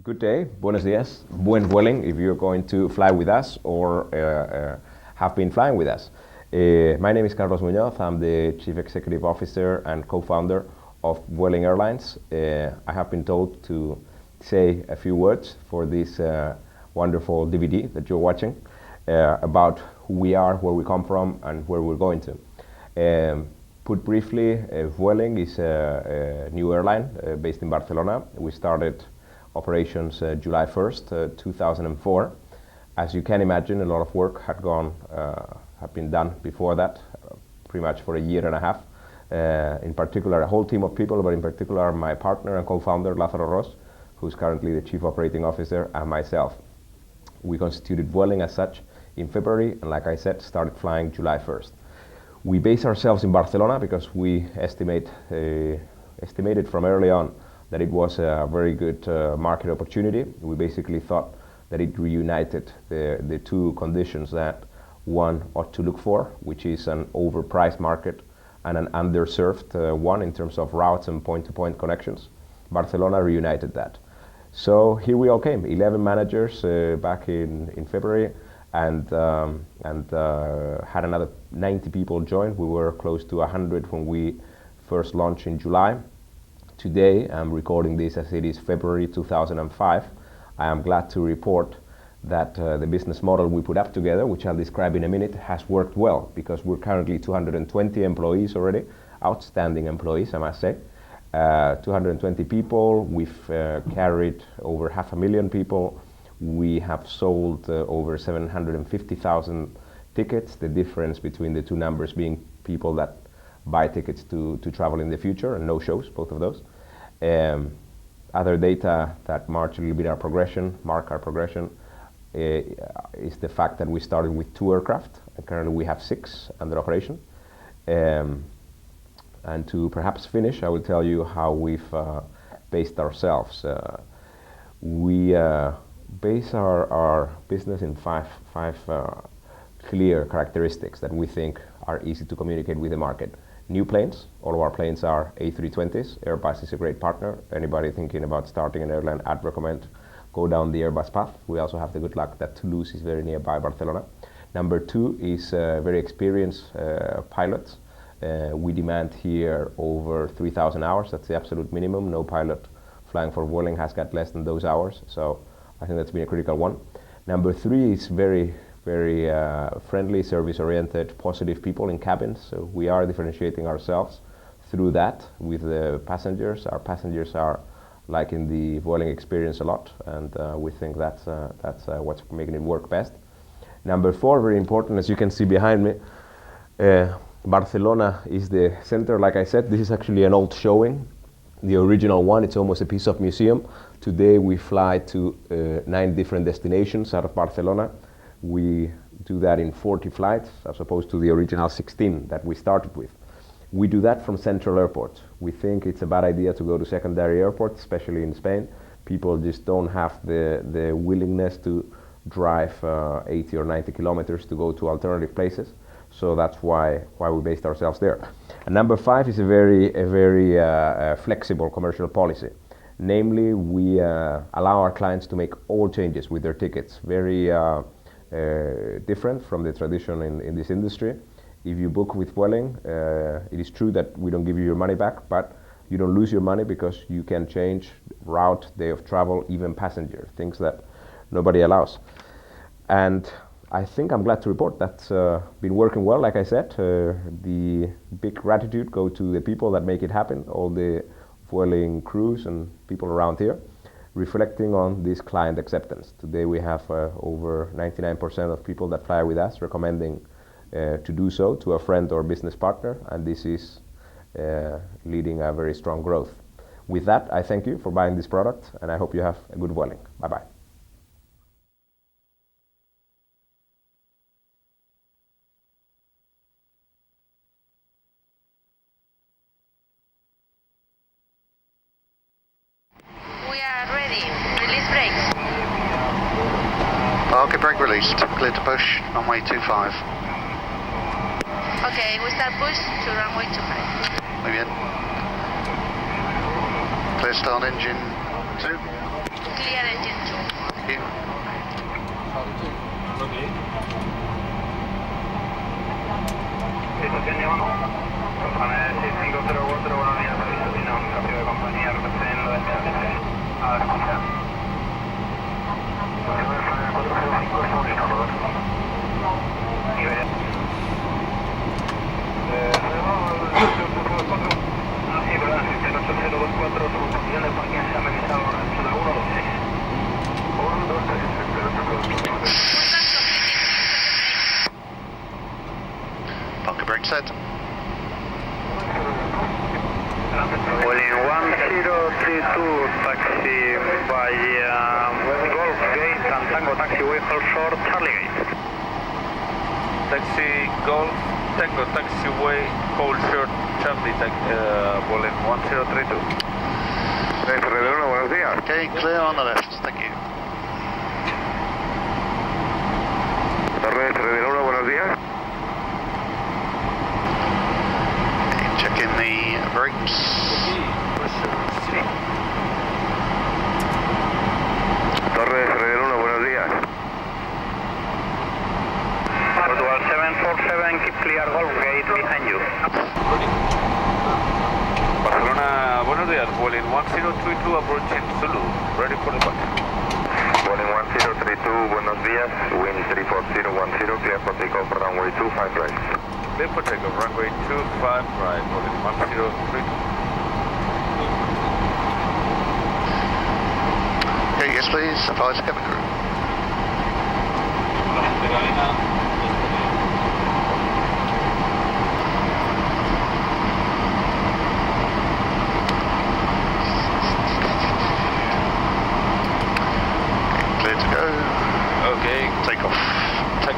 Good day, buenos dias, buen Vueling if you're going to fly with us or have been flying with us. My name is Carlos Muñoz. I'm the Chief Executive Officer and co-founder of Vueling Airlines. I have been told to say a few words for this wonderful DVD that you're watching about who we are, where we come from, and where we're going to. Put briefly, Vueling is a new airline based in Barcelona. We started operations July 1st, 2004. As you can imagine, a lot of work had been done before that, pretty much for a year and a half. In particular, a whole team of people, but in particular, my partner and co-founder, Lázaro Ros, who's currently the Chief Operating Officer, and myself. We constituted Vueling as such in February, and like I said, started flying July 1st. We base ourselves in Barcelona because we estimated from early on that it was a very good market opportunity. We basically thought that it reunited the two conditions that one ought to look for, which is an overpriced market and an underserved one in terms of routes and point-to-point connections. Barcelona reunited that. So here we all came, 11 managers back in February, and had another 90 people join. We were close to 100 when we first launched in July. Today, I'm recording this as it is February 2005. I am glad to report that the business model we put up together, which I'll describe in a minute, has worked well because we're currently 220 employees already, outstanding employees, I must say. 220 people, we've carried over 500,000 people. We have sold over 750,000 tickets, the difference between the two numbers being people that buy tickets to travel in the future and no shows, both of those. Other data that mark a little bit our progression, is the fact that we started with 2 aircraft, and currently we have 6 under operation. And to perhaps finish, I will tell you how we've based ourselves. We base our business in five clear characteristics that we think are easy to communicate with the market. New planes, all of our planes are A320s. Airbus is a great partner. Anybody thinking about starting an airline, I'd recommend go down the Airbus path. We also have the good luck that Toulouse is very nearby Barcelona. Number 2 is very experienced pilots. We demand here over 3,000 hours. That's the absolute minimum. No pilot flying for Vueling has got less than those hours. So I think that's been a critical one. Number 3 is very friendly, service-oriented, positive people in cabins. So we are differentiating ourselves through that with the passengers. Our passengers are liking the Vueling experience a lot, and we think that's what's making it work best. Number 4, very important, as you can see behind me, Barcelona is the center. Like I said, this is actually an old showing. The original one, it's almost a piece of museum. Today we fly to 9 different destinations out of Barcelona. We do that in 40 flights as opposed to the original 16 that we started with. We do that from central airports. We think it's a bad idea to go to secondary airports, especially in Spain. People just don't have the willingness to drive 80 or 90 kilometers to go to alternative places. So that's why we based ourselves there. And number 5 is a very flexible commercial policy. Namely, we allow our clients to make all changes with their tickets. Very different from the tradition in this industry. If you book with Vueling, it is true that we don't give you your money back, but you don't lose your money because you can change route, day of travel, even passenger, things that nobody allows. And I think I'm glad to report that's been working well. Like I said, the big gratitude go to the people that make it happen, all the Vueling crews and people around here, reflecting on this client acceptance. Today we have over 99% of people that fly with us recommending to do so to a friend or business partner, and this is leading a very strong growth. With that, I thank you for buying this product, and I hope you have a good Vueling. Bye-bye. Okay, brake released. Clear to push, runway 25. Okay, we start push to runway 25. Muy bien. Clear start engine 2. Clear engine 2. Thank you. Estación Llévano, Confame 6504, buenos días, aviso, tiene un cambio de compañía, recepción lo del a la escucha. Confirme 405 es Paulino, Roberto. Iberia. Sí, perdón, 68024, su posición de parking se ha revisado en zona 126. 126, Parking brake set. Vueling 1032, taxi by Golf Gate and Tango taxiway, hold short, Charlie Gate. Taxi Golf, Tango taxiway, hold short, Charlie, Vueling 1032. Red1, buenos días. Okay, clear on the left. Thank you. Torre Red1, buenos días. Check in the brakes. Torre Red1, buenos días. Portugal 747, keep clear Golf Gate behind you. Barcelona, buenos días, Vueling 1032 approaching Zulu, ready for departure. Vueling 1032, buenos días. Wind 34010, clear for takeoff for runway 25 right. Clear for takeoff, runway 25 right, Vueling 1032. Okay, yes please, advise cabin crew. Clear to go. Okay, Take off. take.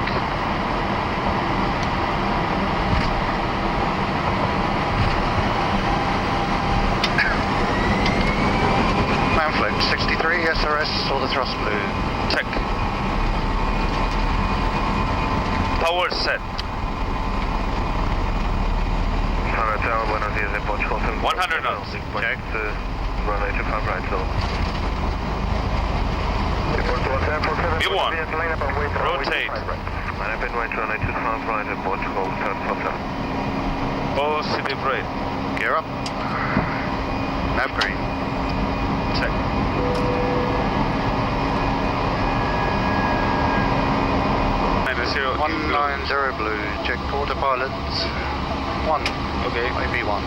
Manflip 63, SRS, or the thrust blue. Check. Power set. Hotel, buenos días, en Portugal 100 knots. Checked, runway 25 right, so. Portugal 747, B1. buenos días, line up and wait for runway Rotate. 25 right. Line up and wait for runway 25 right, in Portugal 747. Positive rate. Gear up. Nav green. Check. -0. 190 blue, check autopilot. 1. Okay. Maybe 1.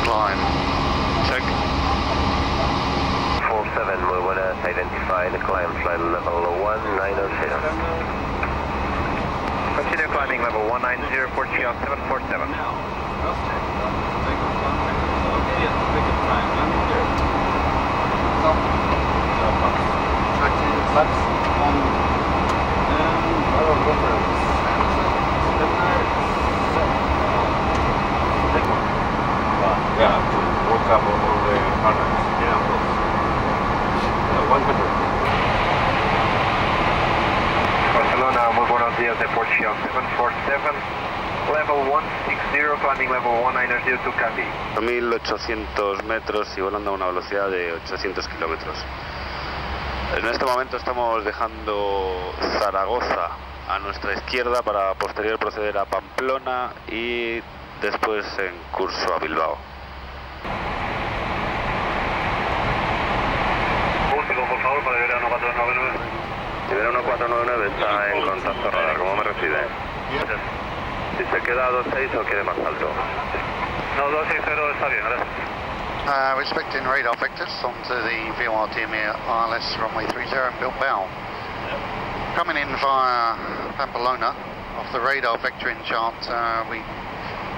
Climb. Check. 47, muy buenas, identify the climb, flight level 1900. Continue climbing level 190, Portugal 747. Yeah, to work up all the partners. Yeah, 100. Barcelona, muy buenos días de Portugal 747. Level 160, climbing level 190 to Cali. 1800 metros y volando a una velocidad de 800 kilómetros. En este momento estamos dejando Zaragoza a nuestra izquierda para posterior proceder a Pamplona y después en curso a Bilbao. Último, por favor, para Iberia 1499. Iberia 1499 está en contacto radar, ¿cómo me recibe? Si se queda a 26 o quiere más alto. No, 260 está bien, gracias. Respecting radar vectors onto the VOR DME ILS runway 30 and Bilbao. Coming in via Pamplona, off the radar vectoring chart, we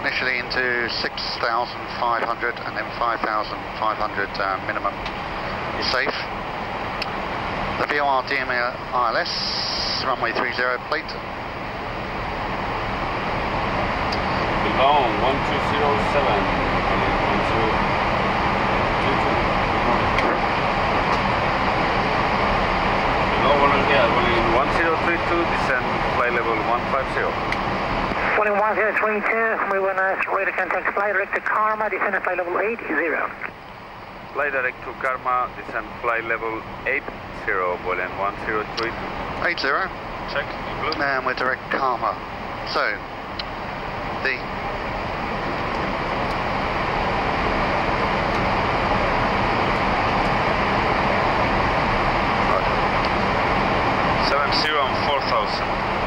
initially into 6,500 and then 5,500 minimum is safe. The VOR DME ILS, runway 30 plate. Bilbao 1207. Bilbao, buenos días, Vueling 1032, descend flight level 150. Vueling 1022, we want to radar contact flight direct to Karma, descend at flight level 80. Fly direct to Karma, descend flight level 80, Vueling 1022. 80. Check, blue. And we're direct Karma. So, the 70 and 4000.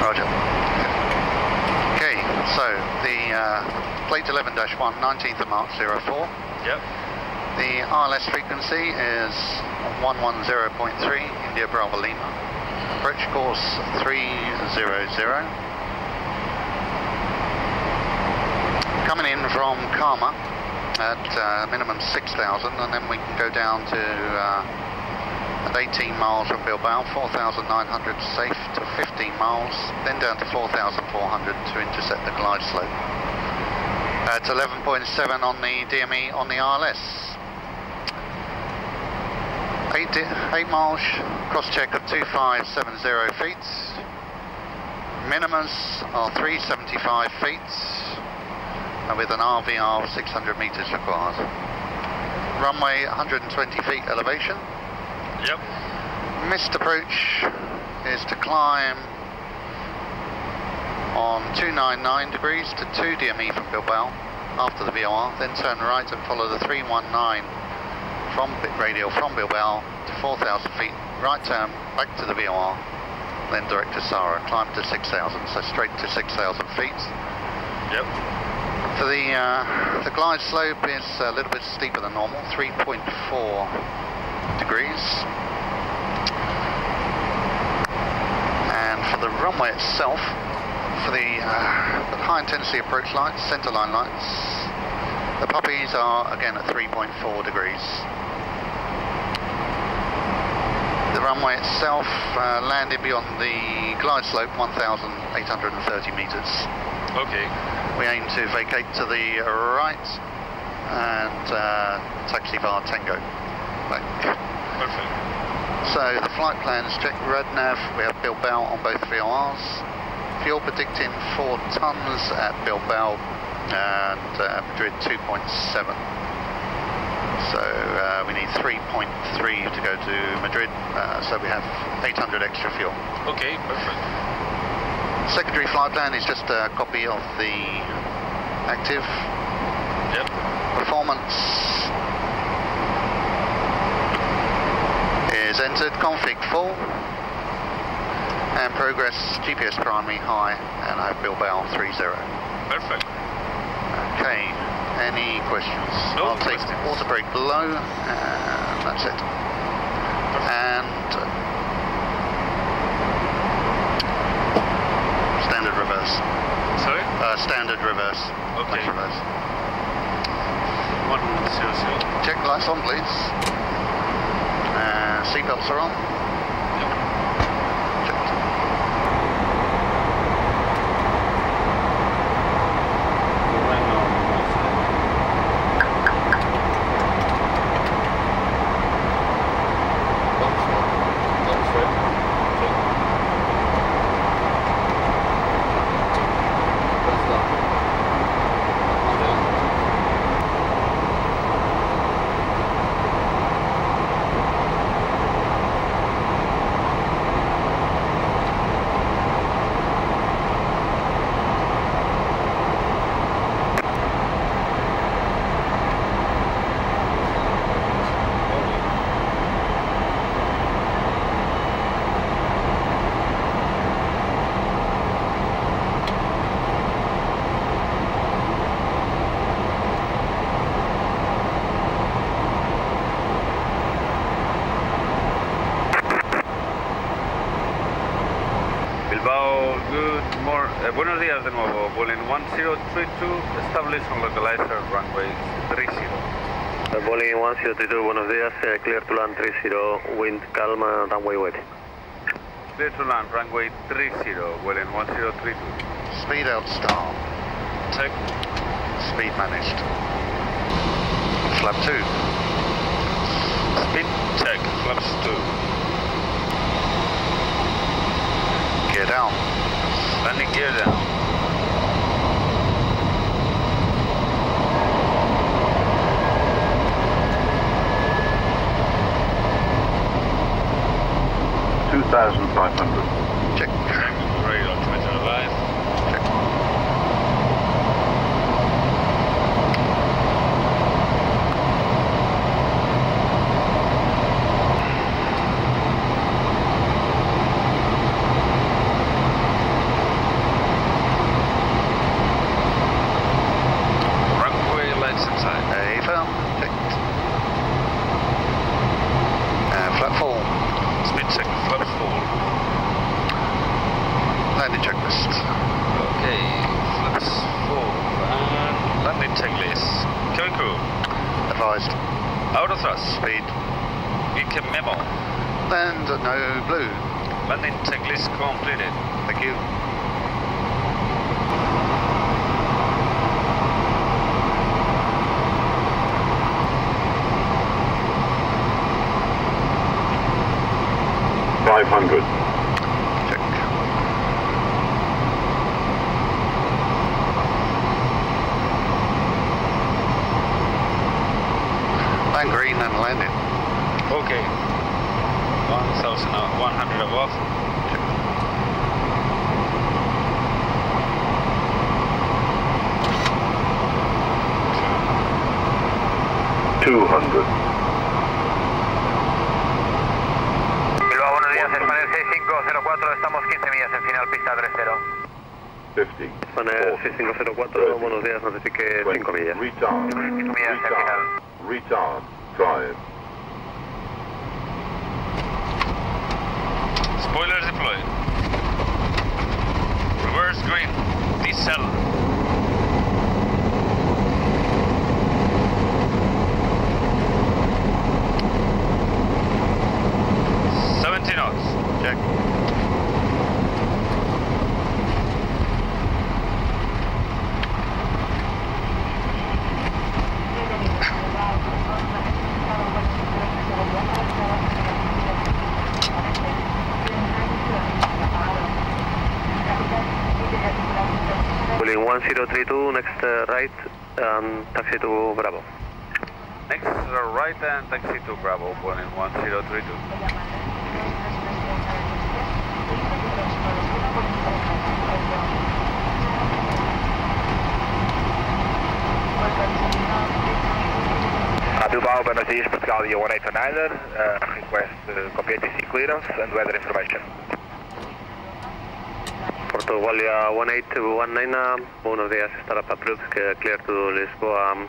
Roger. Okay, so the plate 11-1, 19th of March 04. Yep. The ILS frequency is 110.3, India Bravo Lima. Approach course 300. Coming in from Karma at minimum 6,000, and then we can go down to at 18 miles from Bilbao, 4,900 safe to 15 miles, then down to 4,400 to intercept the glide slope. At 11.7 on the DME on the ILS. 8 miles, cross check of 2570 feet. Minimums are 375 feet, with an RVR of 600 meters required. Runway 120 feet elevation. Yep. Missed approach is to climb on 299 degrees to 2 DME from Bilbao after the VOR, then turn right and follow the 319 from radial from Bilbao to 4,000 feet, right turn back to the VOR, then direct to Sara, climb to 6,000, so straight to 6,000 feet. Yep. For the glide slope is a little bit steeper than normal, 3.4 degrees. And for the runway itself, for the high intensity approach lights, center line lights, the puppies are again at 3.4 degrees. The runway itself landed beyond the glide slope 1,830 meters. Okay. We aim to vacate to the right and taxi via Tango back. Perfect. So the flight plans, check RadNav, we have Bilbao on both VORs. Fuel predicting 4 tons at Bilbao and Madrid 2.7. So we need 3.3 to go to Madrid, so we have 800 extra fuel. Okay, perfect. Secondary flight plan is just a copy of the active. Yep. Performance is entered, config full, and progress GPS primary high, and I have Bilbao 30. Perfect. Okay, any questions? No I'll take questions. water brake below, and that's it. And standard reverse. Sorry? Standard reverse. Okay. That's reverse. 100. Check lights on, please. Seatbelts are on. Checked. Buenos días de nuevo, Vueling 1032, establish on localizer, runway 30. Vueling 1032, buenos días, clear to land 30, wind calm, runway wet. Clear to land, runway 30, Vueling 1032. Speed out start. Check. Speed managed. Flap 2. Speed check, flaps 2. 2,500. Check. Great altimeter alive. Runway lights inside. Firm. Checked. Flat fall. Speed check, flaps full. Landing checklist. Okay, flaps full and landing checklist. Cabin crew, Advised. auto thrust. Speed. Beacon memo. Land at no blue. Landing checklist completed. Thank you. $500. Check. Land green and landing. Okay. 1,100 above. 200. Bilbao, buenos días, Spanair 6504, estamos 15 millas en final, pista 30. 50. Spanair 6504, buenos días, notifique 5 millas. Retard. 5 millas en final. Retard. Drive. Spoilers deployed. Reverse green. Diesel. knots. Check. Vueling 1032, next right, taxi to Bravo. Next right and taxi to Bravo, Vueling 1032. Bilbao, Buenos Dias, Portugal, 18-9er, request copy ATC clearance and weather information. Portugalia 1819, buenos días, startup approved, clear to Lisboa,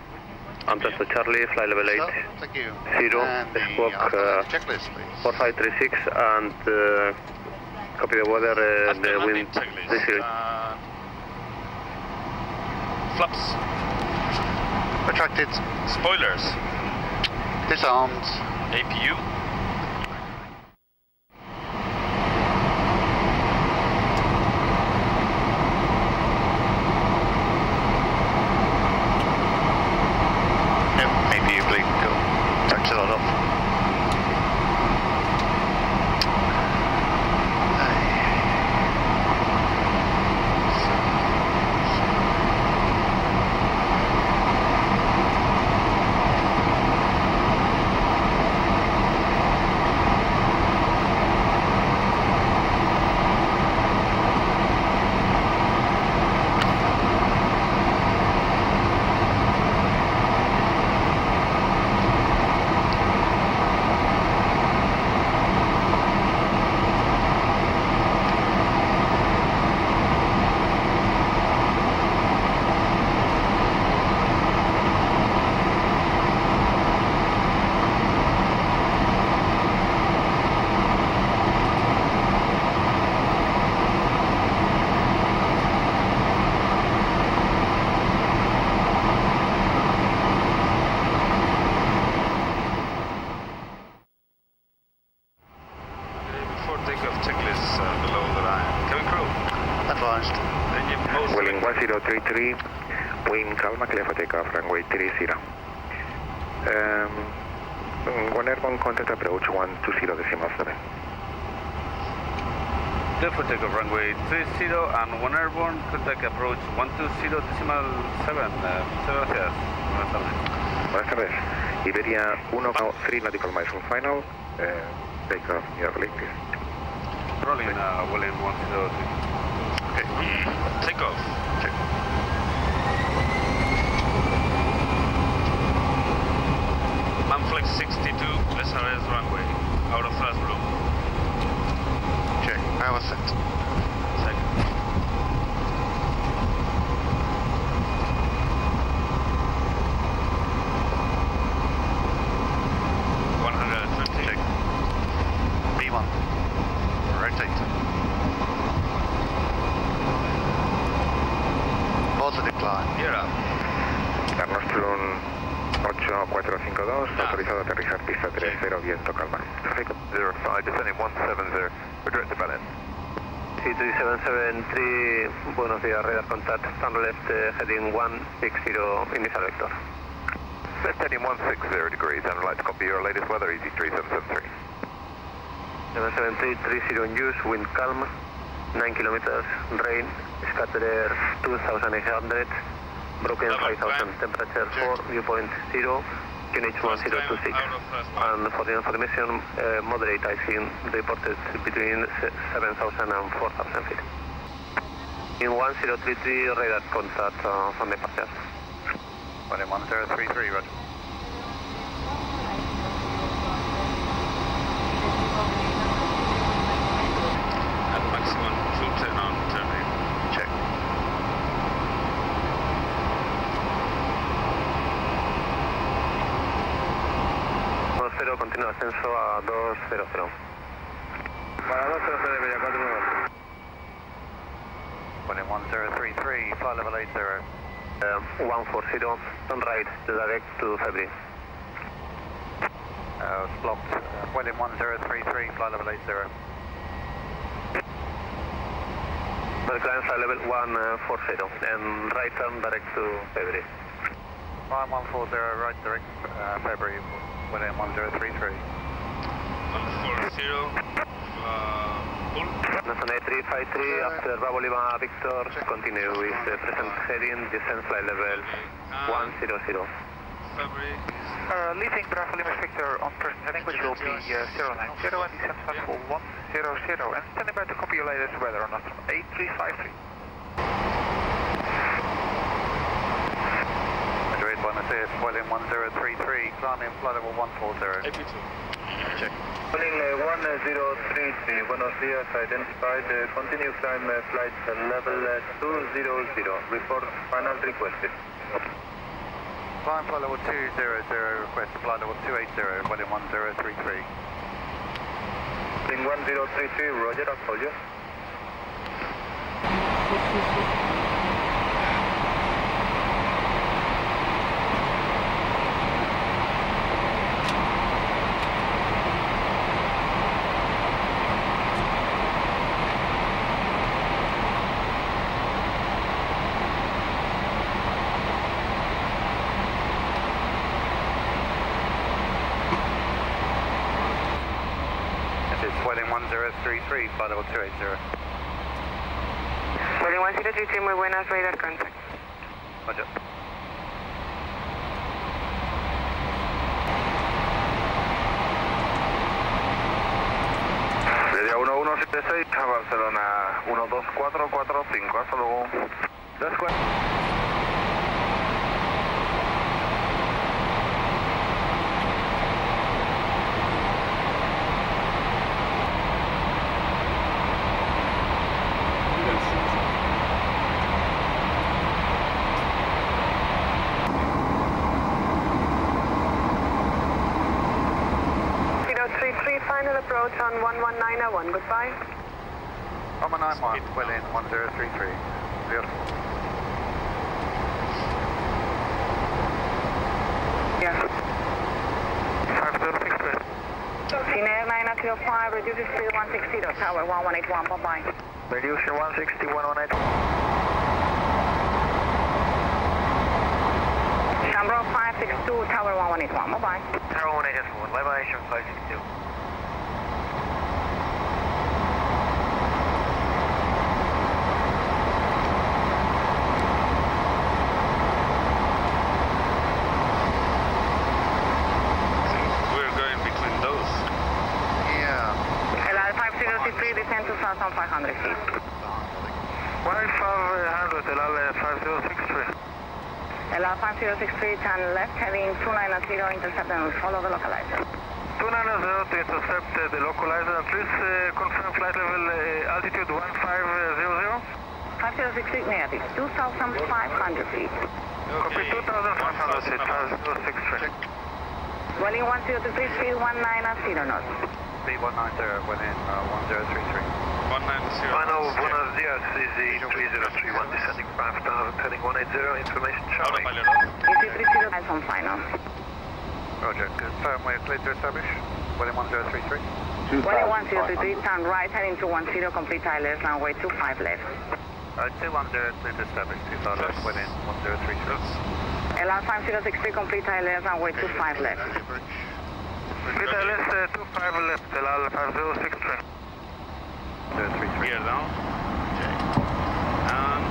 Antas to Charlie, fly level 8, Thank you. 0, And the squawk checklist, please. 4536 and copy the weather, the wind 30. Flaps. Retracted. Spoilers. Disarmed. APU. Yep, APU bleed. Go. Touch it off. Vueling 1033, wind calma, clear for takeoff, runway 30. One airborne contact approach 120.7. Clear for takeoff, runway 30 and one airborne contact approach 120.7. Muchas gracias. Buenas tardes. Buenas tardes. Iberia 1 3 nautical miles from final, takeoff near Vueling, please. Rolling, Vueling 102. Okay. Take off. Check. Manflex 62, SRS runway, out of thrust blue. Check. Power set. Check. Check. B1. Rotate. Positive climb. Gear up. Carlos Plum 8452, autorizado a aterrizar pista 30, viento calma. Traffic 05, descending 170, we're direct to Berlin. C3773, buenos días, radar contact, turn left, heading 160, initial vector. Descending 160 degrees, and I'd like to copy your latest weather, easy 3773. 77330 in use, wind calm, 9 kilometers, rain, scattered air 2800, broken 5000, temperature 4, viewpoint 0, QNH 1026. And for the information, moderate icing reported between 7,000 and 4,000 feet. In 1033, radar contact from departure. 1033, roger. At maximum 210 on turning. Check. Continúa ascenso a 200. Para 200 de Bella 4. 1033, fly level 80. 140, turn right, direct to February. It's blocked. Vueling 1033, fly level 80. Climb fly level 140, and right turn direct to February. Climb 140, right direct, February, Vueling 1033. 140, pull. Nason A353, after Bravo Lima Victor, continue with the present heading, descent flight level 100. February. Leaving Bravo Lima Victor on present heading, which will be 090, and descent flight level 100, and standing by to copy your latest weather on Nostrum A353. Madrid, Buenos Aires, Vueling 1033, climbing flight level 140. AP2. Check. Vueling 1033, buenos días, identified, continue climb flight level 200, report final requested. Climb flight level 200, request flight level 280, Vueling 1033. Vueling 1033, roger, I'll call you. Vueling 1033, flight level 280. Vueling 1033, muy buenas, radar contact. Roger. Sería 1176 a Barcelona 12445, hasta luego. 24. Final approach on 11901, goodbye. 91, Vueling 1033. Beautiful. Yeah. 5063. Scenario 9005, reduces speed 160, tower 1181, bye-bye. Reduction 160, 118. Chambro 562, tower 1181, bye-bye. Tower 184, elevation 562. We're going between those. Yeah. LR 5063, descend 2,500 feet. 1500, El Al 5063. LR 5063, turn left, heading 290, intercept and follow the localizer. 290 to intercept the localizer. Please confirm flight level altitude 1500. 5063 negative, 2,500 feet. Copy 2500, 5063. Vueling 1023, speed 19 at 0 knots. Speed 190, within 1033. 190. Final, buenos dias, easy 3031, descending 5000, heading 180, information Charlie. Easy 30, eyes on final. Roger, confirm we're clear to establish. Vueling 1033. Vueling 1033, turn right, heading 210, complete ILS, runway 25 left. 210, clear to establish, 2000 left, within 1033. LR 5063, complete ILS, runway 25 left. Complete ILS 25 left, El Al 5063. Gear down. And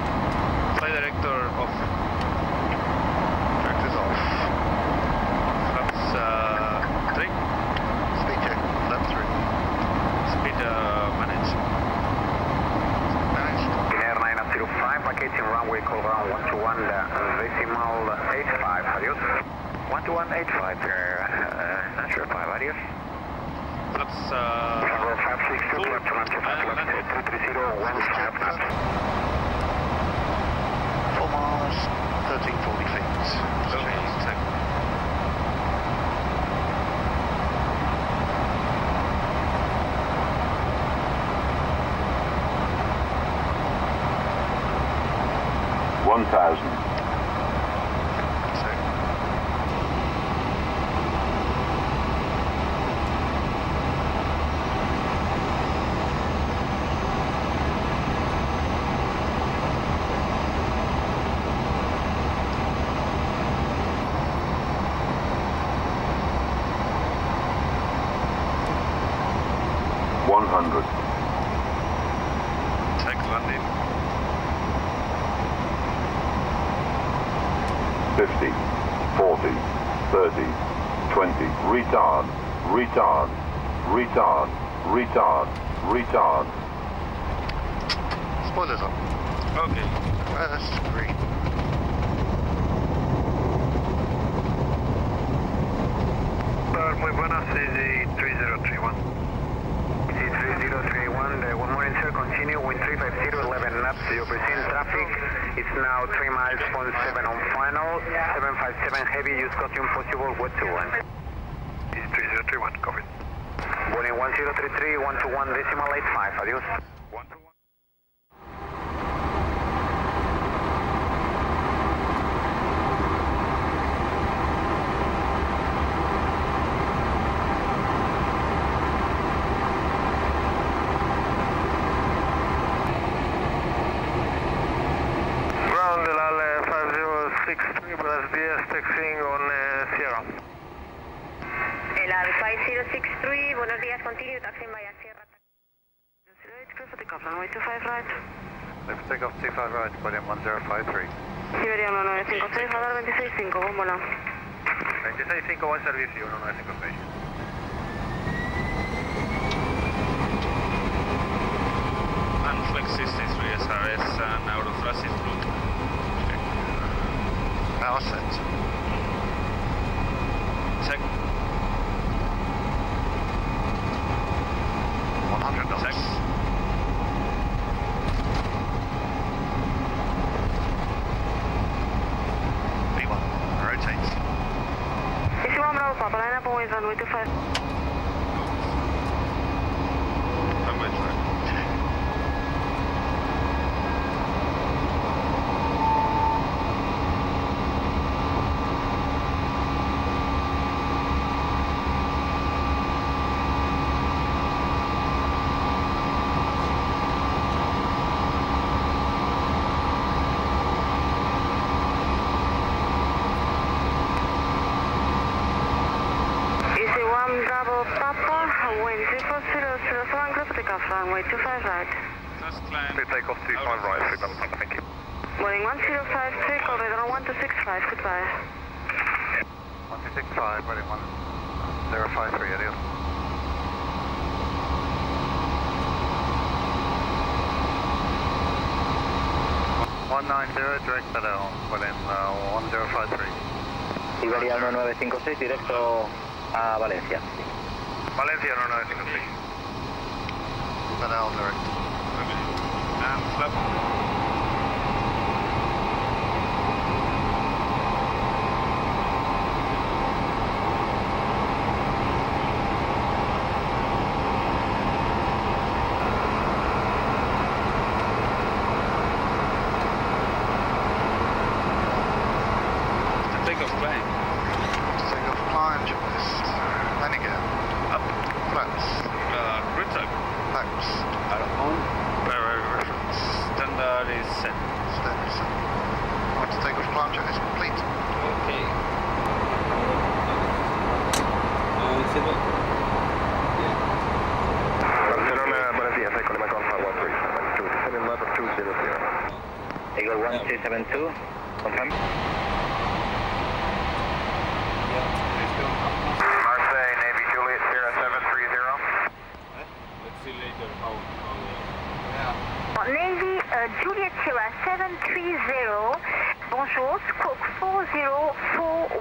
flight director off. Directors off. Flaps 3. Speed check, left 3. Speed managed. Managed. Air 905, vacating runway call around 121 decimal 85, adios. 12185, Nature 5, adios. Flaps 562, left to land to 5 left, 230, 15 knots. 4 miles, 1340 feet. Okay, check. Check landing. 50, 40, 30, 20, retard, retard, retard, retard, retard. Spoilers on. Okay. Reverse green. Muy buenas, easy 3031. Easy 3031, good morning sir, continue, wind 350, 11 knots, you're pursuing traffic, it's now 3 miles, 0.7 on final, 757 heavy, use caution possible, wet to wind. Easy 3031, copy. Boeing 1033, 121 decimal 85, adios. 121. Ground El Al 5063, buenos días, taxiing on Sierra. LR 5063, buenos días, continue, taxiing via Sierra. 08, clear for takeoff, runway 25 right. Let's take off 25 right, Vueling 1053. Siberiano 956, radar 265, bombola. 26.5, buen servicio, 1956. And flex 63 SRS and out of flash is blue. Power set. Check. 100 knots. Check. B1, rotate. Easy 1 Bravo, Papa, line up and wait, runway 25. Runway track. Easy 1 Bravo, Papa, wind 34007, clear for takeoff, runway 25 right. Just climb. We take off 25 right, signal, thank you. Boeing 1053, call radar 1265, goodbye. 1265, Vueling 1053, adios. 190, direct pedal, Vueling 1053. Iberia 1956, directo a Valencia. Valencia 1956. Pedal direct. And flap. Take off plane. Take off plunge list. Landing gear. Up. Flaps. Grid type. Flaps. Out of on. Reference. Standard is set. Standard set. Right to take off plunge is complete. Okay. Barcelona, buenos días, Echo Lima Alpha 137, descending level 200. Eagle 1272, confirm. Marseille, Navy Juliet 0730. Let's see later how Navy Juliet Sierra 730. Bonjour, squawk 4041.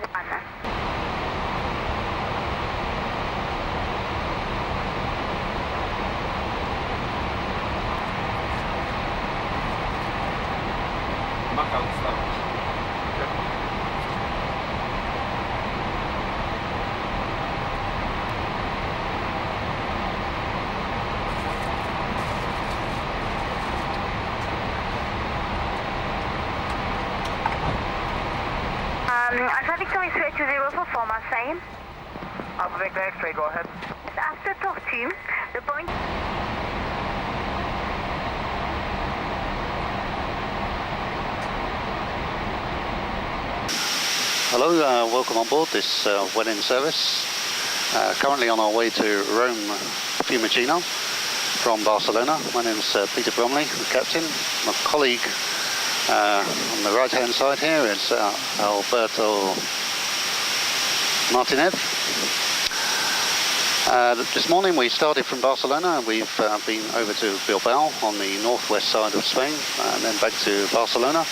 Knockout stuff. Alpha Victor is 320 for former same. Alpha Victor X-ray, go ahead. After Tortue, the point... Hello, welcome on board this Vueling service. Currently on our way to Rome Fiumicino from Barcelona. My name is Peter Bromley, the captain. My colleague on the right hand side here is Alberto Martinez. This morning we started from Barcelona and we've been over to Bilbao on the northwest side of Spain and then back to Barcelona.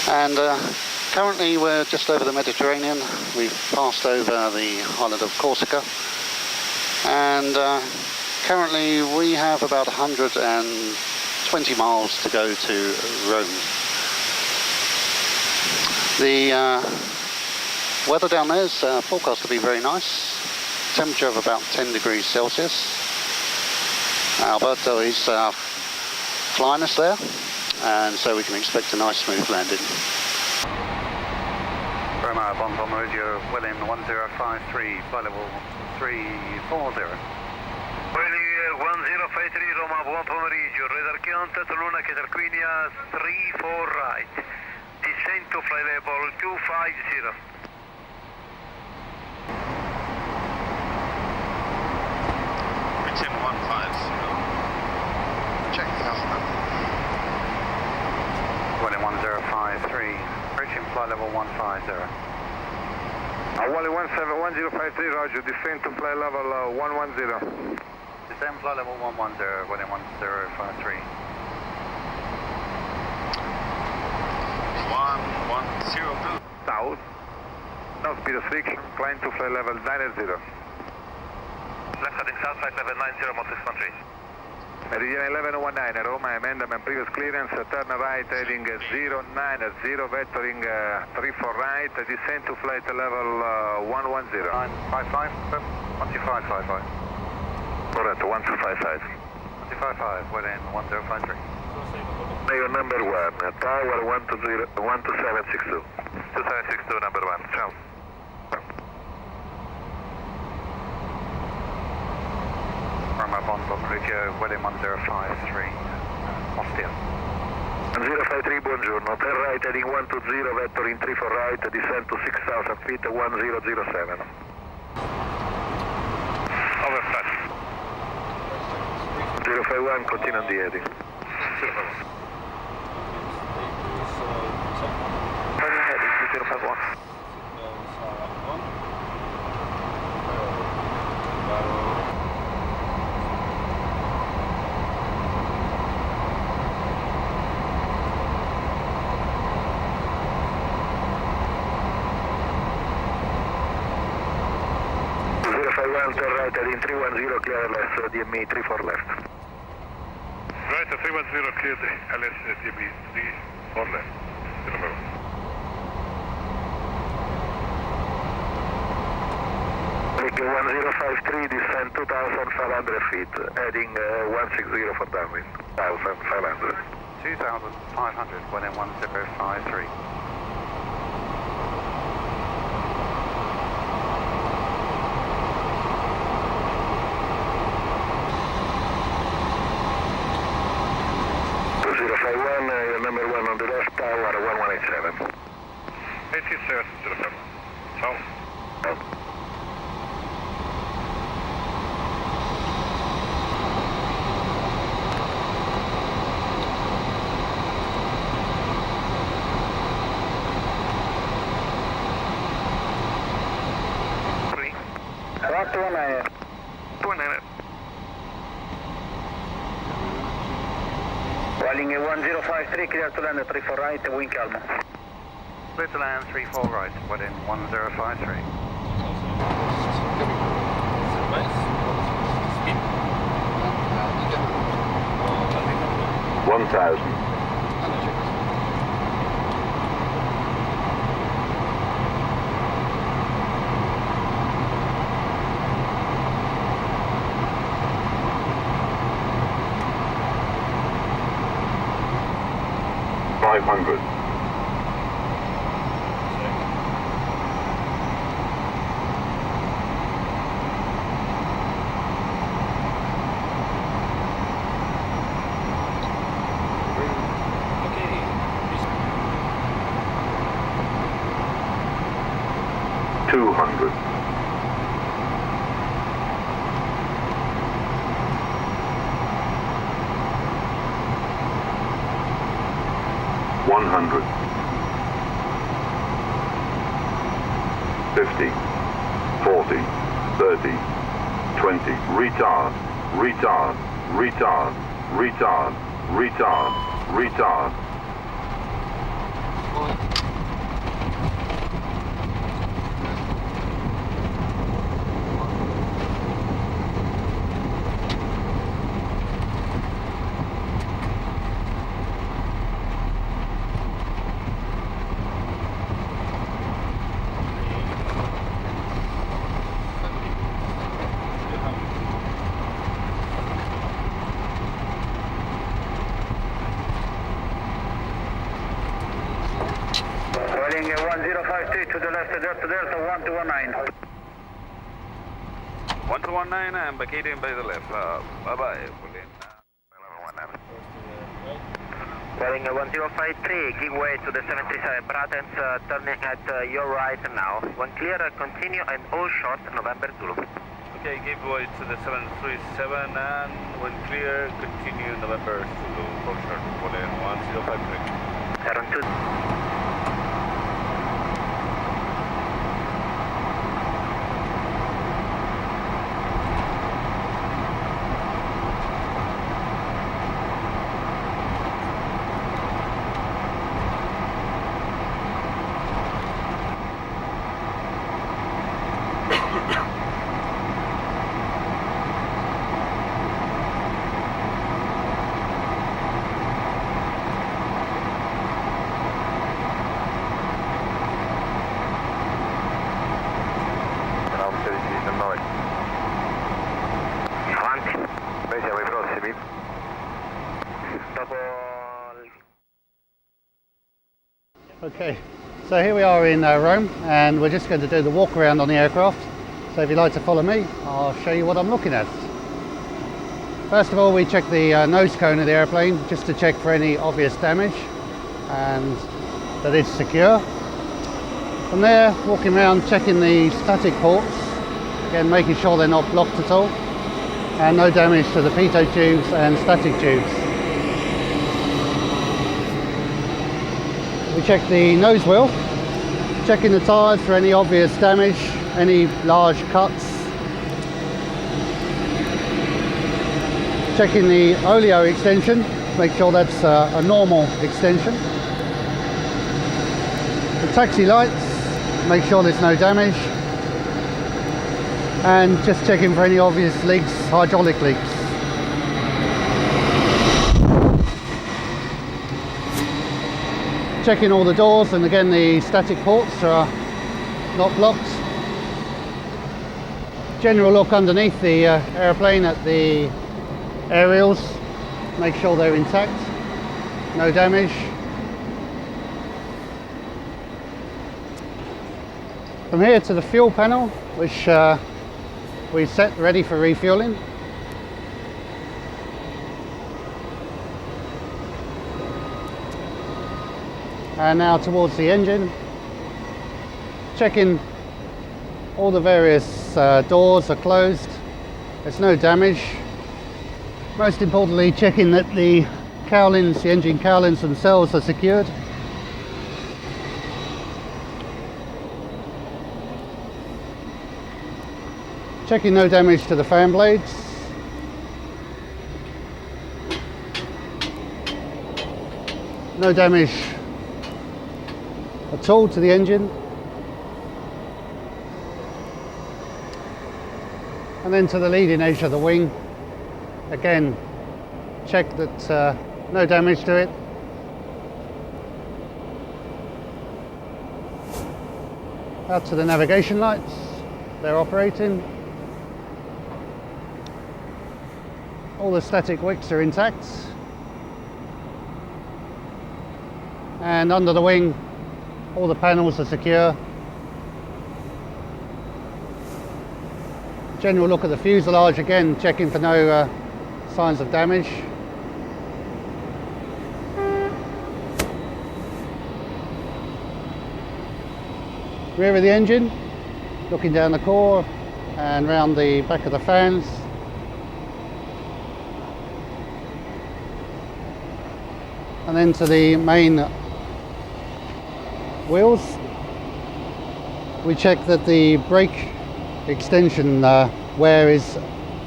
And currently we're just over the Mediterranean. We've passed over the island of Corsica and currently we have about 120 miles to go to Rome. The weather down there is forecast to be very nice. Temperature of about 10 degrees Celsius. Alberto is flying us there and so we can expect a nice smooth landing. Roma, Bon Radio, Vueling 1053, flight level 340. Vueling 1053, Roma, buon pomeriggio, radar count, Luna, Catarquinia, 34 right. Descent to flight level 250. Return 150. Check the altitude. Vueling 1053, approaching flight level 150. Vueling 11053, roger, descent to flight level 110. Descend flight level 110, Vueling 1053. 110 South. No speed restriction, climb to flight level 90. Left heading south, flight level 90, Mo 613. Meridian 1119, Roma, amendment previous clearance, turn right heading 090, vectoring 34 right, descend to flight level 110. 955, 12555. Correct, 1255. 125, Vueling 1053. Mayor number 1, tower 12762. 2762, number 1, ciao. Roma, Bon Radio, Vueling 1053, Ostia. 053, buongiorno, turn right heading 120, vectoring 34 right, descend to 6000 feet, 1007. Over flash. 051, continue on the heading. Turning heading 051. turn right heading 310, clear LS, DME 34 left. Right, 310 cleared LS, DME 34 left. Taking 1053, descend 2,500 feet, heading 160 for downwind, 1,500. 2,500, when in 1053. Your number one on the left, tower 1187. 8707. Ciao. Vueling 1053, clear to land 34 right, wind calm. Clear to land 34 right, when in 1053. Speed. 1,000. $500. $200. $100. 50, 40, 30, 20, retard, retard, retard, retard, retard, retard. Vueling 1053 to the left, Delta 1219. 1219 and vacating by the left. Bye-bye. Vueling 1053, give way to the 737 Bratens, turning at your right now. When clear, continue and all short, November Zulu. Okay, give way to the 737 and when clear, continue November Zulu. All short, Vueling 1053. Around 2. Okay, so here we are in Rome and we're just going to do the walk around on the aircraft. So if you'd like to follow me, I'll show you what I'm looking at. First of all, we check the nose cone of the airplane just to check for any obvious damage and that it's secure. From there, walking around checking the static ports, again making sure they're not blocked at all, and no damage to the pitot tubes and static tubes. We check the nose wheel, checking the tyres for any obvious damage, any large cuts. Checking the oleo extension, make sure that's a normal extension. The taxi lights, make sure there's no damage. and just checking for any obvious leaks, hydraulic leaks. Checking all the doors, and again the static ports are not blocked. General look underneath the airplane at the aerials, make sure they're intact, no damage. From here to the fuel panel, which we set ready for refueling. And now towards the engine, checking all the various doors are closed, there's no damage. Most importantly, checking that the cowlings, the engine cowlings themselves are secured. Checking no damage to the fan blades. No damage at all to the engine. And then to the leading edge of the wing. Again, check that no damage to it. Out to the navigation lights, they're operating. All the static wicks are intact. And under the wing, all the panels are secure. General look at the fuselage, again checking for no signs of damage. Rear of the engine, looking down the core and round the back of the fans. And then to the main wheels. We check that the brake extension wear is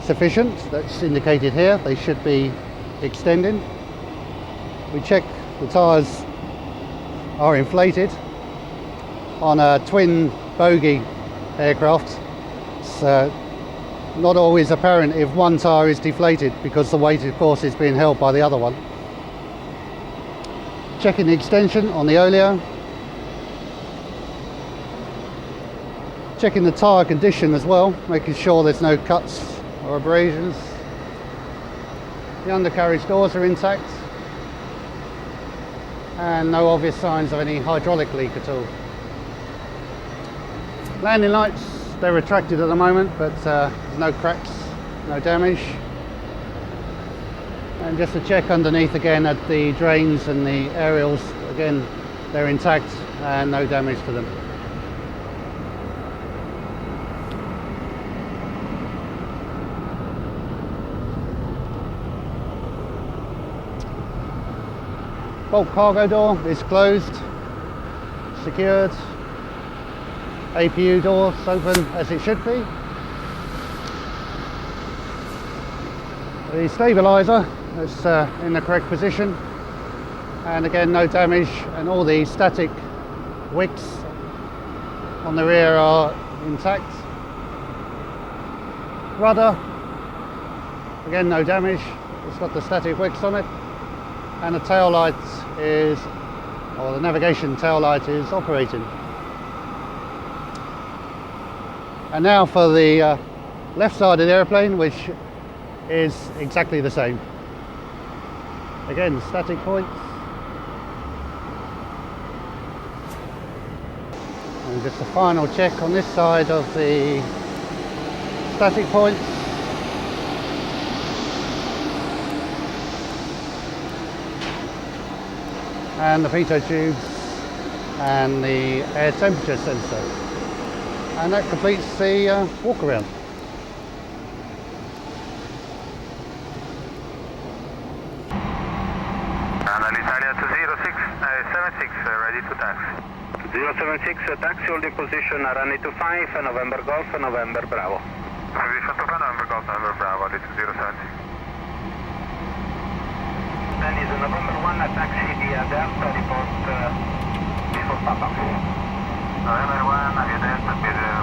sufficient. That's indicated here. They should be extending. We check the tyres are inflated. On a twin bogie aircraft, it's not always apparent if one tyre is deflated because the weight, of course, is being held by the other one. Checking the extension on the oleo. Checking the tyre condition as well, making sure there's no cuts or abrasions. The undercarriage doors are intact and no obvious signs of any hydraulic leak at all. Landing lights, they're retracted at the moment, but no cracks, no damage. And just to check underneath again at the drains and the aerials, again they're intact and no damage to them. Bulk cargo door is closed, secured. APU doors open as it should be. The stabiliser is in the correct position, and again no damage, and all the static wicks on the rear are intact. Rudder, again no damage, it's got the static wicks on it, and the tail light is, or the navigation tail light is operating. And now for the left side of the airplane, which is exactly the same. Again, static points. And just a final check on this side of the static points. And the pitot tubes and the air temperature sensor. And that completes the walk around. Italia to 76, ready to taxi. 076, taxi holding position, runway 25, November Golf, November Bravo. Position 25, November Golf, November Bravo, ready to 076. Then is November 1, taxi via Delta, report before Papa. November 1, via Delta,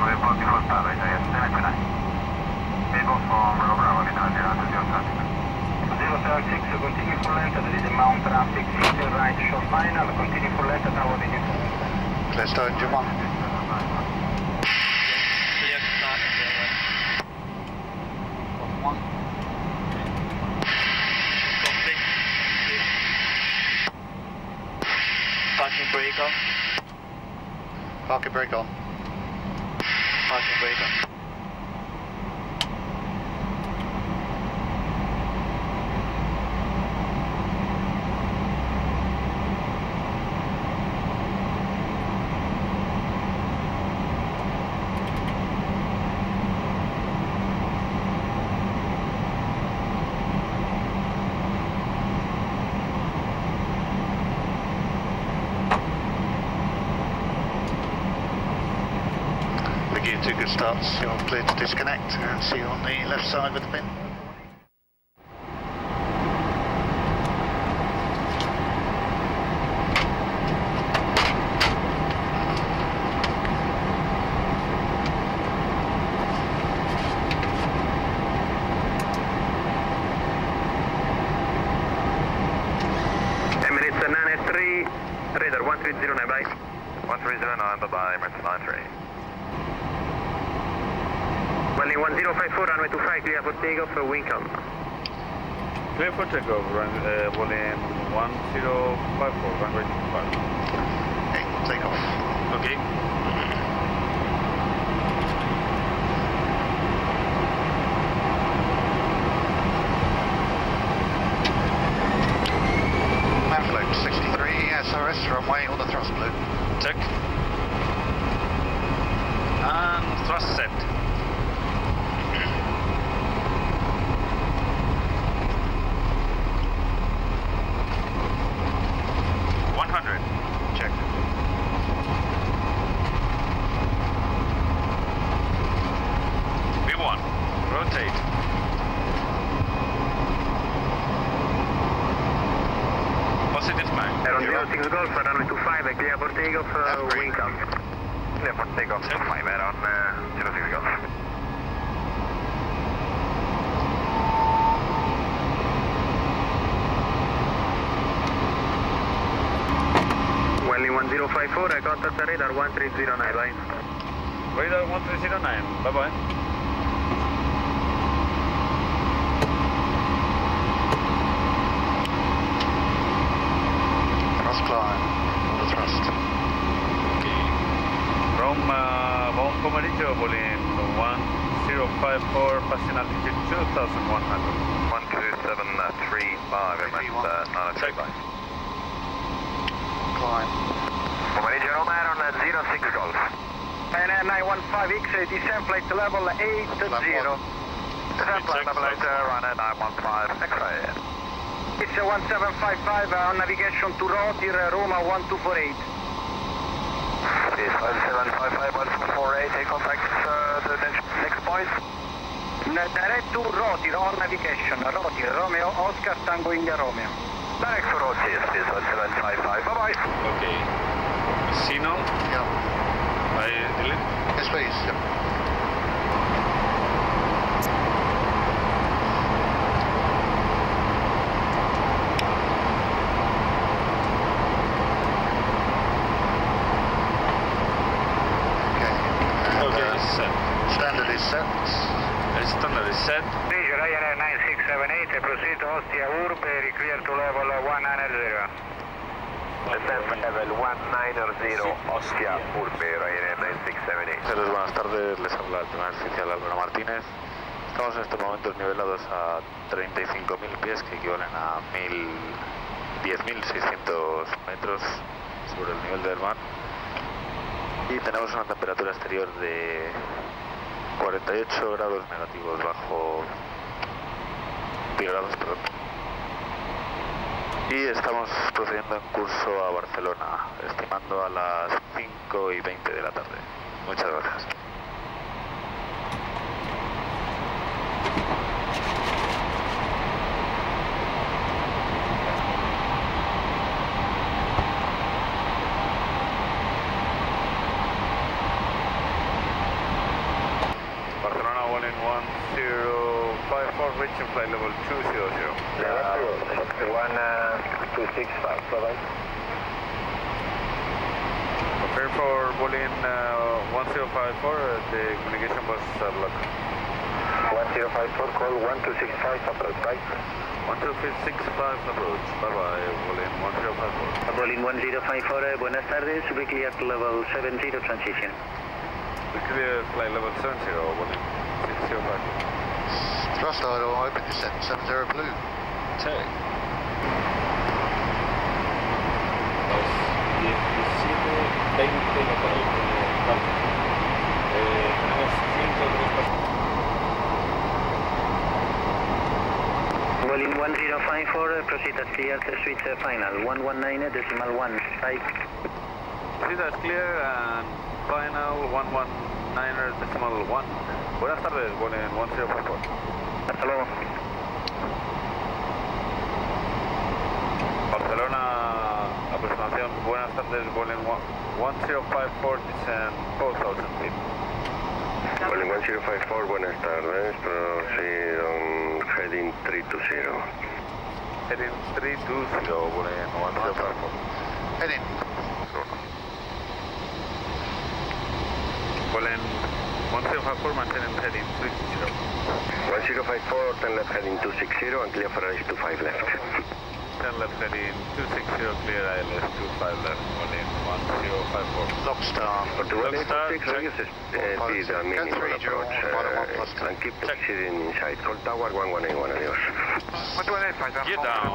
report before Papa, Italia 729. 036, continue full length, there is a mount traffic, 60 right, short final, continue full length, tower engine. Clear start, engine 1. Clear start, engine 1. Complete. Parking brake on. Parking brake on. Parking brake on. Gear 2 good starts, you're clear to disconnect and see you on the left side with the pin. Emirates 983, radar 1309, bye. 1309, bye-bye, Emirates 93. Vueling 1054, runway 25, clear for takeoff, wing calm. Clear for takeoff, Vueling 1054, runway 25. Okay, take off. Okay. Man float 63, SRS, runway on the thrust blue. Check. And thrust set. Check. V1, rotate. Positive time. Aeron 06 Golf, runway 25, clear for takeoff, wing calm. Clear for takeoff, 5 Aeron 06 Golf. Vueling 1054, contact radar 1309, bye. Radar 1309, bye-bye. Thrust climb, on the thrust. Okay. From Mount Pomeriggio, Vueling 1054, passing altitude 2100. 12735, Emirates 93, bye. Climb. Pomeriggio Roma, Aeron 06 Golf. Ryanair 915X, descent flight level 80. Descent flight level 80, Ryanair 915, X-ray. It's 1755 on navigation to Rotir, Roma 1248. This 1755, 1248, take contact the next point. Direct to Rotir on navigation, Rotir, Romeo, Oscar, Tango, India, Romeo. Direct to Rotir, this 1755, bye-bye. Okay. Signal. Yeah. Delete. Yes, please. Yep. Set. Standard is set. Standard is set. Ryanair 9678, proceed to Ostia Urbe, clear to level 190. Descent level 190, Ostia Urbe, Ryanair 9678. Buenas tardes, les habla el primer oficial Álvaro Martínez. Estamos en estos momentos nivelados a 35.000 pies, que equivalen a 10.600 metros sobre el nivel del mar. Y tenemos una temperatura exterior de 48 grados negativos bajo 10 grados, perdón. Y estamos procediendo en curso a Barcelona, estimando a las 5:20 de la tarde. Muchas gracias. Barcelona 1 in 10 connection flight level 200. Level 1265, bye-bye. Prepare for Vueling 1054, the communication was blocked. 1054, call 1265, approach, bye. 1265 approach, bye-bye, Vueling 1054. Vueling 1054, buenas tardes, we clear to level 70 transition. We clear flight level 70, Vueling 605. Thrust idle, open descent, 70 blue. Take. 17, 20 tenemos 103 pasajeros. Vueling 1054, proceed as clear, switch final, 119.1, type. Proceed as clear and final 119.1. Buenas tardes, Vueling 1054. Hasta luego. Barcelona, aproximación, buenas tardes, Vueling 1054, descend 4,000 feet. Vueling 1054, buenas tardes, proceed on heading 320. Heading 320, Vueling 1054. Heading. Vueling 1054, maintaining heading 320. 1054, 10 left heading 260 and clear for ILS 25 left. 10 left heading 260, clear ILS 25 left, Vueling 1054. Lockstar. Portugal Lockstar, 846, reduce speed and minimal approach and keep proceeding inside. Call tower 1181, adiós. Get down.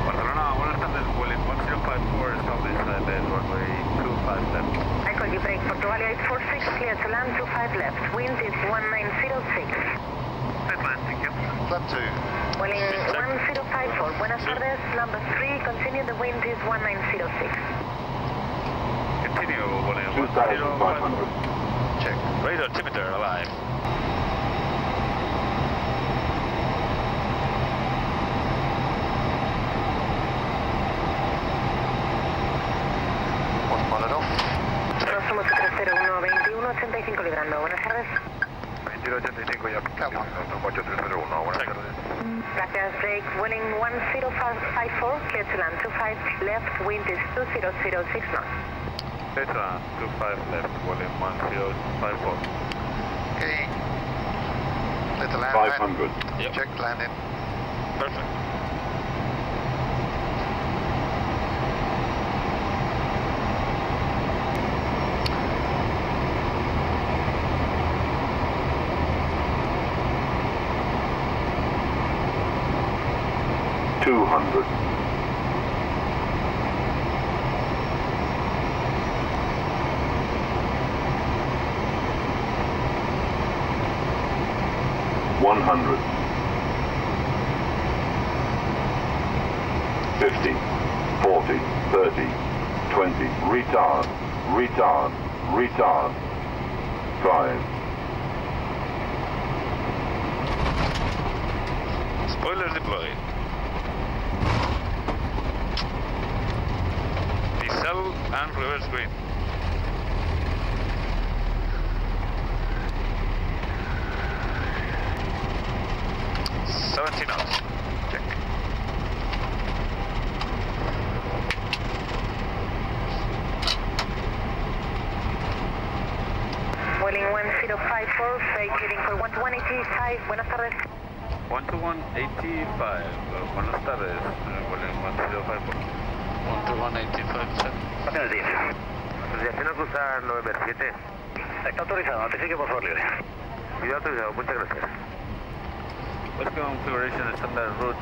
Barcelona, buenas tardes, Vueling 1054, establish ILS runway 25 left. I call you break Portugal 846, clear to land 25 left. Wind is 1906. Flat 2. Vueling 1054, buenas tardes, number 3, continue, the wind is 1906. Continue, Vueling 2,500. Check. Radar altimeter alive. Autopilot off. Próximo 301-2185 librando, buenas tardes. 2185 ya, 8301, buenas tardes. Gracias, break, Vueling 1054, clear to land 25 left, wind is 2006 knots. Petra, 25 left, Vueling 1054. Okay. Let the land. 500. Yep. Check landing. Perfect. One hundred. 50, 40, 30, 20, retard, retard, retard. 5. Spoilers deployed. Diesel and reverse green. knots. Check. Vueling 1054, freight heading for 12185, buenas tardes. 12185, buenas tardes, Vueling 1054. 12185, Buenos días. Autorización a cruzar 9 Está autorizado, notifique por favor libre. Cuidado autorizado, muchas gracias. West configuration standard route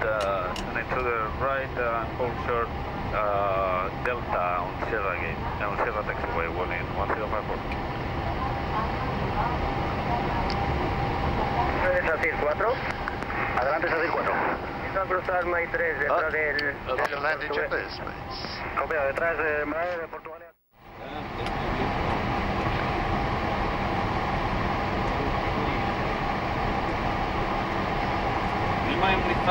turning to the right and hold short Delta on Sierra Gate, on Sierra Taxiway, Vueling 1054. SACIR 4. Adelante SACIR 4. Intento cruzar May 3 detrás del... landing checkers, please. Copia, detrás de May de Portugal. Do you mind if I...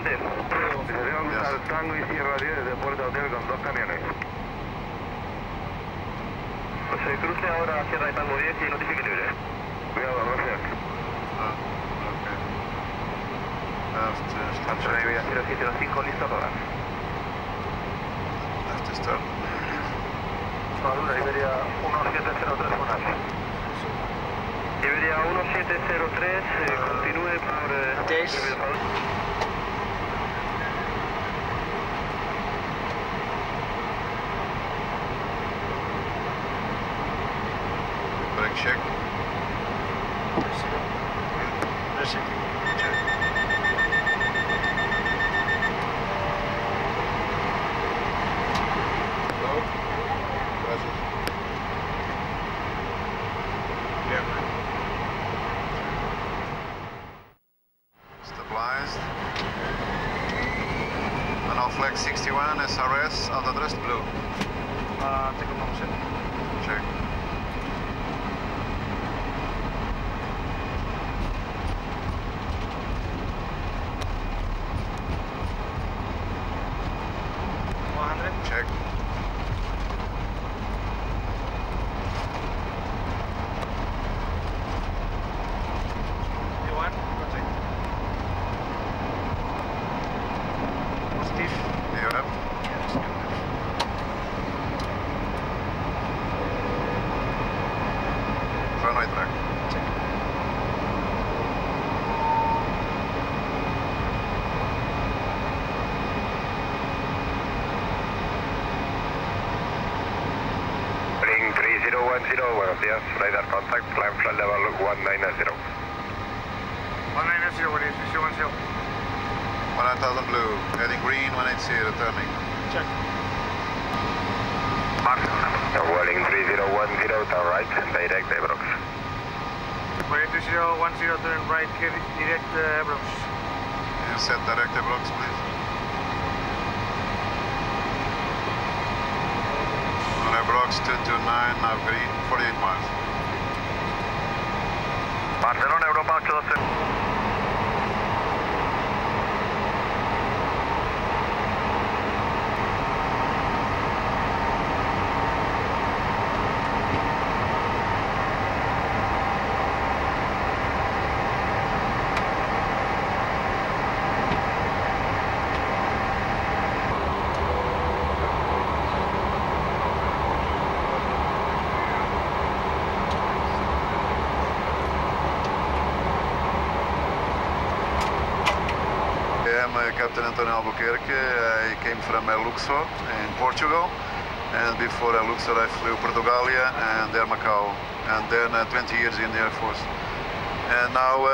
Adelante. Al Tango y Sierra 10 de Puerto Hotel con 2 camiones. Pues cruce ahora a Sierra de Tango 10 y notifique libre. Cuidado, gracias. Antonio Iberia 0705, listo a todas. Left start. Luna Iberia 1703, buenas. Iberia 1703, continúe por... Brake check. Stabilized. And now flag 61, SRS, out addressed blue. Take a moment. Check. Check. Yep. Runway track. Vueling 3010, buenos días. Radar contact, climb flight level 190. 190, Vueling 3010. 1000 blue, heading green, 180, returning. Check. Vueling 3010, turn right, direct Ebrox. Vueling 3010, turn right, direct Ebrox. You set direct blocks, please. On Ebrox 229, now green, 48 miles. Barcelona, Europa 812. Captain Antonio Albuquerque. I came from Luxor in Portugal, and before Luxor I flew Portugalia and Air Macau, and then 20 years in the Air Force. And now,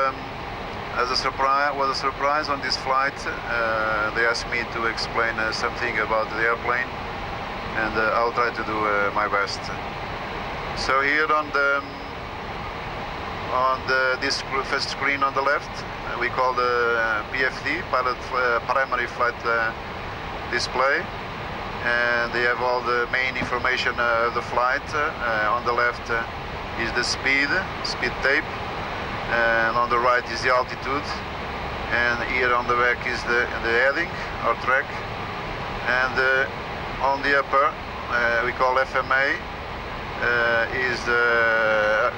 as a surprise on this flight, they asked me to explain something about the airplane, and I'll try to do my best. So here on this first screen on the left, we call the PFD, primary flight display, and they have all the main information of the flight. On the left is the speed tape, and on the right is the altitude, and here on the back is the heading or track, and on the upper we call FMA, is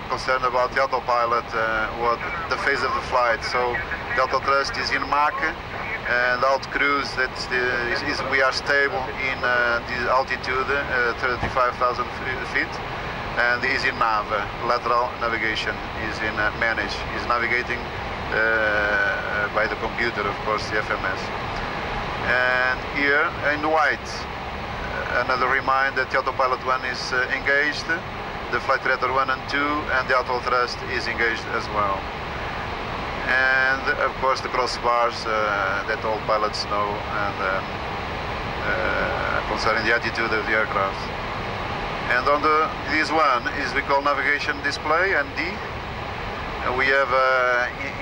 concerned about the autopilot, what the phase of the flight. So the auto thrust is in Mach, and alt cruise we are stable in this altitude, 35,000 feet, and is in nav, lateral navigation is in manage, is navigating by the computer, of course, the FMS. And here in white, another reminder that the autopilot 1 is engaged, the flight director 1 and 2, and the auto thrust is engaged as well. And of course the crossbars that all pilots know, and concerning the attitude of the aircraft. And on this one is we call navigation display, and D. We have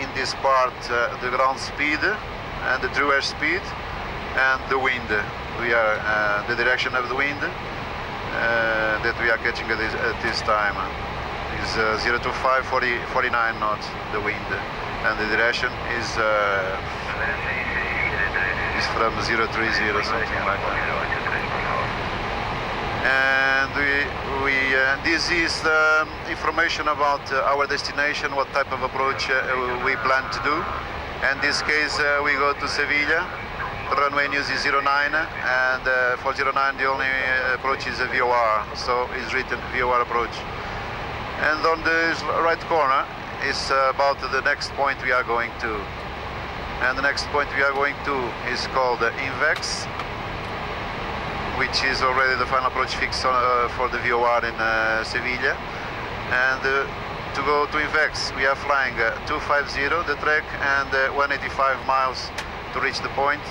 in this part the ground speed and the true air speed and the wind. We are the direction of the wind that we are catching at this time is 025 49 knots, the wind, and the direction is is from 030, something like that. And this is the information about our destination, what type of approach we plan to do. In this case, we go to Sevilla. The runway news is 09, and for 09 the only approach is a VOR, so it's written VOR approach. And on the right corner is about the next point we are going to. And the next point we are going to is called Invex, which is already the final approach fixed for the VOR in Sevilla. And to go to Invex, we are flying 250 the track and 185 miles to reach the point.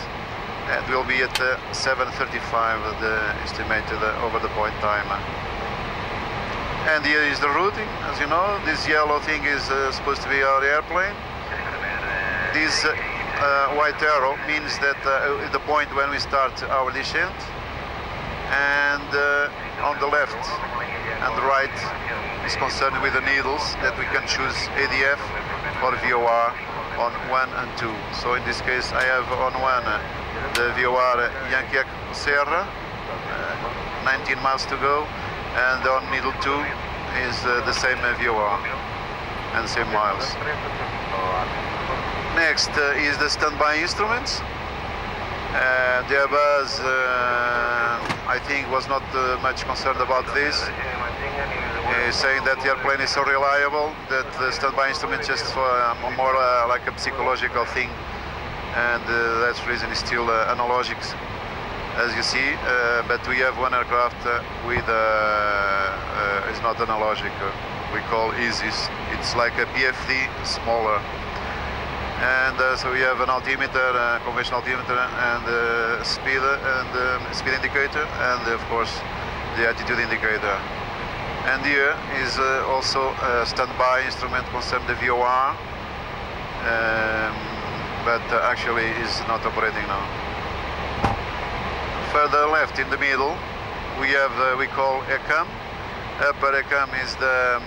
And we'll be at 7:35 the estimated over the point time. And here is the routing, as you know. This yellow thing is supposed to be our airplane. This white arrow means that the point when we start our descent. And on the left and the right is concerned with the needles that we can choose ADF or VOR on 1 and 2. So in this case I have on 1 the VOR Yankee Sierra, 19 miles to go, and on needle 2 is the same VOR and same miles. Next is the standby instruments. The Airbus, I think, was not much concerned about this, saying that the airplane is so reliable that the standby instrument just for more like a psychological thing, and that's the reason it's still analogic, as you see. But we have one aircraft with is not analogic. We call ISIS. It's like a PFD, smaller. And so we have an altimeter, conventional altimeter, and speed indicator, and of course the attitude indicator. And here is also a standby instrument concerning the VOR, but actually is not operating now. Further left in the middle, we have we call ECAM. Upper ECAM is the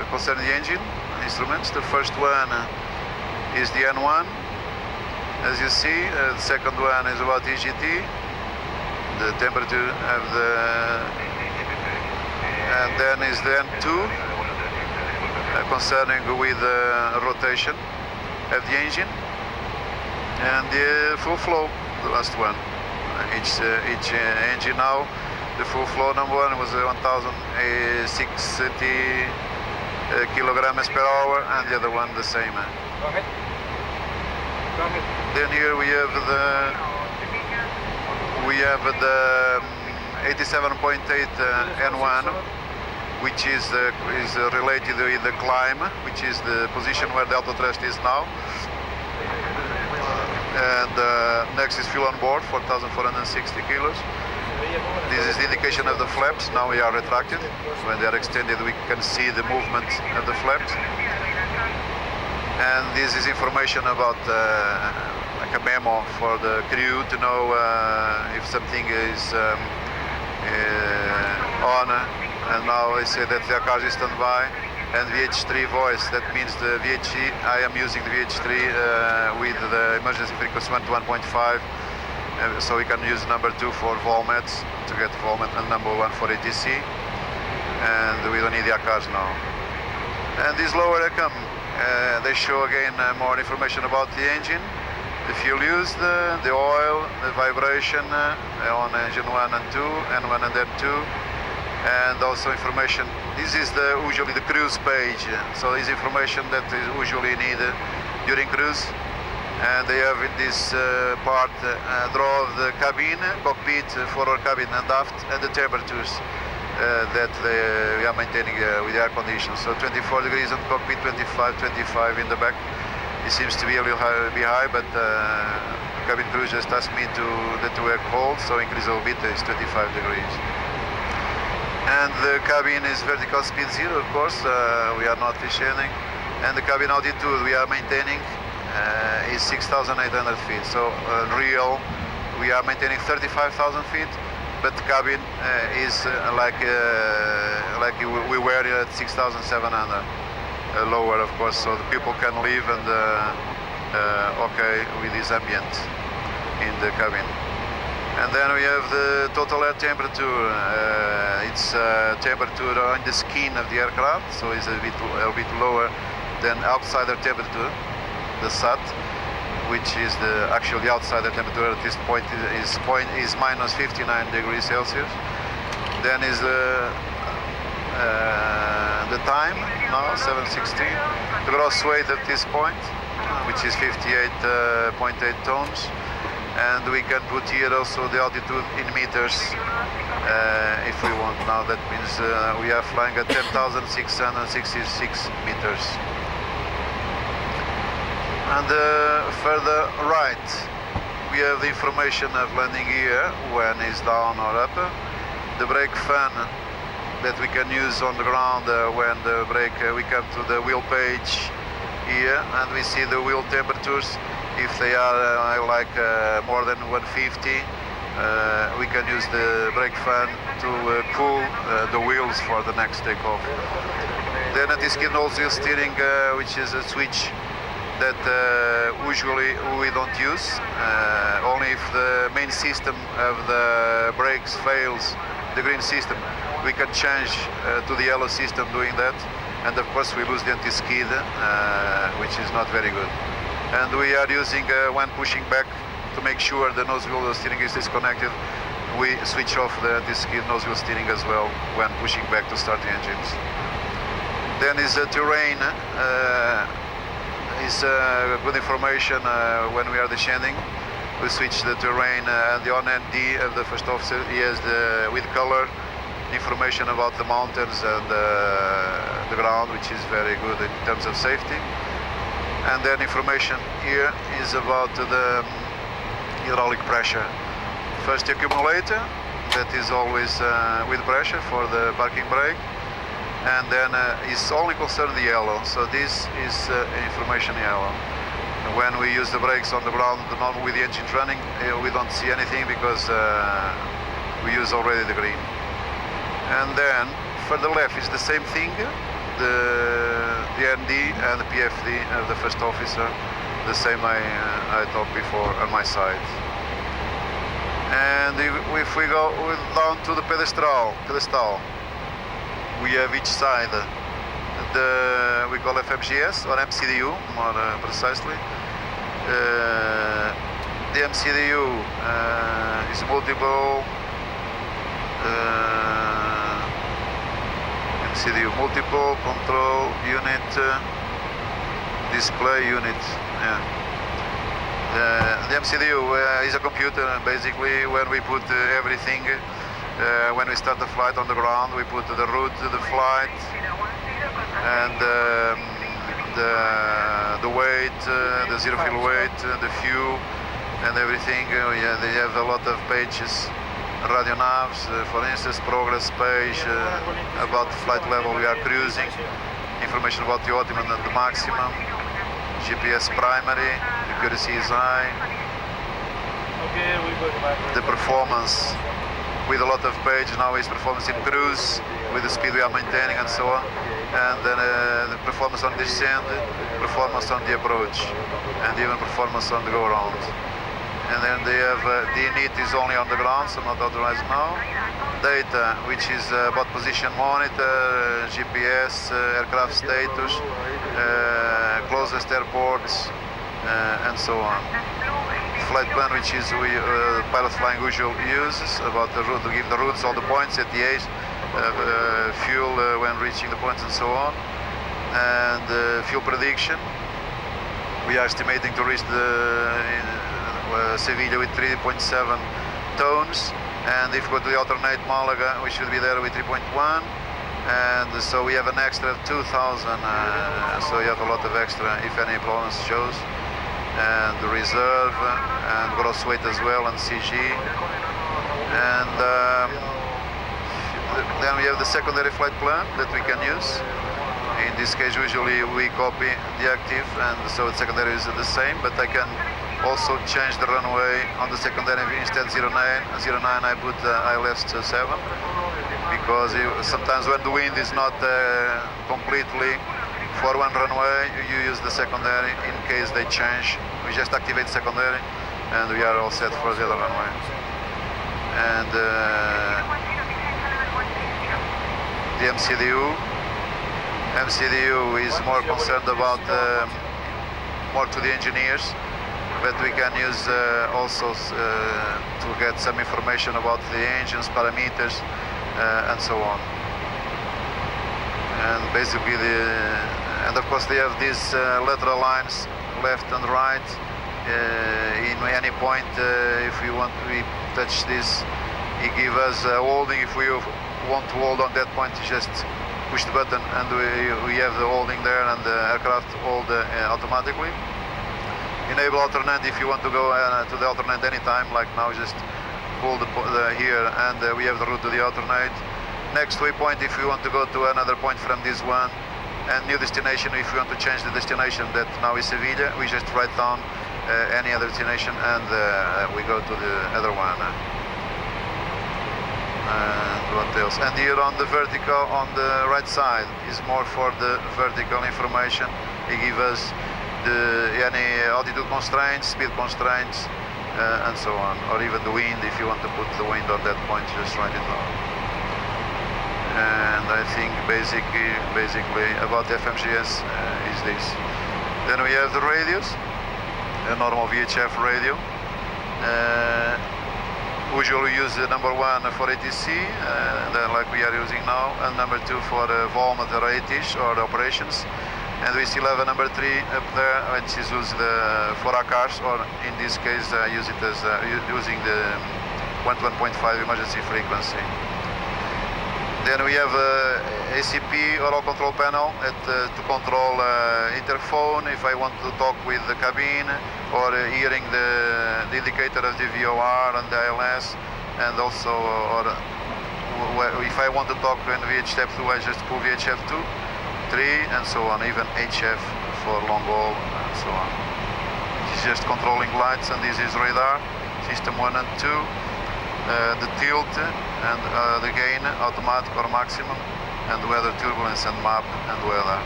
concerning the engine instruments. The first one is the N1, as you see. The second one is about EGT, the temperature of the, and then is the N2, concerning with the rotation of the engine, and the full flow, the last one. Each engine now, the full flow number one was 1,660 kilograms per hour, and the other one the same. Then here we have the 87.8 N1, which is related with the climb, which is the position where the auto thrust is now. And next is fuel on board, 4,460 kilos. This is the indication of the flaps. Now we are retracted. When they are extended, we can see the movement of the flaps. And this is information about like a memo for the crew to know if something is on. And now I say that the car is standby. And VH3 voice, that means the VH3, I am using the VH3 with the emergency frequency 1 to 1.5. So we can use number 2 for volmets to get volmet, and number 1 for ATC. And we don't need the cars now. And this lower ECAM, they show again more information about the engine, the fuel used, the oil, the vibration on engine 1 and 2, N1 and N2, and also information. This is usually the cruise page, so this information that is usually needed during cruise. And they have in this part draw of the cabin, cockpit, forward cabin and aft, and the temperatures that we are maintaining with the air conditions. So 24 degrees on cockpit, 25 in the back. It seems to be a little high, but cabin crew just asked me to air cold, so increase a little bit, it's 25 degrees. And the cabin is vertical speed 0, of course, we are not descending. And the cabin altitude we are maintaining is 6,800 feet. So real, we are maintaining 35,000 feet, but the cabin is like we were at 6,700, lower, of course, so the people can live and okay with this ambient. in the cabin. And then we have the total air temperature. It's temperature on the skin of the aircraft, so it's a bit lower than outsider temperature, the SAT, which is the actually outsider temperature at this point is minus 59 degrees Celsius. Then is the time now 7:16. The gross weight at this point, which is 58.8 tons. And we can put here also the altitude in meters if we want. Now that means we are flying at 10,666 meters. And further right, we have the information of landing gear when it's down or up. The brake fan that we can use on the ground when the brake, we come to the wheel page here and we see the wheel temperatures. If they are more than 150, we can use the brake fan to cool the wheels for the next takeoff. Then it is nozzle steering, which is a switch that usually we don't use. Only if the main system of the brakes fails, the green system, we can change to the yellow system doing that. And of course we lose the anti-skid, which is not very good. And we are using, when pushing back, to make sure the nozzle steering is disconnected, we switch off the anti-skid nozzle steering as well when pushing back to start the engines. Then is the terrain, is good information when we are descending. We switch the terrain and the on-ND of the first officer, he has with color information about the mountains and the ground, which is very good in terms of safety. And then information here is about the hydraulic pressure. First the accumulator, that is always with pressure for the parking brake. And then is only concerned the yellow, so this is information yellow. When we use the brakes on the ground, with the engine running, we don't see anything because we use already the green. And then further left is the same thing. The ND and the PFD of the first officer, the same I talked before on my side. And if we go down to the pedestal, we have each side we call FMGS or MCDU more precisely. The MCDU is multiple. MCDU, multiple control unit, display unit. Yeah. The MCDU is a computer, basically, when we put everything. When we start the flight on the ground, we put the route, the flight, and the weight, the zero fuel weight, the fuel, and everything. Yeah, they have a lot of pages. Radio navs, for instance, progress page, about the flight level we are cruising, information about the ultimate and the maximum, GPS primary, accuracy is high, the performance with a lot of page now is performance in cruise, with the speed we are maintaining and so on, and then the performance on descent, performance on the approach, and even performance on the go around. And then they have the init is only on the ground, so not authorized now. Data, which is about position monitor, GPS, aircraft status, closest airports, and so on. Flight plan, which is pilot flying usual uses about the route, to give the routes, all the points, ETAs, fuel when reaching the points, and so on. And fuel prediction. We are estimating to reach Sevilla with 3.7 tons, and if we go to the alternate Malaga, we should be there with 3.1, and so we have an extra of 2,000, so you have a lot of extra if any problems shows, and the reserve, and gross weight as well, and CG, and then we have the secondary flight plan that we can use. In this case, usually we copy the active, and so the secondary is the same, but I can also change the runway on the secondary. Instead 09 I put ILS 7, because sometimes when the wind is not completely for one runway, you use the secondary in case they change. We just activate secondary and we are all set for the other runway. And the MCDU is more concerned about more to the engineers, but we can use also to get some information about the engines, parameters, and so on. And basically, and of course they have these lateral lines, left and right. In any point, if we want to touch this, he gives us holding. If we want to hold on that point, you just push the button and we have the holding there, and the aircraft hold automatically. Enable alternate if you want to go to the alternate anytime, like now just pull the here, and we have the route to the alternate. Next waypoint if you want to go to another point from this one, and new destination if you want to change the destination. That now is Sevilla, we just write down any other destination, and we go to the other one. And what else? And here on the vertical, on the right side, is more for the vertical information. He gives us any altitude constraints, speed constraints, and so on, or even the wind. If you want to put the wind on that point, just write it down. And I think basically about FMGS is this. Then we have the radios, a normal VHF radio. Usually we use the number 1 for ATC, like we are using now, and number 2 for volumeter ATIS or operations. And we still have a number 3 up there, which is used for ACARS, or in this case use it as using the 1.5 emergency frequency. Then we have ACP, auto control panel, to control interphone if I want to talk with the cabin, or hearing the indicator of the VOR and the ILS, and also if I want to talk in VHF 2, I just pull VHF 2, 3, and so on, even HF for long haul, and so on. This is just controlling lights, and this is radar, system 1 and 2. The tilt and the gain, automatic or maximum, and weather, turbulence, and map and weather,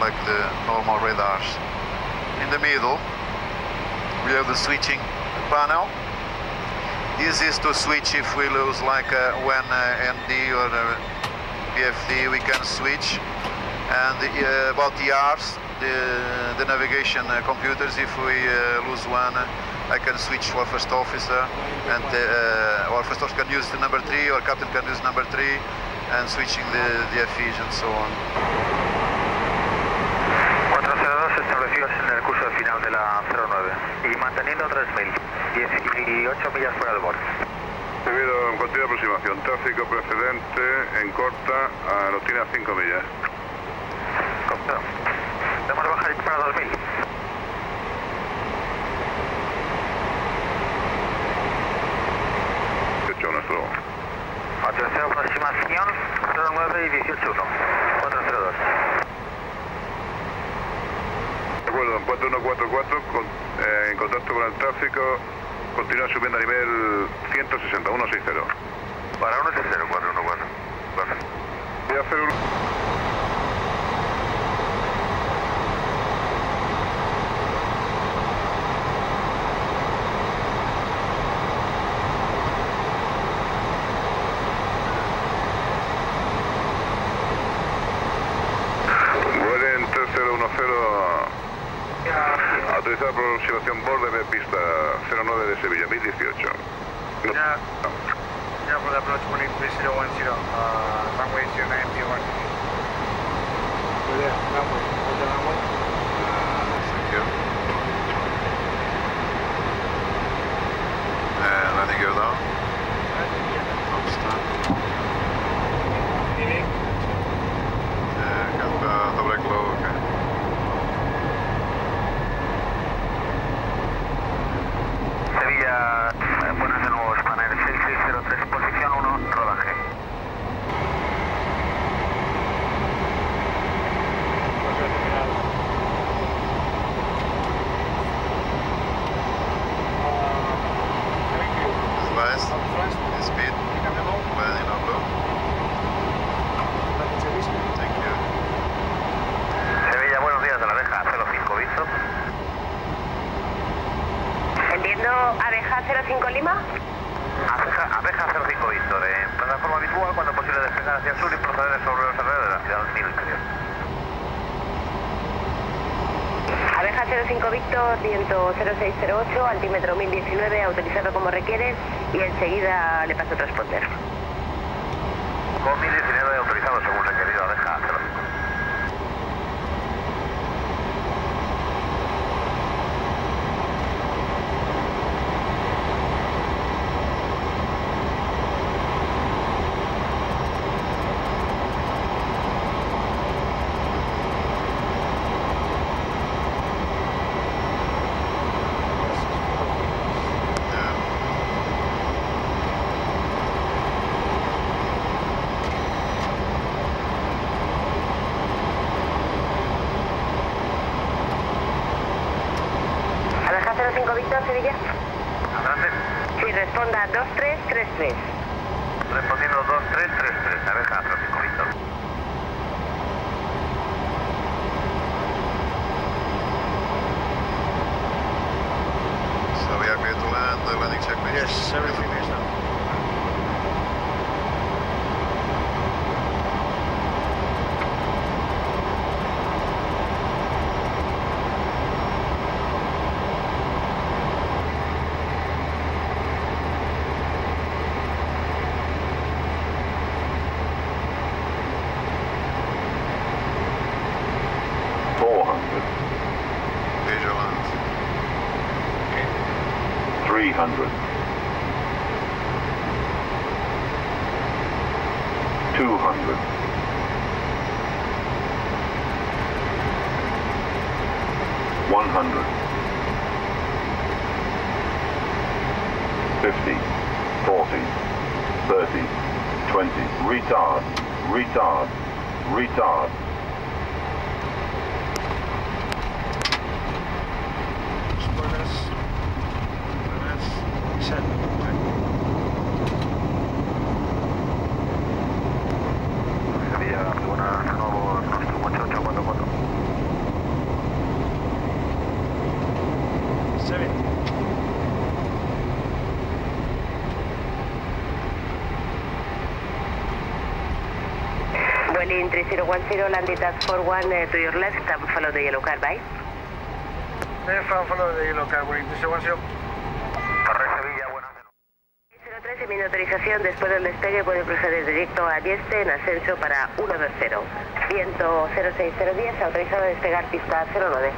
like the normal radars. In the middle, we have the switching panel. This is to switch if we lose, like when ND or PFD, we can switch. And about the Rs, the navigation computers, if we lose one, I can switch for first officer, and or first officer can use the number 3, or captain can use number 3, and switching the FEs and so on. 402 establecidos en el curso final de la 09 y manteniendo 3000, 18 millas fuera del borde. Debido en continua aproximación, tráfico precedente en corta nos tiene a 5 millas. Correcto. Debemos bajar para 2000. Nuestro. Atención, aproximación 09 y 18.1, 402. De acuerdo, en 4144, en contacto con el tráfico, continúa subiendo a nivel 160, 160. Para 160, 414. Voy a hacer un... Autorizada aproximación borde de pista 09 de Sevilla, 1018. No. Yeah, for the approach 13010, runway 09, P1. Yeah, runway, hold the runway. Thank you. And letting go down. Doble glow, okay. Sevilla, buenas de nuevo, Spanair 6603, posición 1, rodaje. Advice, speed, landing on low. Thank you. Sevilla, buenos días, de la Veja, 05 visto. Siguiendo Abeja 05 Lima. Abeja 05 Víctor, en plataforma visual, cuando posible despegar hacia el sur y proceder sobre los alrededores de la ciudad del interior. Abeja 05 Víctor, viento 0608, altímetro 1019, autorizado como requiere y enseguida le paso a transponder. Con 1019 autorizado según requerido, Abeja 05. Abeja 05 Víctor, Sevilla. Adelante. Sí, responda 2333. Respondiendo 2333, Abeja 05 Víctor. So we are clear to land, the landing check please. Yes, everything is now. Visual land. 300. 200. 100. 50. 40. 30. 20. Retard. Retard. Retard. Spoilers. Set. Sevilla, buenas, de nuevo, nuestro 8844. 70. Vueling 3010, landing at 41 to your left and follow the yellow car, bye. Follow the yellow car, Vueling 3010. Torre Sevilla, buenas. 03 en mi autorización, después del despegue puede proceder directo a Yeste en ascenso para 120. Viento 06010, autorizado a despegar pista 09.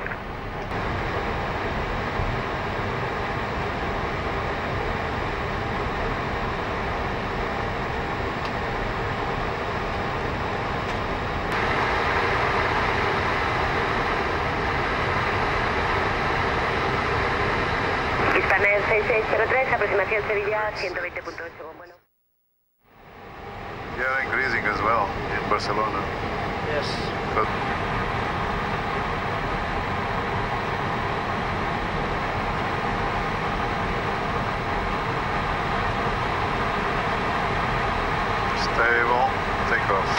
Hispaner 6603, aproximación Sevilla 120.8 con vuelo. You are increasing as well in Barcelona. Yes. But stable, take off.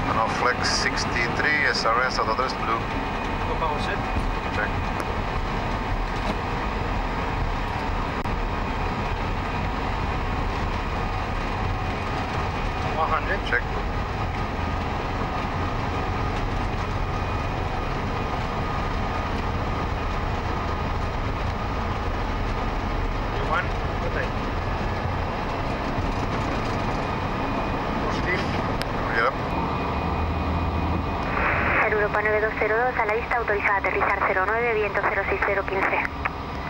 And now flex 63, SRS at address blue. Power set. Check. Check. One. Okay. Positive. Get up. Europa 9202, a la vista, autorizada a aterrizar 09, viento 06015.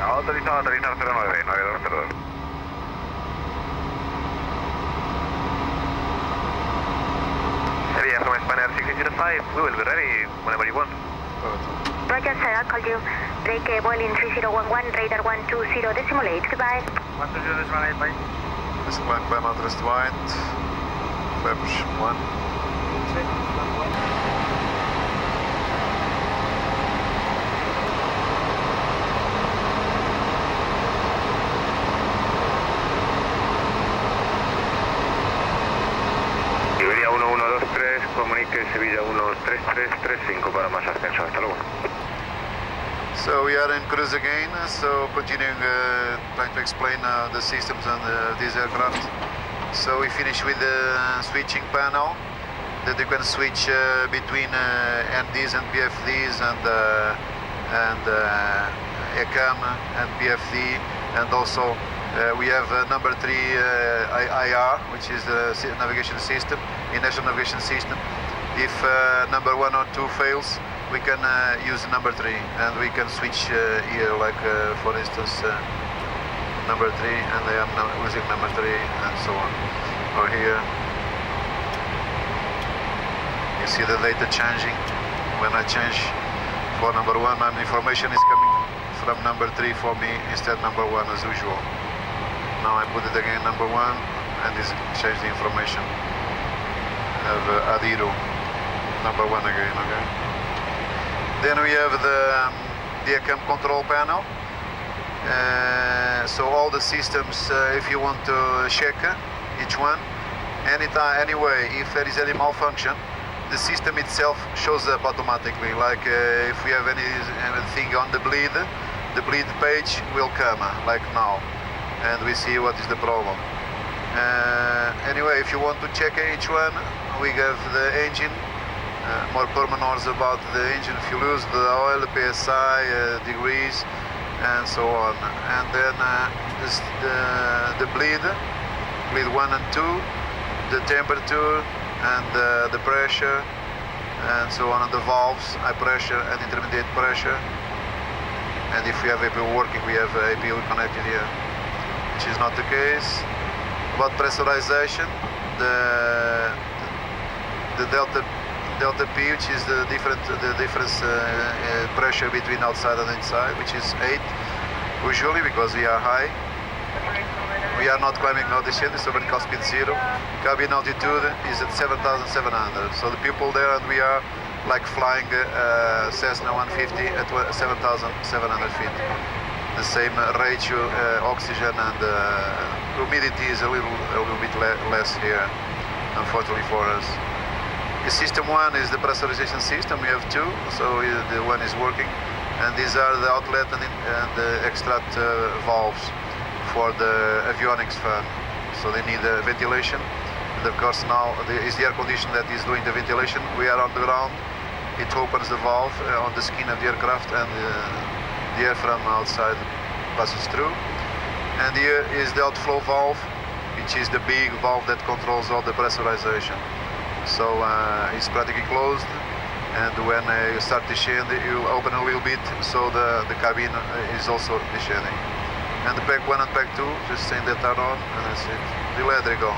Autorizado a aterrizar 09, 9202. Sevilla from Spanier 6005, we will be ready whenever you want. Roger, sir, I'll call you. Break Vueling 3011, radar 120, decimal 8, goodbye. 120 decimal 8, bye. This climb by Madras White. Flaps 1. Iberia 1123, comunique Sevilla 13335 para más ascenso. Hasta luego. So we are in cruise again, so continuing trying to explain the systems on this aircraft. So we finish with the switching panel that you can switch between NDs and BFDs and ECAM and BFD, and also we have number 3 IR, which is the navigation system, inertial navigation system. If number 1 or 2 fails, we can use number 3, and we can switch here, like for instance number 3, and I am using number 3, and so on. Or here you see the data changing. When I change for number 1, and information is coming from number 3 for me instead number 1 as usual. Now I put it again number 1, and this change the information of Adiru, number 1 again. Okay. Then we have the ECAM control panel. So all the systems, if you want to check each one, anytime, anyway, if there is any malfunction, the system itself shows up automatically. Like if we have anything on the bleed page will come, like now, and we see what is the problem. Anyway, if you want to check each one, we have the engine. More pormenors about the engine, fuels, the oil, the PSI, degrees, and so on. And then the bleed 1 and 2, the temperature and the pressure, and so on, and the valves, high pressure and intermediate pressure. And if we have APU working, we have APU connected here, which is not the case. About pressurization, the delta P, which is the difference pressure between outside and inside, which is 8 usually, because we are high. We are not climbing nor descending, so vertical speed 0. Cabin altitude is at 7,700. So the people there, and we are like flying Cessna 150 at 7,700 feet. The same ratio, oxygen and humidity is a little bit less here, unfortunately for us. The system 1 is the pressurization system. We have 2, so the one is working, and these are the outlet and the extract valves for the avionics fan. So they need ventilation, and of course now is the air condition that is doing the ventilation. We are on the ground. It opens the valve on the skin of the aircraft, and the air from outside passes through. And here is the outflow valve, which is the big valve that controls all the pressurization. So it's practically closed, and when you start descending, you open a little bit, so the cabin is also descending. And the pack 1 and pack 2, just saying that are on, and that's it. The electrical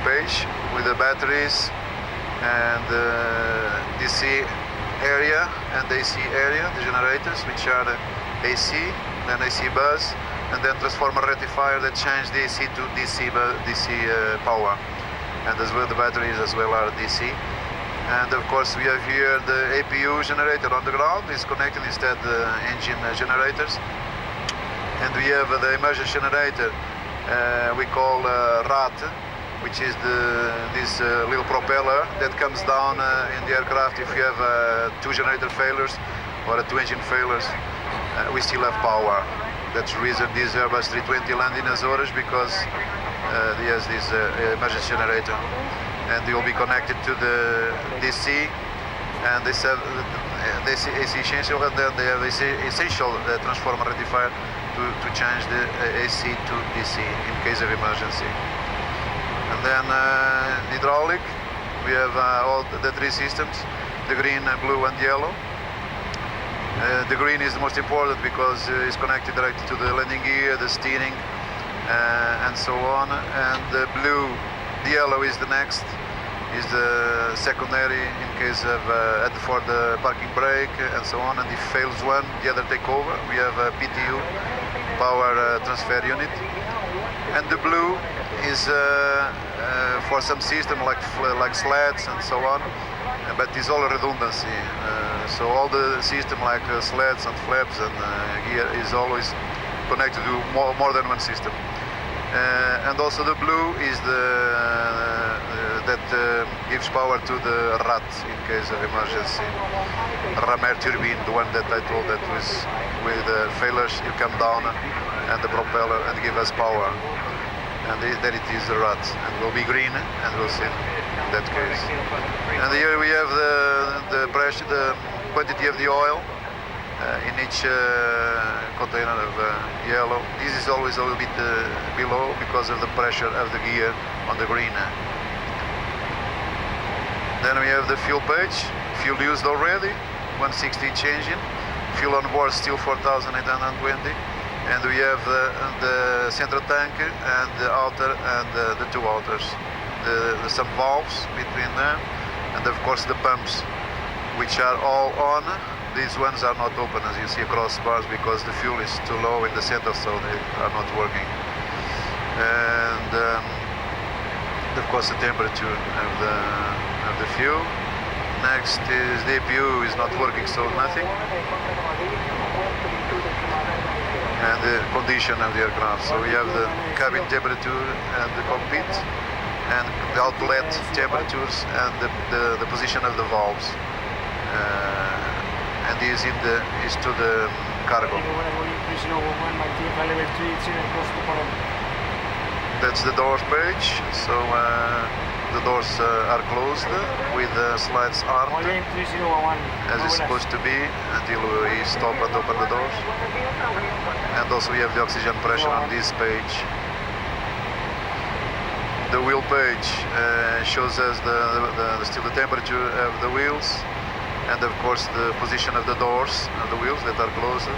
page with the batteries and DC area and AC area, the generators, which are the AC, then AC bus, and then transformer rectifier that change the AC to DC power. And as well the batteries as well are DC. And of course we have here the APU generator on the ground, is connected instead the engine generators. And we have the emergency generator we call RAT, which is this little propeller that comes down in the aircraft. If you have 2 generator failures or 2 engine failures, we still have power. That's the reason this Airbus A320 landed in Azores, because he has this emergency generator, and they will be connected to the DC, and they have AC essential, and then they have essential transformer rectifier to change the AC to DC in case of emergency. And then hydraulic, we have all the 3 systems, the green, blue and yellow. The green is the most important because it's connected directly to the landing gear, the steering, and so on. And the blue, the yellow is the next, is the secondary in case of for the parking brake and so on. And if fails one, the other take over. We have a PTU, power transfer unit. And the blue is for some system like sleds and so on, but it's all redundancy. So all the system like sleds and flaps and gear is always connected to more than one system. And also the blue is the that gives power to the rat in case of emergency. Ram air turbine, the one that I told that was with failures, you come down and the propeller and give us power. And then it is the rat, and will be green, and we'll see in that case. And here we have the pressure, the quantity of the oil in each container of yellow. This is always a little bit below because of the pressure of the gear on the green. Then we have the fuel page, fuel used already, 160 each engine, fuel on board still 4,820, and we have the center tank and the outer and the two outers, some valves between them, and of course the pumps, which are all on. These ones are not open, as you see across bars, because the fuel is too low in the center, so they are not working. And of course the temperature of the fuel. Next is the APU is not working, so nothing. And the condition of the aircraft. So we have the cabin temperature and the cockpit, and the outlet temperatures and the position of the valves. And this is to the cargo. That's the doors page. So the doors are closed with the slides armed, as it's supposed to be, until we stop and open the doors. And also we have the oxygen pressure on this page. The wheel page shows us still the temperature of the wheels, and of course the position of the doors of the wheels that are closed.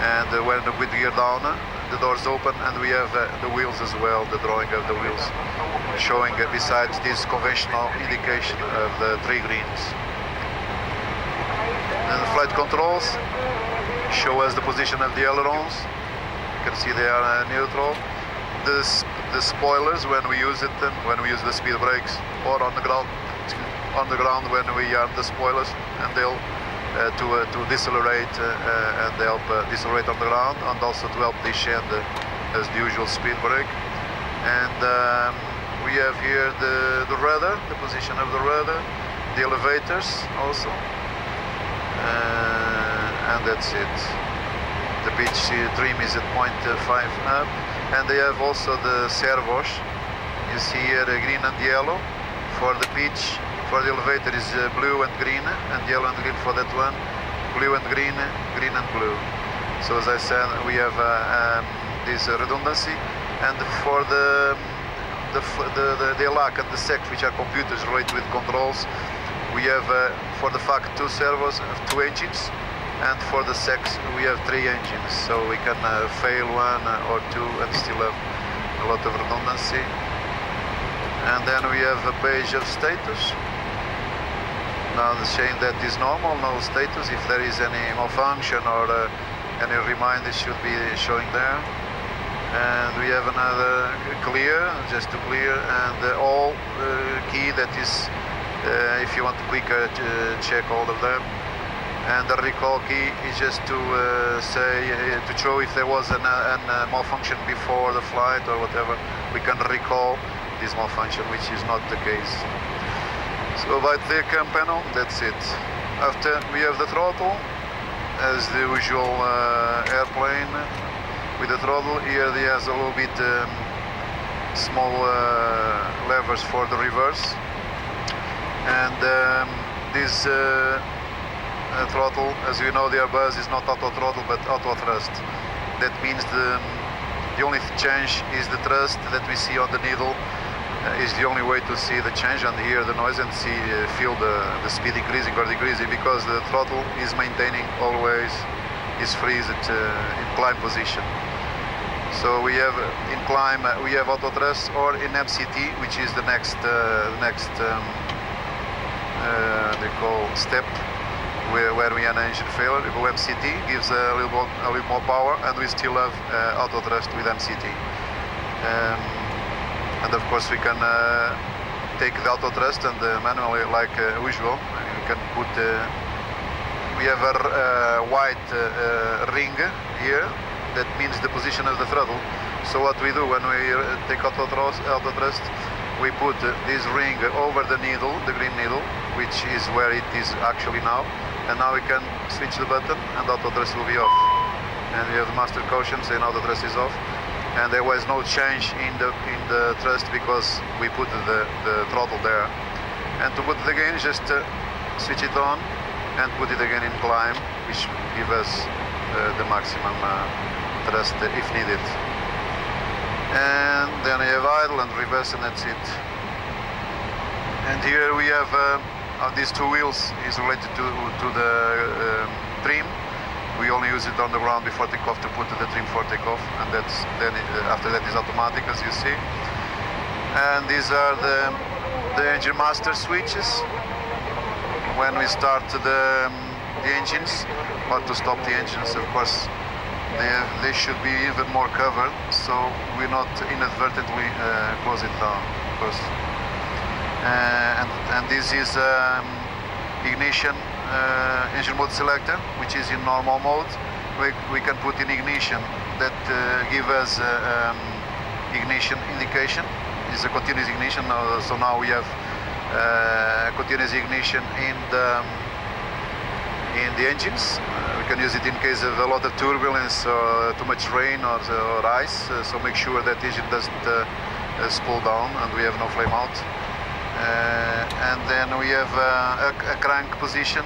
And when with the gear down, the doors open, and we have the wheels as well, the drawing of the wheels, showing besides this conventional indication of the three greens. And the flight controls show us the position of the ailerons. You can see they are neutral. The spoilers when we use it, when we use the speed brakes, or on the ground when we arm the spoilers, and they'll to decelerate and help decelerate on the ground, and also to help descend as the usual speed brake. And we have here the rudder, the position of the rudder, the elevators also, and that's it. The pitch trim is at 0.5 up, and they have also the servos. You see here green and yellow for the pitch. For the elevator is blue and green, and yellow and green for that one, blue and green, green and blue. So as I said, we have this redundancy, and for the LAC and the SEC, which are computers related with controls, we have for the FAC 2 servos, 2 engines, and for the SECs we have 3 engines. So we can fail 1 or 2 and still have a lot of redundancy. And then we have a page of status. Now the saying that is normal, no status. If there is any malfunction or any reminder, should be showing there. And we have another clear, just to clear, and all key that is, if you want to quicker check all of them. And the recall key is just to say, to show if there was a malfunction before the flight or whatever, we can recall this malfunction, which is not the case. So by the cam panel, that's it. After we have the throttle, as the usual airplane with the throttle. Here he has a little bit small levers for the reverse, and this throttle, as you know, the Airbus is not auto throttle but auto thrust. That means the only change is the thrust that we see on the needle. Is the only way to see the change and hear the noise and feel the speed increasing or decreasing, because the throttle is maintaining always is freeze at in climb position. So we have in climb we have auto thrust, or in MCT, which is the next they call step where we have an engine failure. If MCT gives a little more power, and we still have auto thrust with MCT. And of course we can take the auto thrust and manually, like usual. You can put we have a white ring here that means the position of the throttle. So what we do when we take auto thrust, we put this ring over the needle, the green needle, which is where it is actually now. And now we can switch the button and the auto thrust will be off. And we have master caution saying auto thrust is off. And there was no change in the thrust because we put the throttle there. And to put it again, just switch it on and put it again in climb, which give us the maximum thrust if needed. And then we have idle and reverse, and that's it. And here we have these two wheels is related to the trim. We only use it on the ground before takeoff to put the trim for takeoff, and after that is automatic, as you see. And these are the engine master switches. When we start the engines, or to stop the engines, of course, they should be even more covered, so we not inadvertently close it down, of course. And this is ignition engine mode selector, which is in normal mode. We can put in ignition that give us ignition indication. It's a continuous ignition, so now we have continuous ignition in the engines. We can use it in case of a lot of turbulence or too much rain or ice, so make sure that the engine doesn't spool down and we have no flame out. And then we have a crank position.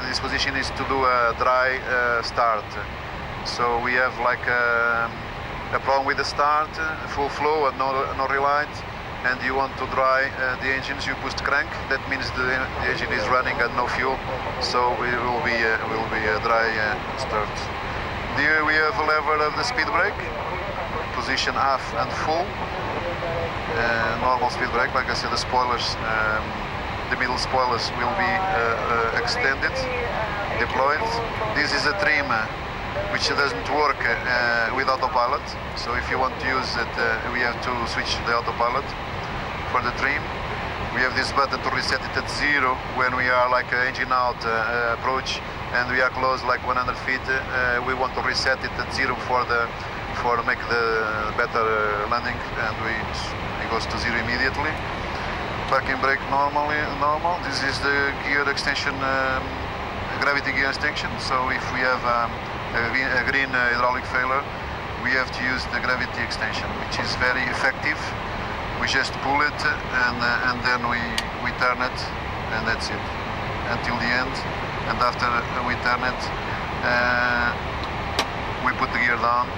This position is to do a dry start. So we have like a problem with the start, full flow and no relight, and you want to dry the engines, you push the crank. That means the engine is running and no fuel, so it will be a dry start. Here we have a lever of the speed brake, position half and full. Normal speed brake, like I said, the spoilers, the middle spoilers will be extended, deployed. This is a trim which doesn't work with autopilot, so if you want to use it, we have to switch the autopilot for the trim. We have this button to reset it at 0 when we are like engine out approach and we are close like 100 feet. We want to reset it at 0 for make the better landing, and it goes to 0 immediately. Parking brake normal. This is the gear extension, gravity gear extension. So if we have a green hydraulic failure, we have to use the gravity extension, which is very effective. We just pull it and then we turn it, and that's it until the end. And after we turn it, we put the gear down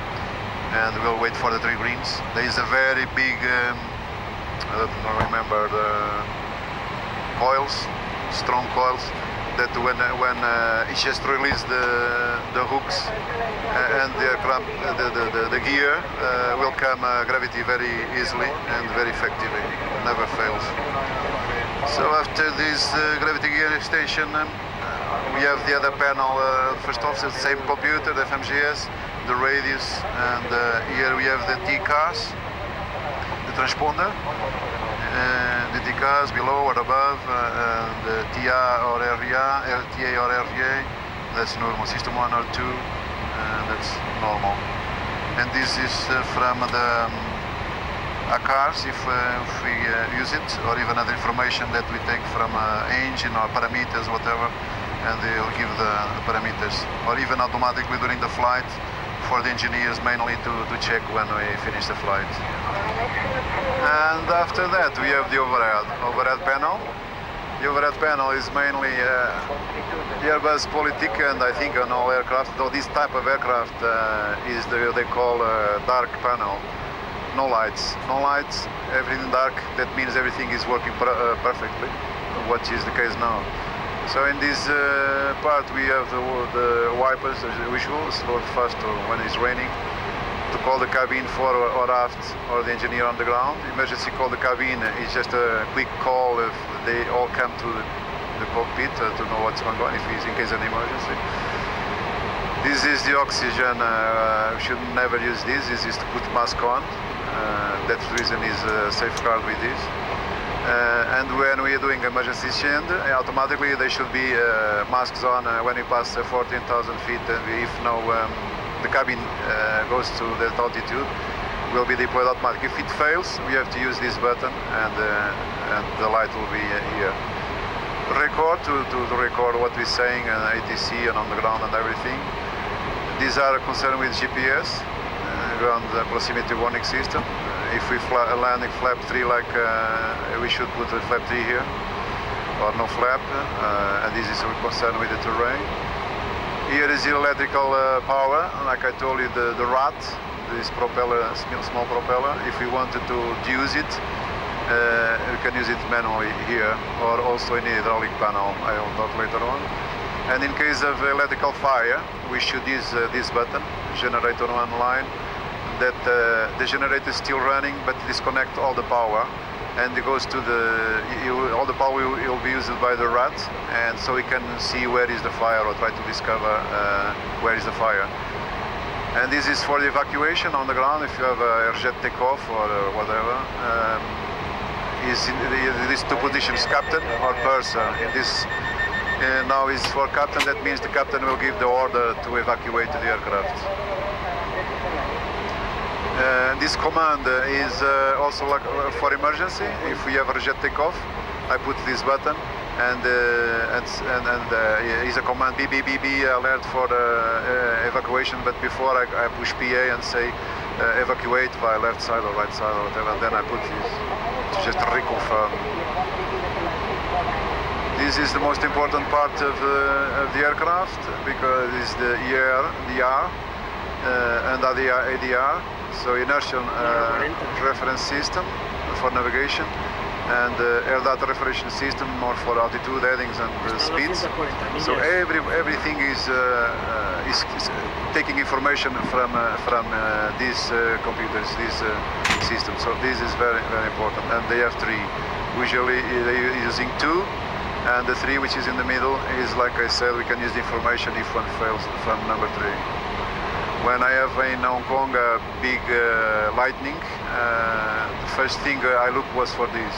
and we'll wait for the 3 greens. There is a very big, I don't remember the coils, strong coils, that when it just release the hooks and the gear will come gravity very easily and very effectively, never fails. So after this gravity gear extension, we have the other panel, first off, the same computer, the FMGS, the radius, and here we have the T-cars, the transponder, the T-cars below or above, the TA or RTA or RVA, that's normal, system 1 or 2, that's normal. And this is from the cars, if we use it, or even other information that we take from engine or parameters, whatever, and they'll give the parameters, or even automatically during the flight for the engineers, mainly to check when we finish the flight. And after that we have the overhead panel. The overhead panel is mainly the Airbus Politique, and I think on all aircraft, though this type of aircraft is they call dark panel. No lights, everything dark. That means everything is working perfectly, which is the case now. So in this part we have the wipers as usual, slow and fast when it's raining, to call the cabin fore or aft, or the engineer on the ground. Emergency call the cabin is just a quick call if they all come to the cockpit to know what's going on, if it's in case of an emergency. This is the oxygen, we should never use this is to put mask on. That reason is a safeguard with this. And when we are doing emergency descent, automatically there should be masks on when we pass 14,000 feet. And if no, the cabin goes to that altitude, will be deployed automatically. If it fails, we have to use this button, and the light will be here. Record to record what we're saying, and ATC and on the ground and everything. These are concerned with GPS, ground proximity warning system. If we landing flap 3, like we should put a flap 3 here, or no flap, and this is concerned with the terrain. Here is the electrical power, like I told you, the RAT, this propeller, small propeller. If we wanted to use it, we can use it manually here, or also in the hydraulic panel. I will talk later on. And in case of electrical fire, we should use this button, generator 1 line, that the generator is still running, but disconnect all the power, and it goes to all the power will be used by the RAT, and so we can see where is the fire, or try to discover where is the fire. And this is for the evacuation on the ground. If you have a jet takeoff or whatever, is in these two positions, captain or purser. In this now is for captain. That means the captain will give the order to evacuate the aircraft. This command is also like for emergency. If we have a jet takeoff, I put this button, and is a command BB alert for evacuation. But before I push PA and say evacuate by left side or right side or whatever, and then I put this to just reconfirm. This is the most important part of the aircraft, because it's the ER, and ADR. So inertial reference system for navigation, and air data reference system more for altitude, headings, and speeds. So everything is taking information from these computers, these systems. So this is very, very important. And they have 3. Usually they're using 2, and the 3 which is in the middle is, like I said, we can use the information if one fails from number 3. When I have in Hong Kong a big lightning, the first thing I looked was for this.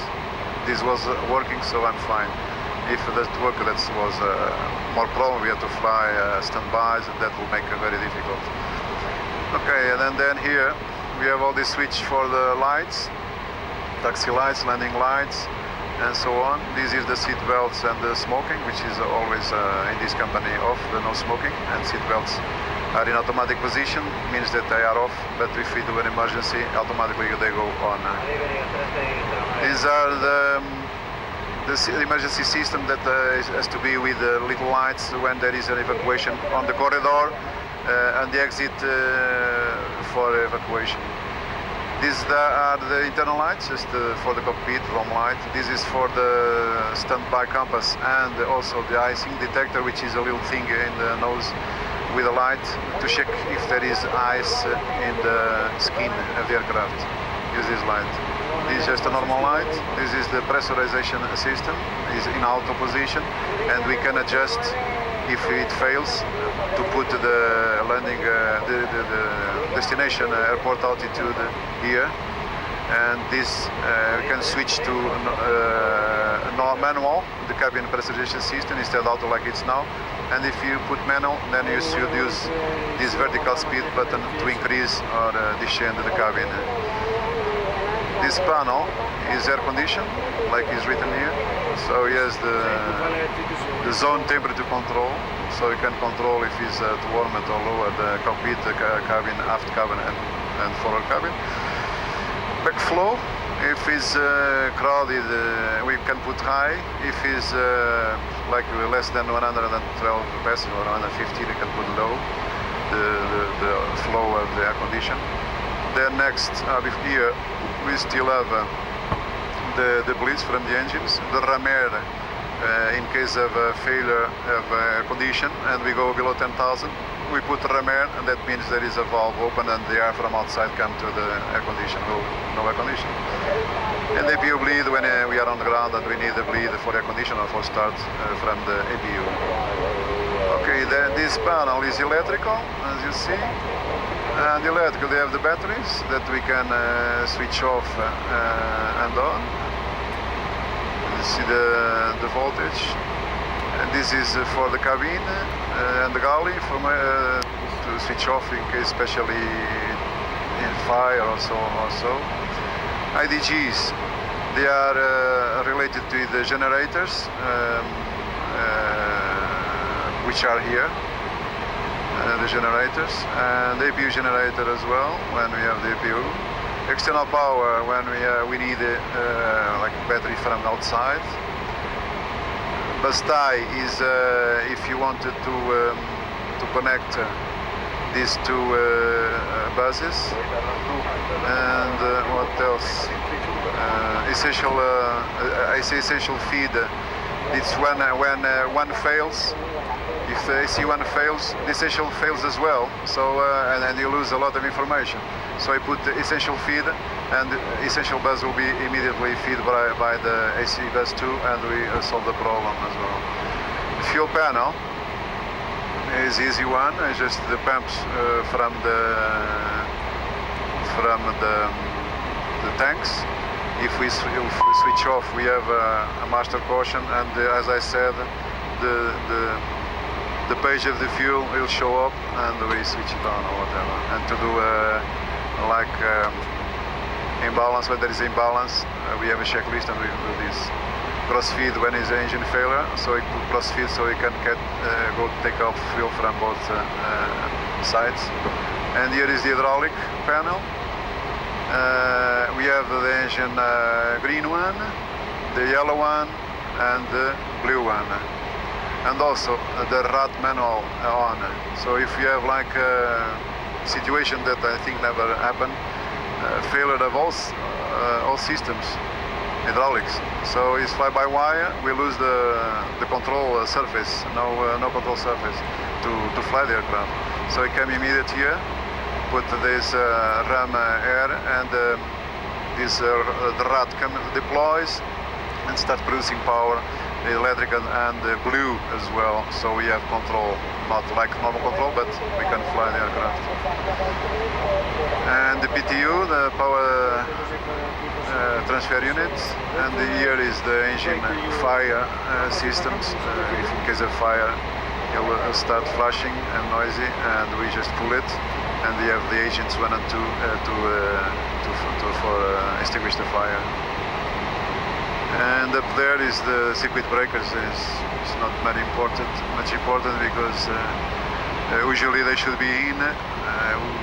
This was working, so I'm fine. If that worked, that was more problem. We have to fly standbys, and that will make it very difficult. Okay, and then here we have all this switch for the lights, taxi lights, landing lights, and so on. This is the seat belts and the smoking, which is always in this company off, the no smoking, and seat belts are in automatic position, means that they are off, but if we do an emergency, automatically they go on. These are the emergency system that has to be with little lights when there is an evacuation on the corridor and the exit for evacuation. These are the internal lights, just for the cockpit, ROM light. This is for the standby compass, and also the icing detector, which is a little thing in the nose with a light to check if there is ice in the skin of the aircraft. Use this light. This is just a normal light. This is the pressurization system. It's in auto position, and we can adjust if it fails to put the landing, the destination airport altitude here. And this we can switch to manual, the cabin pressurization system, instead of auto like it's now. And if you put manual, then you should use this vertical speed button to increase or descend the cabin. This panel is air conditioned, like is written here. So he has the zone temperature control, so you can control if it's to warm it or lower the cockpit, the cabin, aft cabin, and forward cabin. Backflow, if it's crowded, we can put high. If it's like less than 112 passengers or 115, we can put low, the flow of the air condition. Then next, here, we still have the bliss from the engines, the ramer, in case of failure of air condition, and we go below 10,000, we put ramer, and that means there is a valve open and the air from outside come to the air condition, no air condition. And APU bleed when we are on the ground and we need a bleed for air condition or for start from the APU. Okay, then this panel is electrical, as you see. And electrical, they have the batteries that we can switch off and on. You see the voltage. And this is for the cabin and the galley to switch off in case, especially in fire also. IDGs, they are related to the generators, which are here, the generators, and the APU generator as well, when we have the APU. External power, when we need like battery from outside. Bus tie is if you wanted to connect these two buses. And what else? Essential, I say essential feed. It's when one fails. If the AC1 fails, the essential fails as well. So and you lose a lot of information. So I put the essential feed, and the essential bus will be immediately fed by the AC bus 2, and we solve the problem as well. The fuel panel is easy one. It's just the pumps from the tanks. If we switch off, we have a master caution, and as I said, the page of the fuel will show up, and we switch it on or whatever. And to do like imbalance, when there is imbalance, we have a checklist, and we do this. Cross feed when is engine failure, so we put cross feed so we can go take off fuel from both sides. And here is the hydraulic panel. We have the engine green one, the yellow one, and the blue one. And also the RAT manual on. So if you have like a situation that I think never happened, failure of all systems, hydraulics. So it's fly-by-wire, we lose the control surface, no control surface to fly the aircraft. So I came immediate here, put this ram air, and this the RAT deploys and start producing power, the electric and the blue as well. So we have control, not like normal control, but we can fly the aircraft. And the PTU, the power transfer unit, and here is the engine fire systems. If in case of fire, it will start flashing and noisy, and we just pull it, and we have the agents 1 and 2 for extinguish the fire. And up there is the circuit breakers. It's not much important because usually they should be in.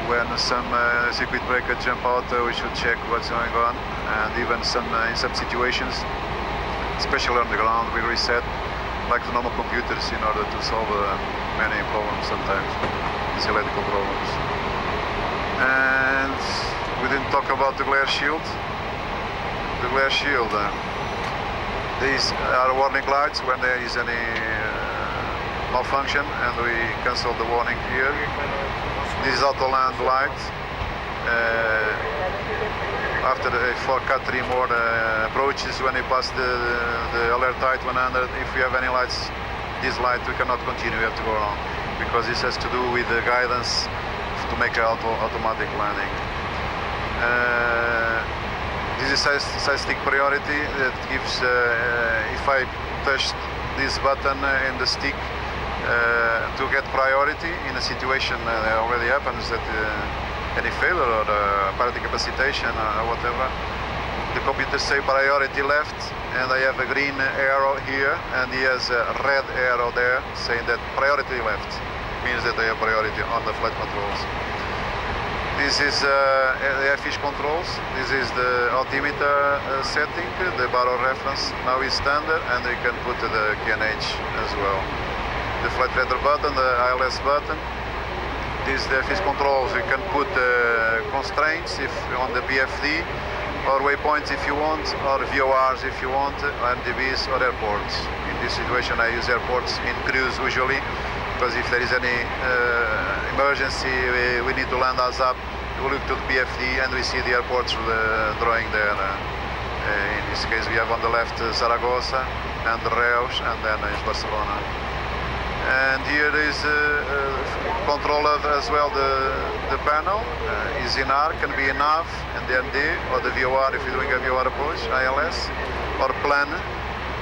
When some circuit breaker jump out, we should check what's going on. And even in some situations, especially on the ground, we reset like the normal computers in order to solve many problems sometimes, these electrical problems. And we didn't talk about the glare shield. The glare shield. These are warning lights when there is any malfunction, and we cancel the warning here. This is auto land light. After cut 3 more approaches, when we pass the alert light 100, if we have any lights, this light we cannot continue, we have to go on, because this has to do with the guidance to make an automatic landing. This is side stick priority that gives, if I touch this button in the stick to get priority in a situation that already happens, that any failure or apparent incapacitation or whatever, the computer say priority left, and I have a green arrow here, and he has a red arrow there saying that priority left, means that I have priority on the flight controls. This is the fish controls. This is the altimeter setting. The barrel reference now is standard, and we can put the QNH as well. The flight radar button, the ILS button. This is the fish controls. You can put constraints if on the BFD, or waypoints if you want, or VORs if you want, MDBs or airports. In this situation, I use airports in cruise usually, because if there is any emergency, we need to land us up, we look to the BFD and we see the airports drawing there. In this case, we have on the left Zaragoza and Reus, and then is Barcelona. And here is control of as well the panel. Is in R, can be in nav and the MD, or the VOR if you're doing a VOR approach, ILS, or plan,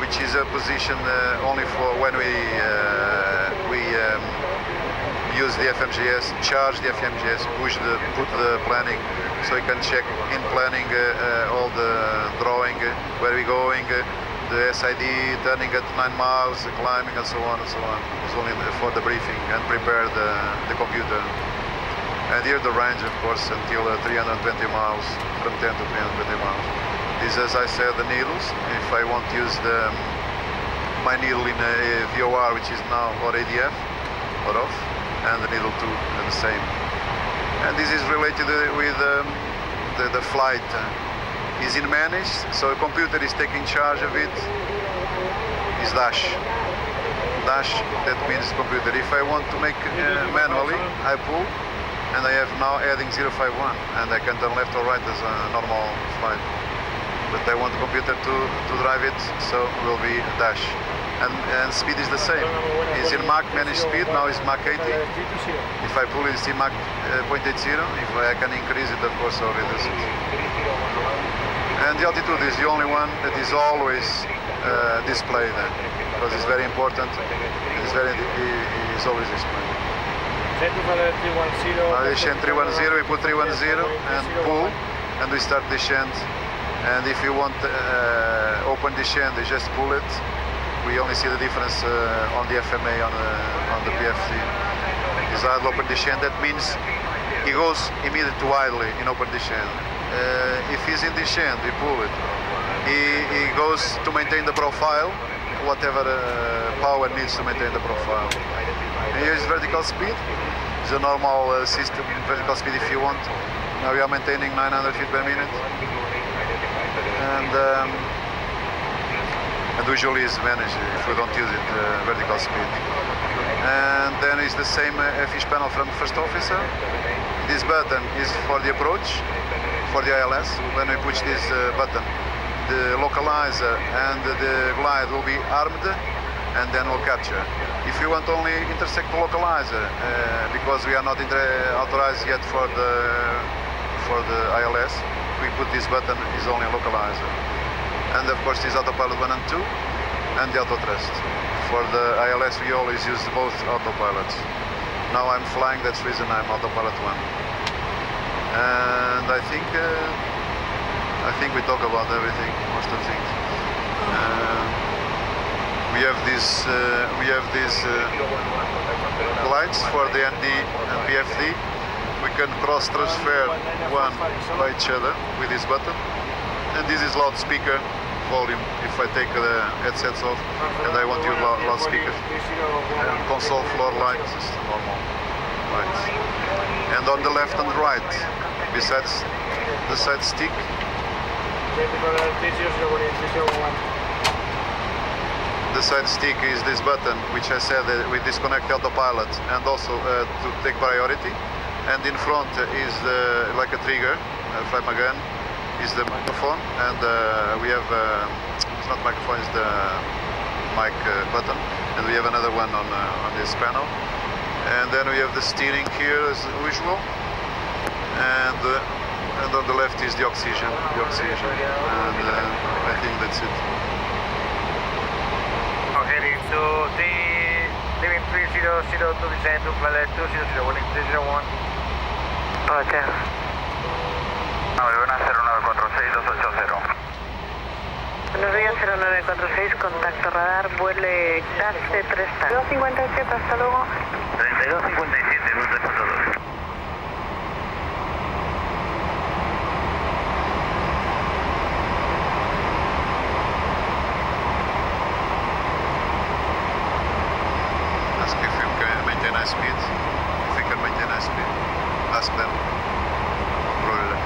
which is a position only for when we use the FMGS, charge the FMGS, put the planning, so you can check in planning all the drawing, where we're going, the SID, turning at 9 miles, climbing and so on and so on. It's only for the briefing and prepare the computer. And here the range, of course, until 320 miles, from 10 to 320 miles. This, as I said, the needles. If I want to use my needle in a VOR, which is now or ADF, or off, and the needle 2 are the same. And this is related with the flight. Is in managed, so a computer is taking charge of it. Is dash. Dash, that means computer. If I want to make manually, I pull, and I have now adding 051, and I can turn left or right as a normal flight. But I want the computer to drive it, so it will be dash. And speed is the same. It's in Mach managed speed, now it's Mach 80. If I pull it, it's in Mach 0.80. If I can increase it, of course, I'll reduce it. And the altitude is the only one that is always displayed, because it's very important. It's always displayed. Now descent 310, we put 310 and pull, and we start descent. And if you want open descent, you just pull it. We only see the difference on the FMA on the PFD. Is idle open descent. That means he goes immediately to idle in open descent. If he's in descent, we pull it. He goes to maintain the profile, whatever power needs to maintain the profile. And here is vertical speed. It's a normal system, vertical speed if you want. Now we are maintaining 900 feet per minute. And usually is managed if we don't use it, vertical speed. And then it's the same fish panel from first officer. This button is for the approach, for the ILS. When we push this button, the localizer and the glide will be armed, and then we'll capture. If you want only intersect the localizer, because we are not authorized yet for the ILS, we put this button is only localizer. And of course this autopilot 1 and 2 and the auto thrust. For the ILS we always use both autopilots. Now I'm flying, that's the reason I'm autopilot 1. And I think we talk about everything, most of things. We have these lights for the ND and PFD. We can cross transfer one by each other with this button. And this is loudspeaker volume. If I take the headsets off and I want to use loudspeakers. And console floor lights is normal lights. And on the left and right, besides the side stick, the side stick is this button, which I said that we disconnect the autopilot and also to take priority. And in front is like a trigger, flight gun, is the microphone, and we have it's not microphone, it's the mic button, and we have another one on this panel. And then we have the steering here as usual, and on the left is the oxygen, and I think that's it. Okay, so leaving 3002 descent to flight 200, Vueling 301. Roger. Buenas 0946-280. Buenos días, 0946, contacto radar, vuele CASE 3 257, hasta luego. 3257, 1342. Ask if we can maintain high speed. If we can maintain high speed, ask them. Probably.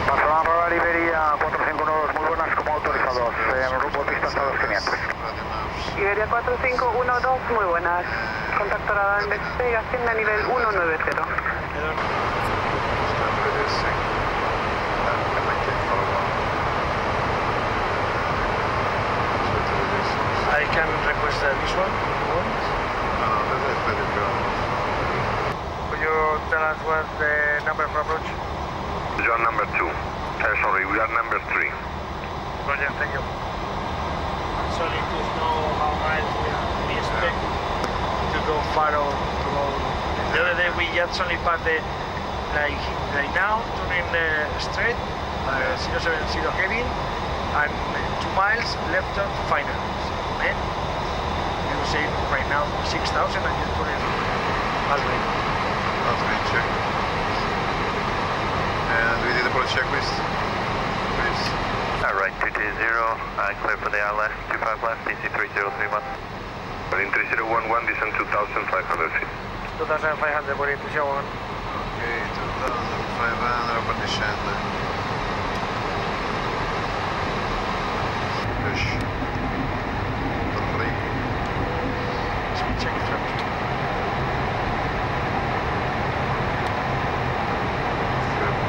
Barcelona Radar Iberia 459, muy buenas como autorizados, en rumbo pista hasta 2500. Iberia 4512, muy buenas. Contacto radar en despegue, asciende a nivel 190. I can request this one. Could you tell us what's the number for approach? You are number 2. Sorry, we are number 3. Roger, thank you. only to know how miles we expect to go far or to go. The other day we just only passed the, like now, turning straight, 070 heading, and 2 miles left of final. So, man, you say right now 6,000 and you turn it halfway. Halfway check. And we did a full checklist. Please. Alright, 220, clear for the ILS, 25 left, DC 3031. Vueling 3011, descent 2,500 feet. 2,500 por intuition. Okay, 2,500 open descent. Push. Complete. Check from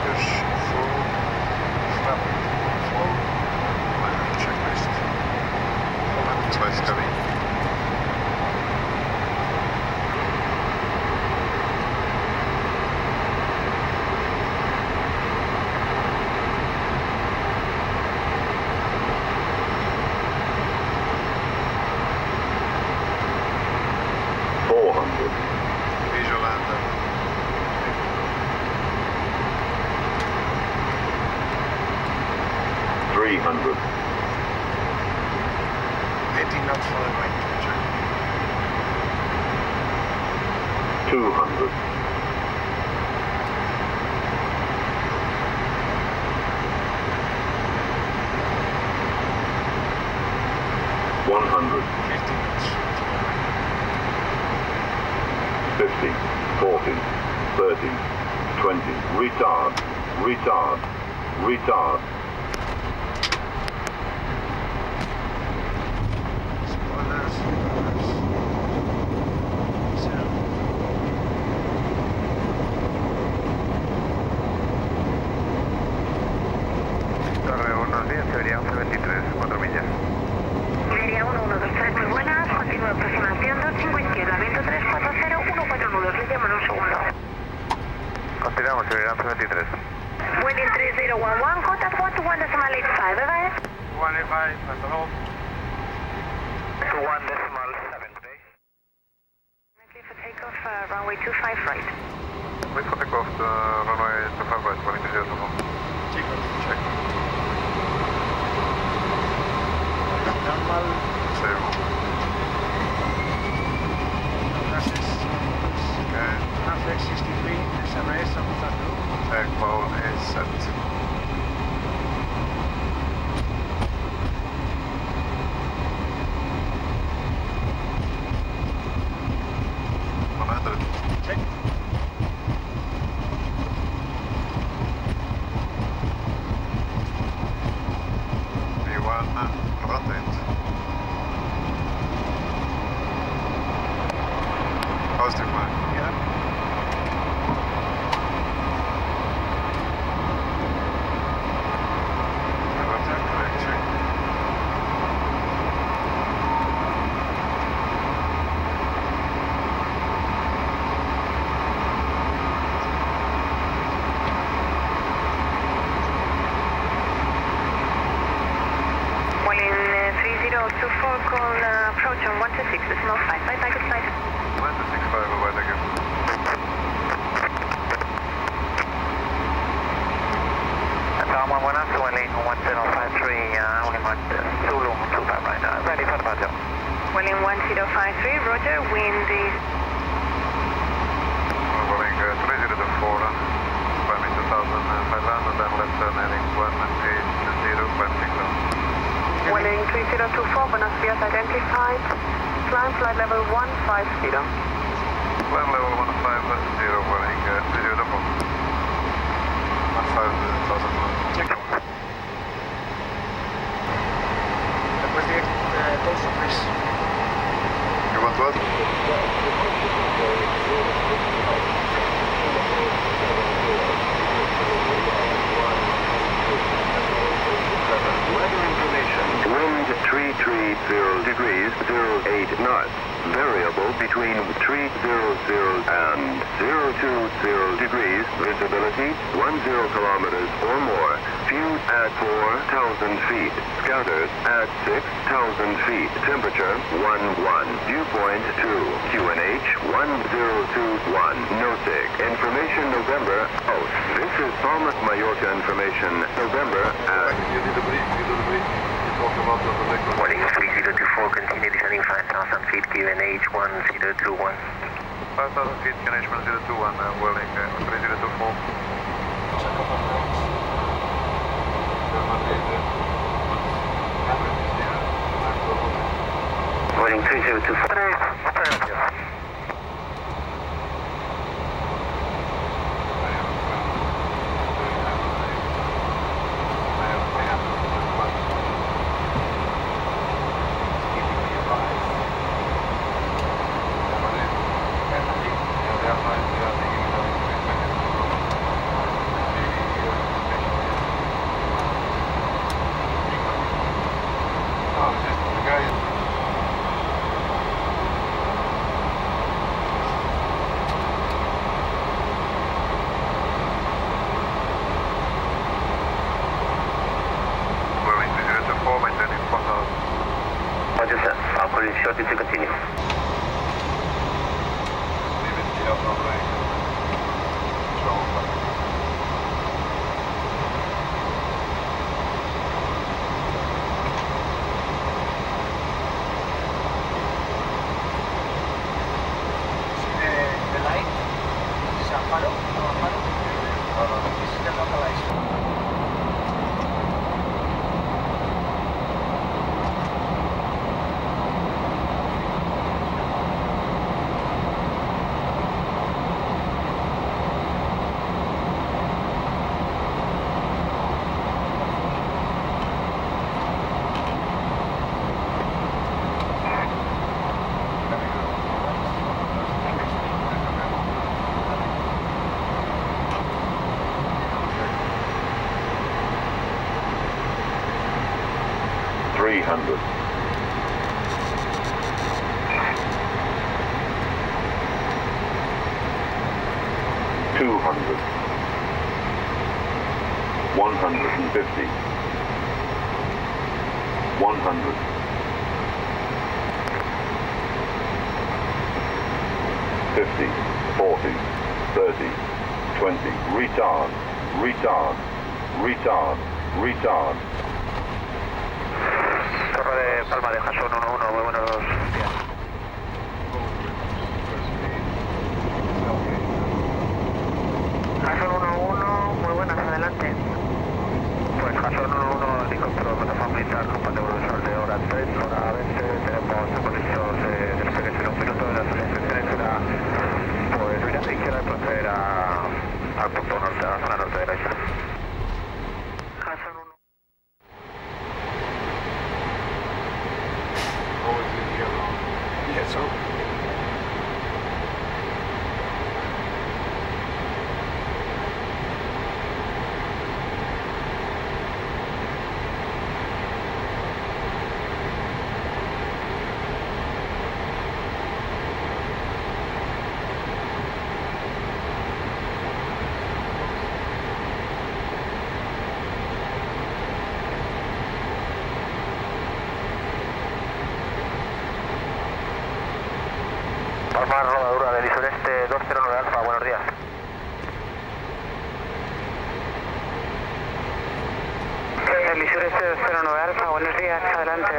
push full. flap full. Final checklist. Twice coming. Visual lander. 300. 18 knots for the right. 200. 100. 50, 40, 30, 20. Retard, retard, retard. Spoilers. Torre 110, Siberia 1123, 4 millas. Siberia 1123, muy buenas. Continúa aproximación 25 izquierda, viento 340, 14 nudos. Les llamo en un segundo. Continuamos, Siberia 1123. Vueling 3011, contact 121.85, bye-bye. 185, hasta luego. 21.7 base. Clear for takeoff, runway 25 right. Wait for takeoff, runway 25 right, Vueling 3011. Check. Normal. Zero. Glasses. Okay. Afflex 63, SMS on the blue. Tag mode is set. Check. V1 rotate. Positive one. Yeah. Rotate correctly. Vueling 3024, call approach on 126, decimal 5, bye-bye, good flight. 165, bye-bye, thank you. Tom 119, Vueling 1053, only one Zulu 25 right now, ready for departure. Vueling 1053, roger, wind is Vueling 3024, climbing 2,500, then left turn heading 180, 560. Vueling 3024, Buenos Dias identified, climb flight level 150. Climb level 150, Vueling 3024. 150,000. Check. Request the pulse, please. You want what? Weather information. Wind 330 degrees 08 knots. variable between 300 and 020 degrees, visibility 10 kilometers or more, fuel at 4,000 feet, scouters at 6,000 feet, temperature 11, viewpoint 2, QNH 1021, NOSIG, information November, this is Palmas Mallorca information, November at... Vueling 3024, continue descending 5,000 feet, QNH 1021. 5,000 feet, QNH 1021, Vueling 3024. Vueling 3024. Roger, sir. I'll call you shortly to continue. The light is a faro, this is the localized. Retard. Torre de Palma de Jason 1-1, muy buenos días. Jason 1-1, muy buenas, adelante. Pues Jason 1-1, helicóptero plataforma militar, compatible visual de hora 3, hora 20, tenemos permisos de despegue en un minuto, de las instrucciones será pues virando izquierda y proceder al punto norte, a la zona norte de la isla. Jason 1. Yes, sir. Palma, rodadura del sureste 209 Alfa, buenos días. El sureste 209 Alfa, buenos días, adelante.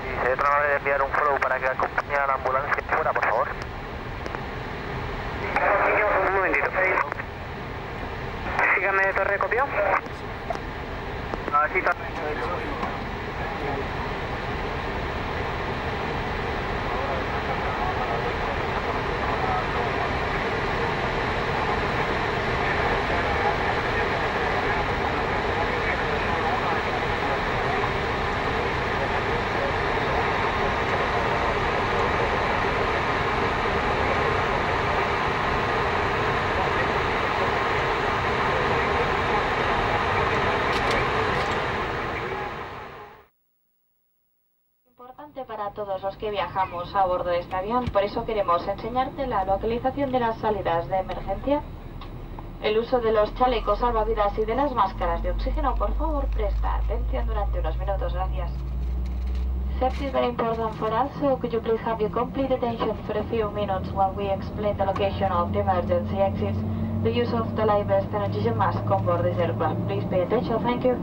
Si sería tan amable de enviar un follow para que acompañe a la ambulancia fuera, por favor. Un momentito. Sígame de torre, ¿copió? Así también. para todos los que viajamos a bordo de este avión, por eso queremos enseñarte la localización de las salidas de emergencia, el uso de los chalecos salvavidas y de las máscaras de oxígeno. Por favor, presta atención durante unos minutos, gracias. Safety is very important for us, so could you please have your complete attention for a few minutes while we explain the location of the emergency exits, the use of the life vest and oxygen mask on board this aircraft. Please pay attention, thank you.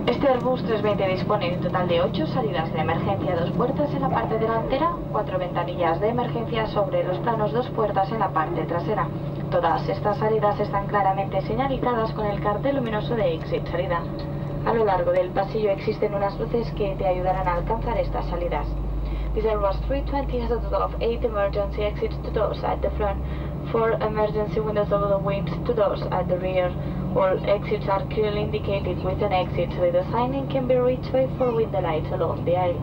Este Airbus 320 dispone de un total de 8 salidas de emergencia, 2 puertas en la parte delantera, 4 ventanillas de emergencia sobre los planos, 2 puertas en la parte trasera. Todas estas salidas están claramente señalizadas con el cartel luminoso de exit salida. A lo largo del pasillo existen unas luces que te ayudarán a alcanzar estas salidas. This Airbus 320 has a total of 8 emergency exits, 2 doors at the front, 4 emergency windows over the wings, 2 doors at the rear. All exits are clearly indicated with an exit salida sign and can be reached by 4 window lights along the aisle.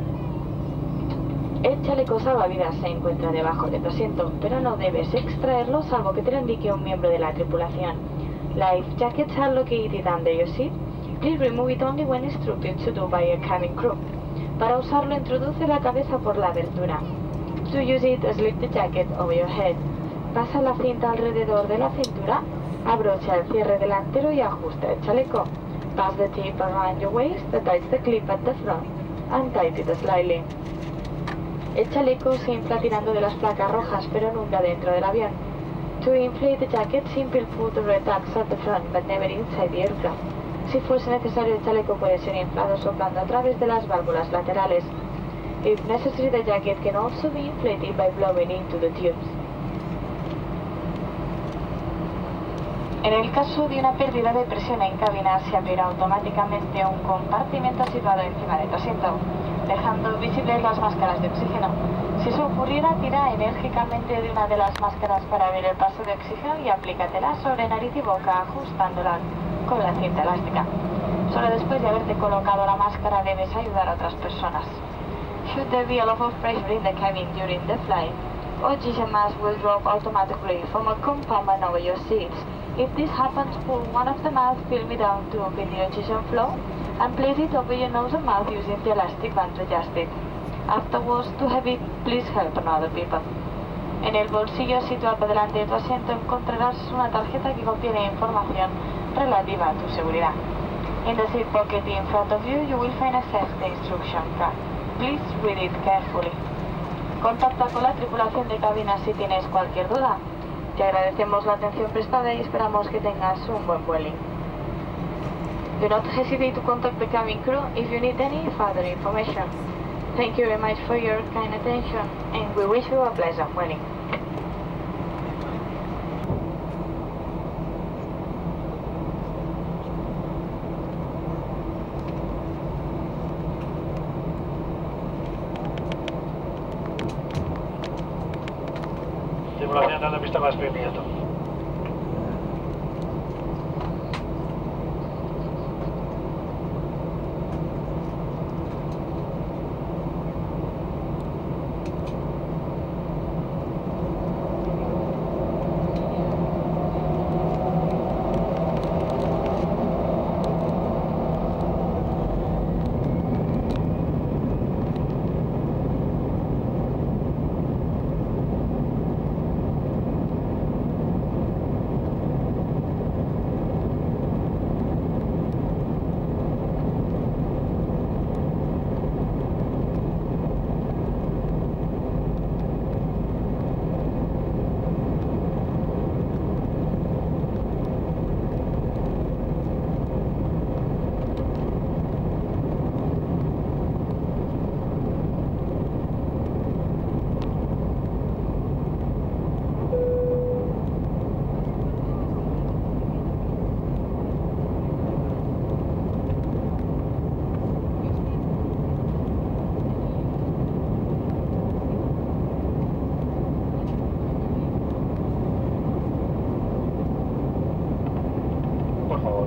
El chaleco salvavidas se encuentra debajo de tu asiento, pero no debes extraerlo salvo que te lo indique un miembro de la tripulación. Life jackets are located under your seat. Please remove it only when instructed to do by a cabin crew. Para usarlo, introduce la cabeza por la abertura. To use it, slip the jacket over your head. Pasa la cinta alrededor de la cintura, abrocha el cierre delantero y ajusta el chaleco. Pass the tip around your waist, attach the clip at the front, and tighten it slightly. El chaleco se infla tirando de las placas rojas, pero nunca dentro del avión. To inflate the jacket, simply put the red tags at the front, but never inside the aircraft. Si fuese necesario, el chaleco puede ser inflado soplando a través de las válvulas laterales. If necessary, the jacket can also be inflated by blowing into the tubes. En el caso de una pérdida de presión en cabina, se abrirá automáticamente un compartimento situado encima de tu asiento, dejando visibles las máscaras de oxígeno. Si eso ocurriera, tira enérgicamente de una de las máscaras para ver el paso de oxígeno y aplícatela sobre nariz y boca, ajustándola con la cinta elástica. Solo después de haberte colocado la máscara debes ayudar a otras personas. Should there be a lot of pressure in the cabin during the flight, oxygen mask will drop automatically from a compartment over your seats. If this happens, pull one of the masks, film it down to open the oxygen flow, and place it over your nose and mouth using the elastic band to adjust it. Afterwards, to have it, please help other people. En el bolsillo situado delante de tu asiento encontrarás una tarjeta que contiene información relativa a tu seguridad. In the seat pocket in front of you, you will find a safety instruction card. Please read it carefully. Contacta con la tripulación de cabina si tienes cualquier duda. Te agradecemos la atención prestada y esperamos que tengas un buen Vueling. Do not hesitate to contact the cabin crew if you need any further information. Thank you very much for your kind attention, and we wish you a pleasant Vueling. Tripulación dando pista más movimiento.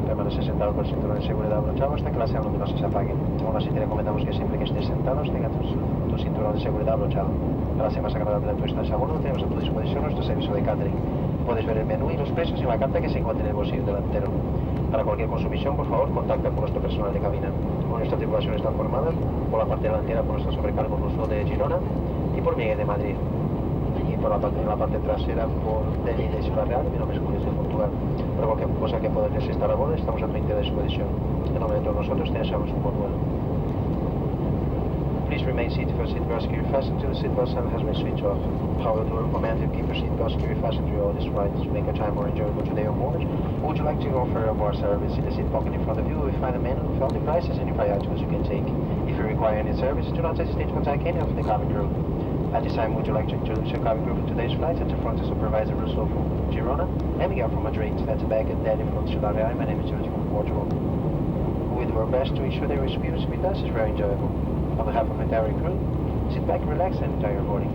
Permanece sentado con el cinturón de seguridad abrochado hasta que la señal luminosa se apague. Aún así te recomendamos que siempre que estés sentado tenga tu cinturón de seguridad abrochado. Para ser más agradable de tu estancia a bordo, tenemos a tu disposición nuestro servicio de catering. Puedes ver el menú y los precios en la carta que se encuentra en el bolsillo delantero. Para cualquier consumición, por favor, contacta con nuestro personal de cabina. Nuestra tripulación está formada por la parte delantera por nuestro sobrecargo ruso de Girona y por Miguel de Madrid. Y por en la parte trasera por Delhi de Ciudad Real, mi nombre es Julio de Portugal. Para cualquier cosa que pueda necesitar a bordo, estamos a 30 de disposición. En nombre de todos nosotros, te deseamos un buen vuelo. Please remain seated for seatbelt security fastened until the seatbelt sign has been switched off. However, we recommend you keep your seatbelt security fastened through all this ride to make your time more enjoyable today on board. Would you like to go for a bar service? In the seat pocket in front of you, you will find a menu with all the prices and nearby items you can take. If you require any service, do not hesitate to contact any of the cabin crew. At this time, would you like to introduce your cabin crew for today's flight? At the front is Supervisor Russo from Girona, and Miguel from Madrid. At the back is Daddy from Ciudad Real. My name is George from Portugal. We do our best to ensure their experience with us is very enjoyable. On behalf of the entire crew, sit back, relax, and enjoy your boarding.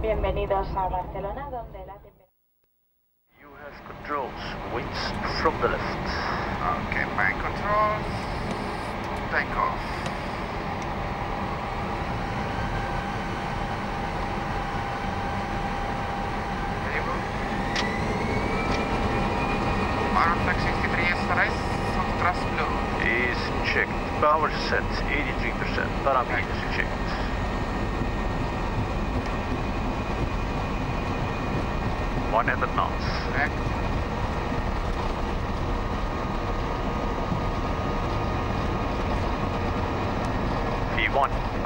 Bienvenidos a Barcelona, donde la temperatura... You have controls, winds from the left. Okay, main controls, take off. Stable. Aeroflex 63 is race, on thrust blue. Is checked. Power set, 83%. Parameters checked. One at the knots. Back.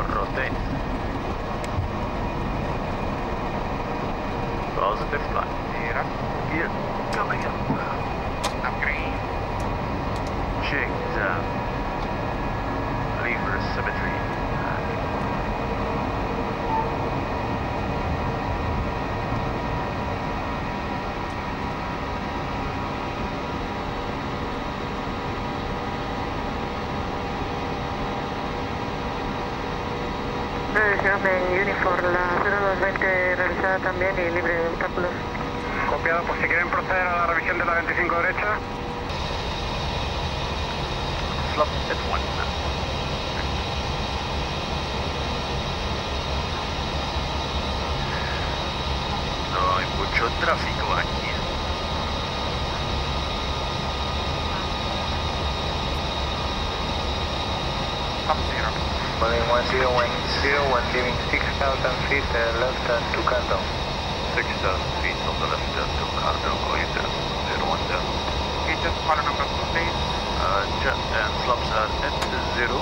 rotate. Positive flight. Gear coming up. Green. Check down. Lever symmetry. Revisión de Unifor, la 0220 realizada también y libre de obstáculos. Copiado, pues si quieren proceder a la revisión de la 25 derecha. Flop at 1. No hay mucho tráfico aquí. Vueling 1010, leaving 6,000 feet left and to countdown. 6,000 feet on the left and to countdown, going down. 010. Okay, just pilot number 2, please. Jet and flaps are at 0.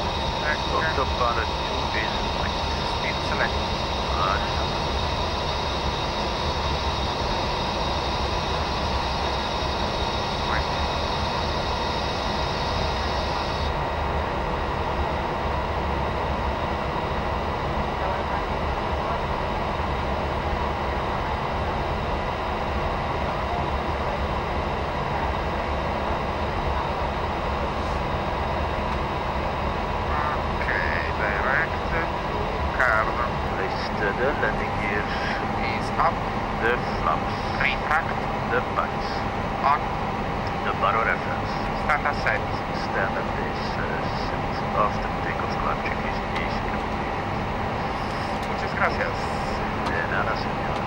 Autopilot 2 is white. Speed select. The landing gears is up. The flaps. Retract. The pipes. On. The baro reference. Standard set. Standard is set. After takeoff climb checklist is completed. Muchas gracias. De nada, señor.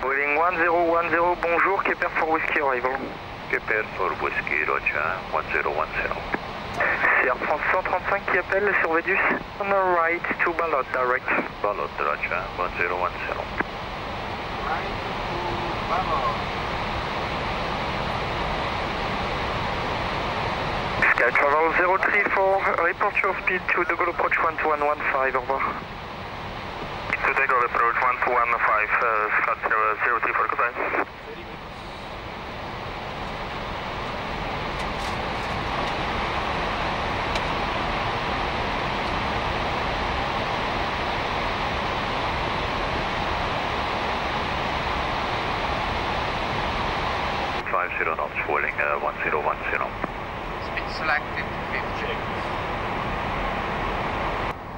Vueling 1010, bonjour, Queper for Whiskey arrival. Queper for Whiskey, Roger, 1010. C'est Air France 135 qui appelle sur Védus. On the right to Ballot, direct. Ballot, Roger, 1010. Right to Ballot. Sky Travel 034, report your speed to the goal approach 12115, au revoir. To the goal approach 12115, Sky Travel 034, goodbye. knots, Vueling 1010. Speed selected, 50.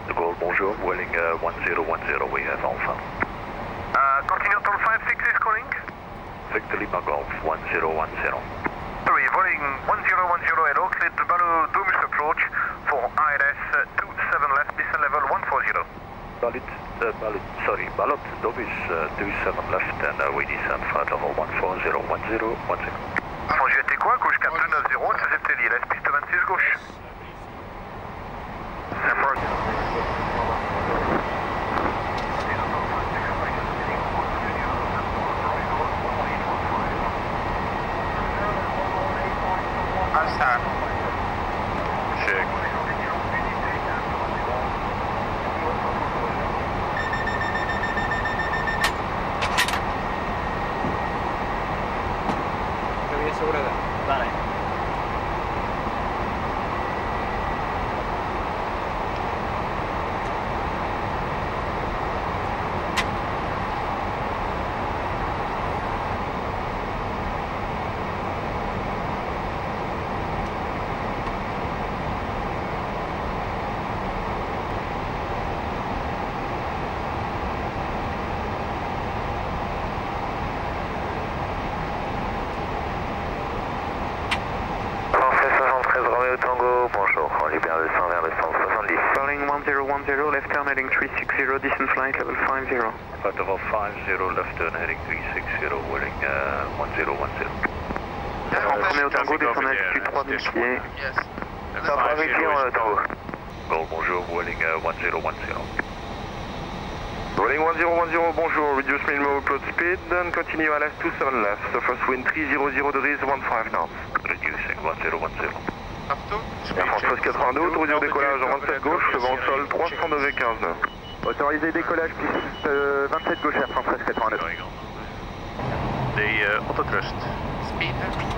De Gaulle, bonjour, Vueling 1010, we have Alpha. Continental 56 is calling. Victor Lima Golf 1010. Sorry, Vueling 1010 hello, clear to Ballot Doomish approach for ILS 27 left, descent level 140. Ballot Dovis 27 left and we descend flight level 140, 10. JT quoi, gauche 490, c'est FTL, ILS piste 26 gauche. Star. Check. Cabina asegurada. Vale. Tango, bonjour, on libère le 100 vers le 170. Vueling 1010, left turn heading 360, distant flight level 50. Flight level 50, left turn heading 360, Vueling 1010. Romeo Tango, descend altitude 3000 pieds. Yes. Ça va vérifier Tango. Go, bonjour, Vueling 1010. Vueling 1010, bonjour, reduce minimum approach speed and continue LS 27 left, surface wind 300 degrees, 15 knots. Reducing 1010. Air France 1382, autorisé au décollage en 27 gauche, le vent sol 300 degrés 15 nœuds. Autorisé décollage piste 27 gauche, Air France 1382. The auto thrust. Speed.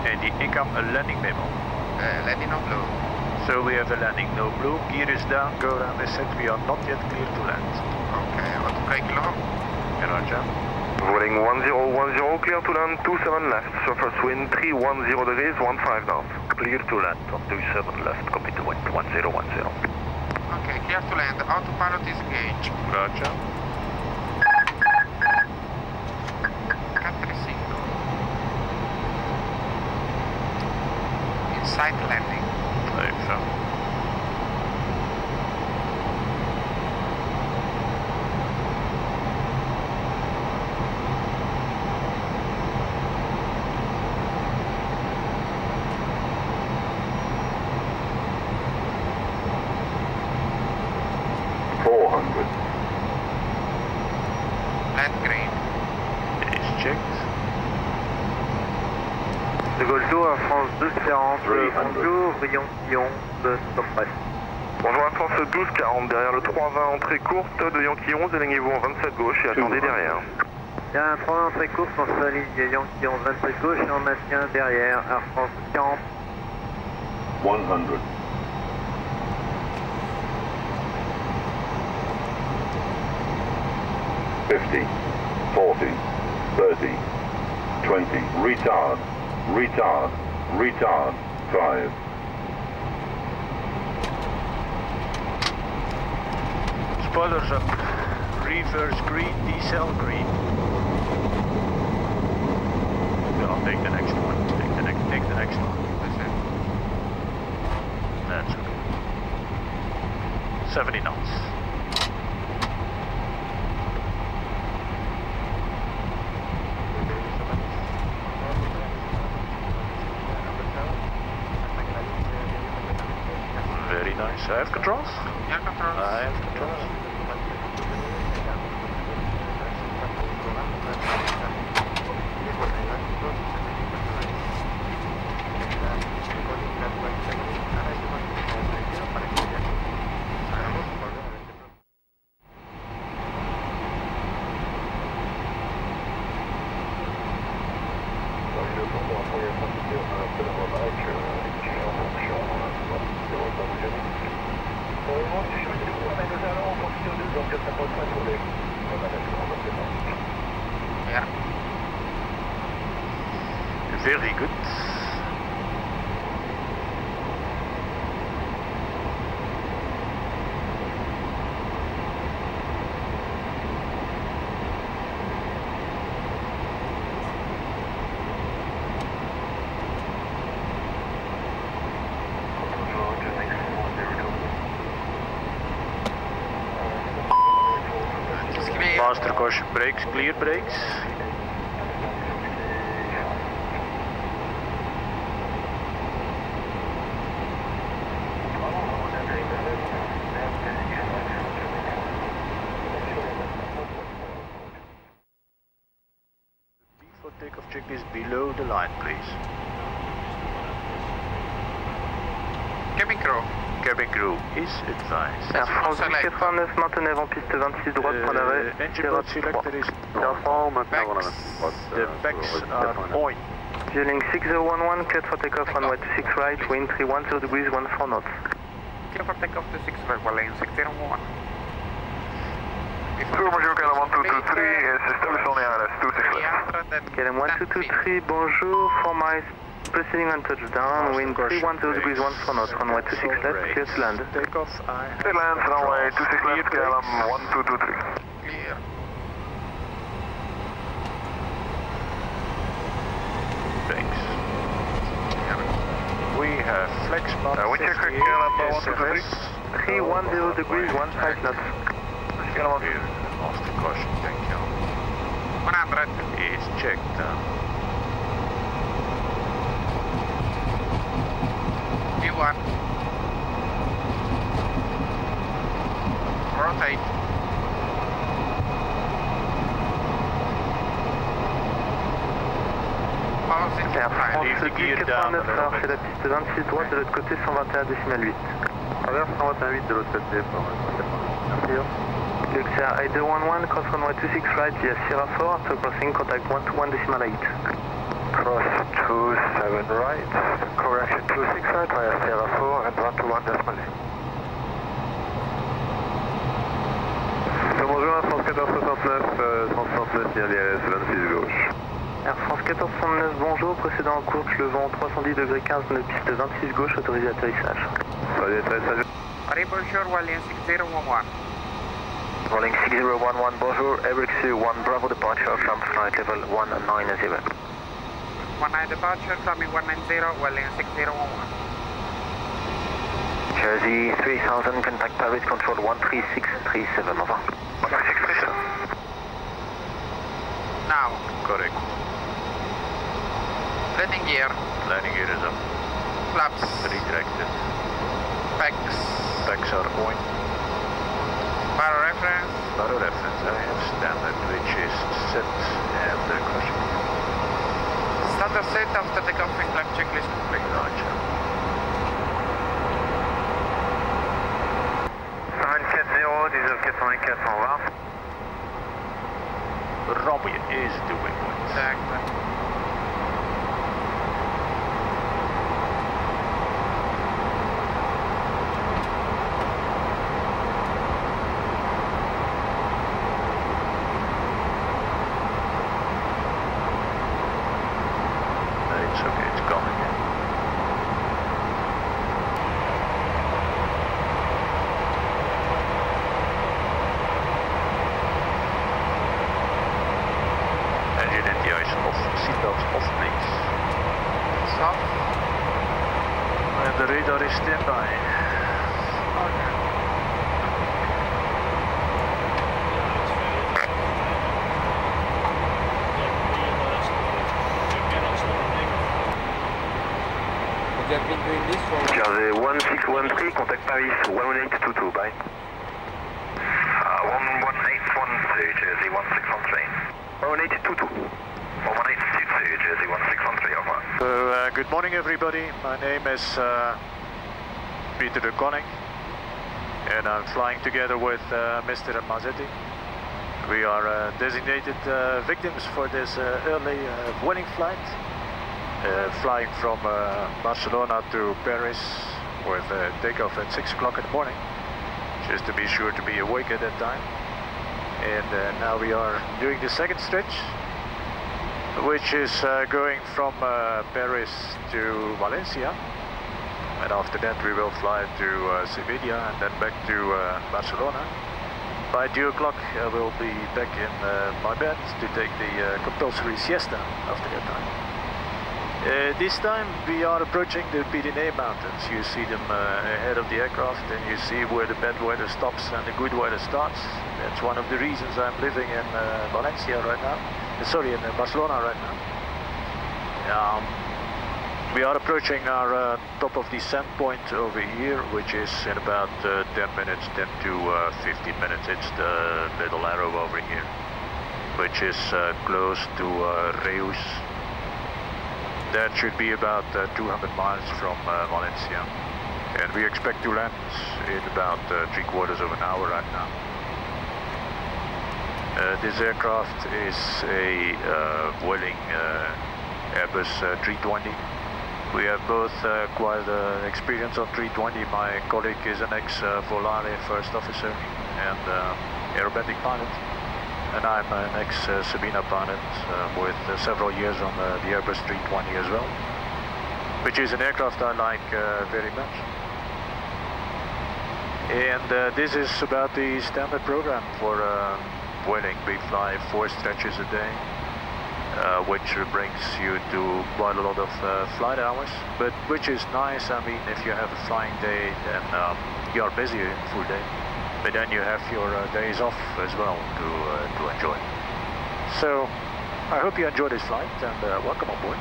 And the income a landing memo. Landing on blue. So we have a landing, no blue, gear is down, go around is set, we are not yet clear to land. Okay, auto brake low. And Roger. Vueling 1010, clear to land 27 left, surface wind 310 degrees, 15 knots. Clear to land on 27 left, copy to wind 1010. Okay, clear to land, autopilot is engaged. Roger. Country signal. Inside landing. Even. Land green. It is checked. De Gaulle Tour, Air France 1240, bonjour, Lyon de Stop-Press. Bonjour Air France 1240, derrière le 320 entrée courte de Yankee 11, éloignez-vous en 27 gauche et attendez derrière. Il y a un 3 entrée courte, on se ligne Yankee 11 27 gauche et on maintient derrière Air France 40. 100. $50, 40, 30, 20, retard, retard, retard, 5. Spoilers up. Reverse green, decel green. I'll take the next one. Take the next one. That's okay. 70 knots. Very nice. I have controls? Yeah, controls. I have controls. Yeah. Very good. Master caution brakes, clear brakes. Before takeoff check is below the line, please. Cabin crew. Cabin crew is advised. Air France 89, maintenez en piste 26 droite, point d'arrêt. Engine mode selector is on. The backs are on. Vueling 6011, cleared for takeoff runway 26 right, wind 310 degrees, 14 knots. Clear for takeoff to 6 right, Vueling 6011. Bonjour, KLM 1223 is established on the ILS 26 KLM 1223, bonjour, for my proceeding on touchdown, wind 310 degrees, 14 knots, runway 26 left, clear to land. Takeoff, Clear land, runway 26 left, KLM 1223. Clear. Thanks. We have flex mode. We check KLM 1223. 310 degrees, 15 knots. KLM lost the caution, thank you. 100. It's checked. V1. Rotate. Air France 1089, c'est la piste 26 droite, de l'autre côté 121,8. Traverse 121,8 de l'autre côté pour merci. Luxair 8211, cross runway 26 right via Sierra 4, after crossing contact 121.8. Cross 27 right, correction 26 right via Sierra 4 and 121.8. Bonjour, Air France 1469, 169 signal ILS 26 gauche. Air France 1469, bonjour, précédent en course, le vent 310 degrés 15 de piste 26 gauche, autorisé atterrissage. Salut, atterrissage. Bonjour, Vueling 6011. Vueling 6011, bonjour, Eric Sue 1 Bravo departure from flight level 190. 19 departure, climbing 190, Vueling 6011. Jersey 3000, contact Paris control 13637, over. 13637. Now. Correct. Landing gear. Landing gear is up. Flaps. Retracted. Packs. Packs are on. Baro reference. Baro reference, I have standard, which is set after caution. Standard set after takeoff and climb checklist complete. Roger. 140, 19 420. Robbie is doing it. Exactly. It's okay, it's coming in. Engine and the ice off, seatbelts off please. It's off. And the radar is standby. You have been doing this for Jersey 1613, contact Paris 11822, bye. 11812, Jersey 1613. 11822. 11822, Jersey 1613, over. So, good morning everybody. My name is Peter de Koning and I'm flying together with Mr. Mazzetti. We are designated victims for this early Vueling flight. Flying from Barcelona to Paris with takeoff at 6 o'clock in the morning, just to be sure to be awake at that time. And now we are doing the second stretch, which is going from Paris to Valencia. And after that we will fly to Sevilla and then back to Barcelona. By 2 o'clock I will be back in my bed to take the compulsory siesta after that time. This time we are approaching the Pyrenees Mountains. You see them ahead of the aircraft and you see where the bad weather stops and the good weather starts. That's one of the reasons I'm living in Valencia right now. In Barcelona right now. We are approaching our top of descent point over here, which is in about 10 minutes, 10 to 15 minutes. It's the little arrow over here, which is close to Reus. That should be about 200 miles from Valencia. And we expect to land in about 3/4 of an hour right now. This aircraft is a Vueling Airbus 320. We have both quite experience on 320. My colleague is an ex-Volare first officer and aerobatic pilot. And I'm an ex-Sabina pilot with several years on the Airbus 320 as well, which is an aircraft I like very much. And this is about the standard program for Vueling. We fly 4 stretches a day, which brings you to quite a lot of flight hours, but which is nice. I mean, if you have a flying day, then you are busy in full day, but then you have your days off as well to enjoy. So I hope you enjoy this flight and welcome on board.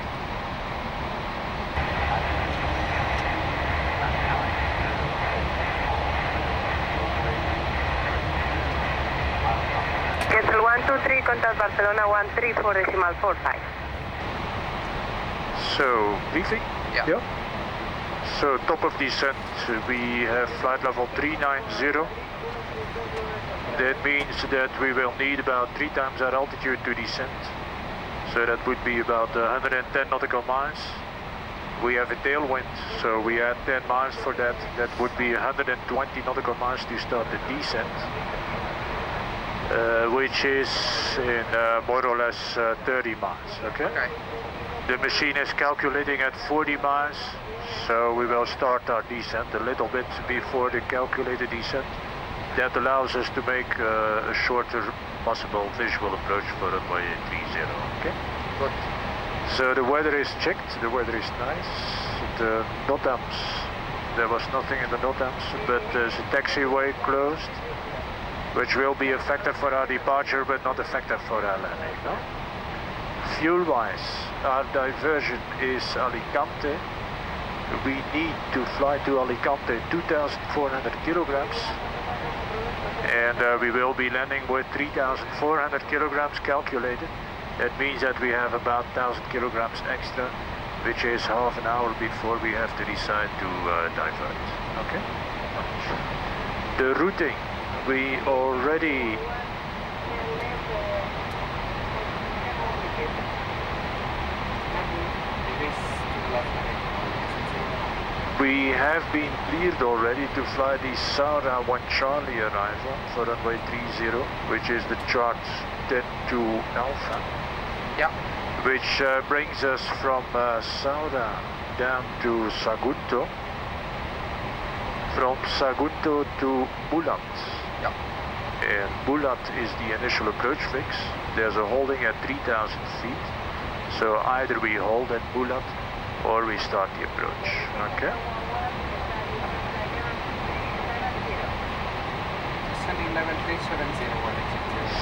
Cancel 123, contact Barcelona 134.45. So, briefing? Yeah. So, top of descent, we have flight level 390. That means that we will need about 3 times our altitude to descend. So that would be about 110 nautical miles. We have a tailwind, so we add 10 miles for that. That would be 120 nautical miles to start the descent. Which is in more or less 30 miles, okay? The machine is calculating at 40 miles, so we will start our descent a little bit before the calculated descent. That allows us to make a shorter possible visual approach for runway 30, okay? Good. So the weather is checked, the weather is nice. The NOTAMs, there was nothing in the NOTAMs, but there's a taxiway closed, which will be a factor for our departure, but not a factor for our landing, no? Fuel-wise, our diversion is Alicante. We need to fly to Alicante 2,400 kilograms. And we will be landing with 3,400 kilograms calculated. That means that we have about 1,000 kilograms extra, which is half an hour before we have to decide to divert, okay? The routing. We already have been cleared already to fly the Sara 1 Charlie arrival for runway 30, which is the chart 10 to Alpha. Yeah. Which brings us from Sara down to Sagunto, from Sagunto to Bulat. And Bulat is the initial approach fix. There's a holding at 3,000 feet. So either we hold at Bulat or we start the approach. Okay? Descending level 370.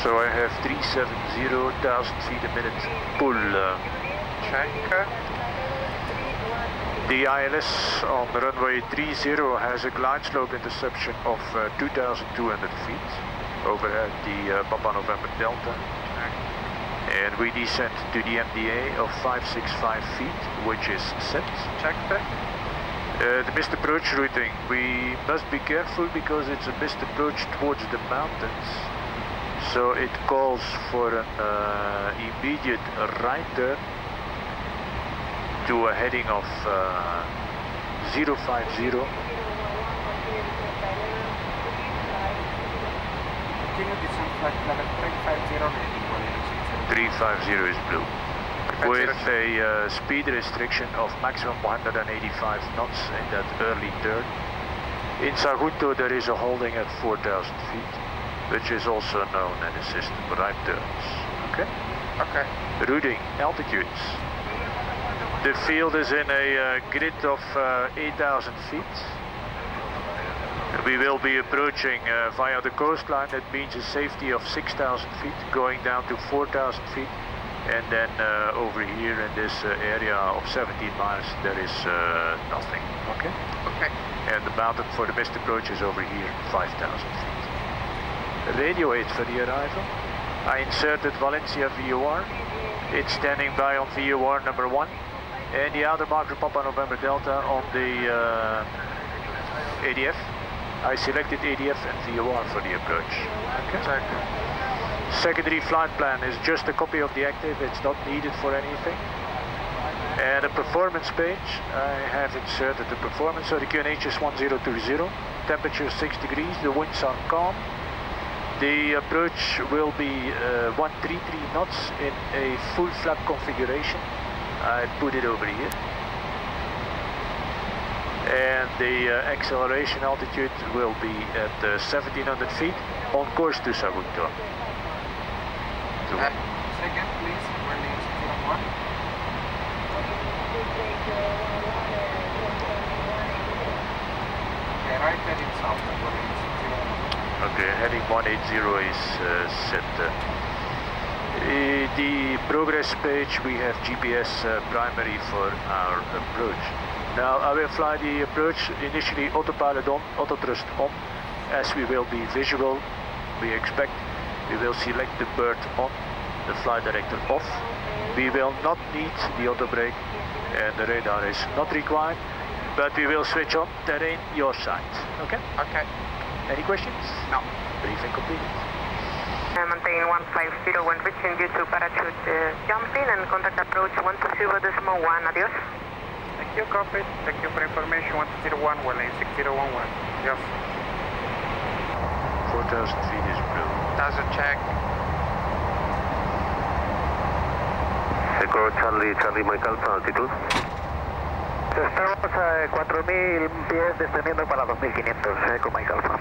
So I have 370,000 feet a minute pull. Check. The ILS on runway 30 has a glide slope interception of 2,200 feet overhead the Papa November Delta. And we descend to the MDA of 565 feet, which is set. Check that. The missed approach routing, we must be careful because it's a missed approach towards the mountains. So it calls for an immediate right turn to a heading of 050. Continue descent flight level 350 reading, 350 is blue. With a speed restriction of maximum 185 knots in that early turn. In Sagunto there is a holding at 4,000 feet, which is also known in the system right turns. Okay? Okay. Routing, altitudes. The field is in a grid of 8,000 feet. We will be approaching via the coastline. That means a safety of 6,000 feet, going down to 4,000 feet. And then over here in this area of 17 miles, there is nothing. Okay? Okay. And the mountain for the missed approach is over here, 5,000 feet. Radio 8 for the arrival. I inserted Valencia VOR. It's standing by on VOR number 1. And the outer marker Papa November Delta on the ADF. I selected ADF and VOR for the approach. Okay. Secondary flight plan is just a copy of the active, it's not needed for anything. And the performance page, I have inserted the performance, so the QNH is 1020, temperature 6 degrees, the winds are calm. The approach will be 133 knots in a full flap configuration. I put it over here. And the acceleration altitude will be at 1700 feet on course to Sagunto. Second, please, Vueling 601. Okay, right heading south, Vueling 601. Okay, heading 180 is set. The progress page, we have GPS primary for our approach. Now I will fly the approach, initially autopilot on, auto thrust on. As we will be visual, we expect we will select the bird on, the flight director off. We will not need the auto brake and the radar is not required, but we will switch on, terrain your side. Okay? Okay. Any questions? No. Briefing completed. Maintain 150 when reaching due to parachute jumping and contact approach 120.1. Adios. Thank you, copy. Thank you for information. 101, Vueling 6011. Yes. 4,000 feet is blue. Does a check. Echo Charlie Mike Alpha, altitude. Estamos a 4000 pies descendiendo para 2500, Echo Mike Alpha.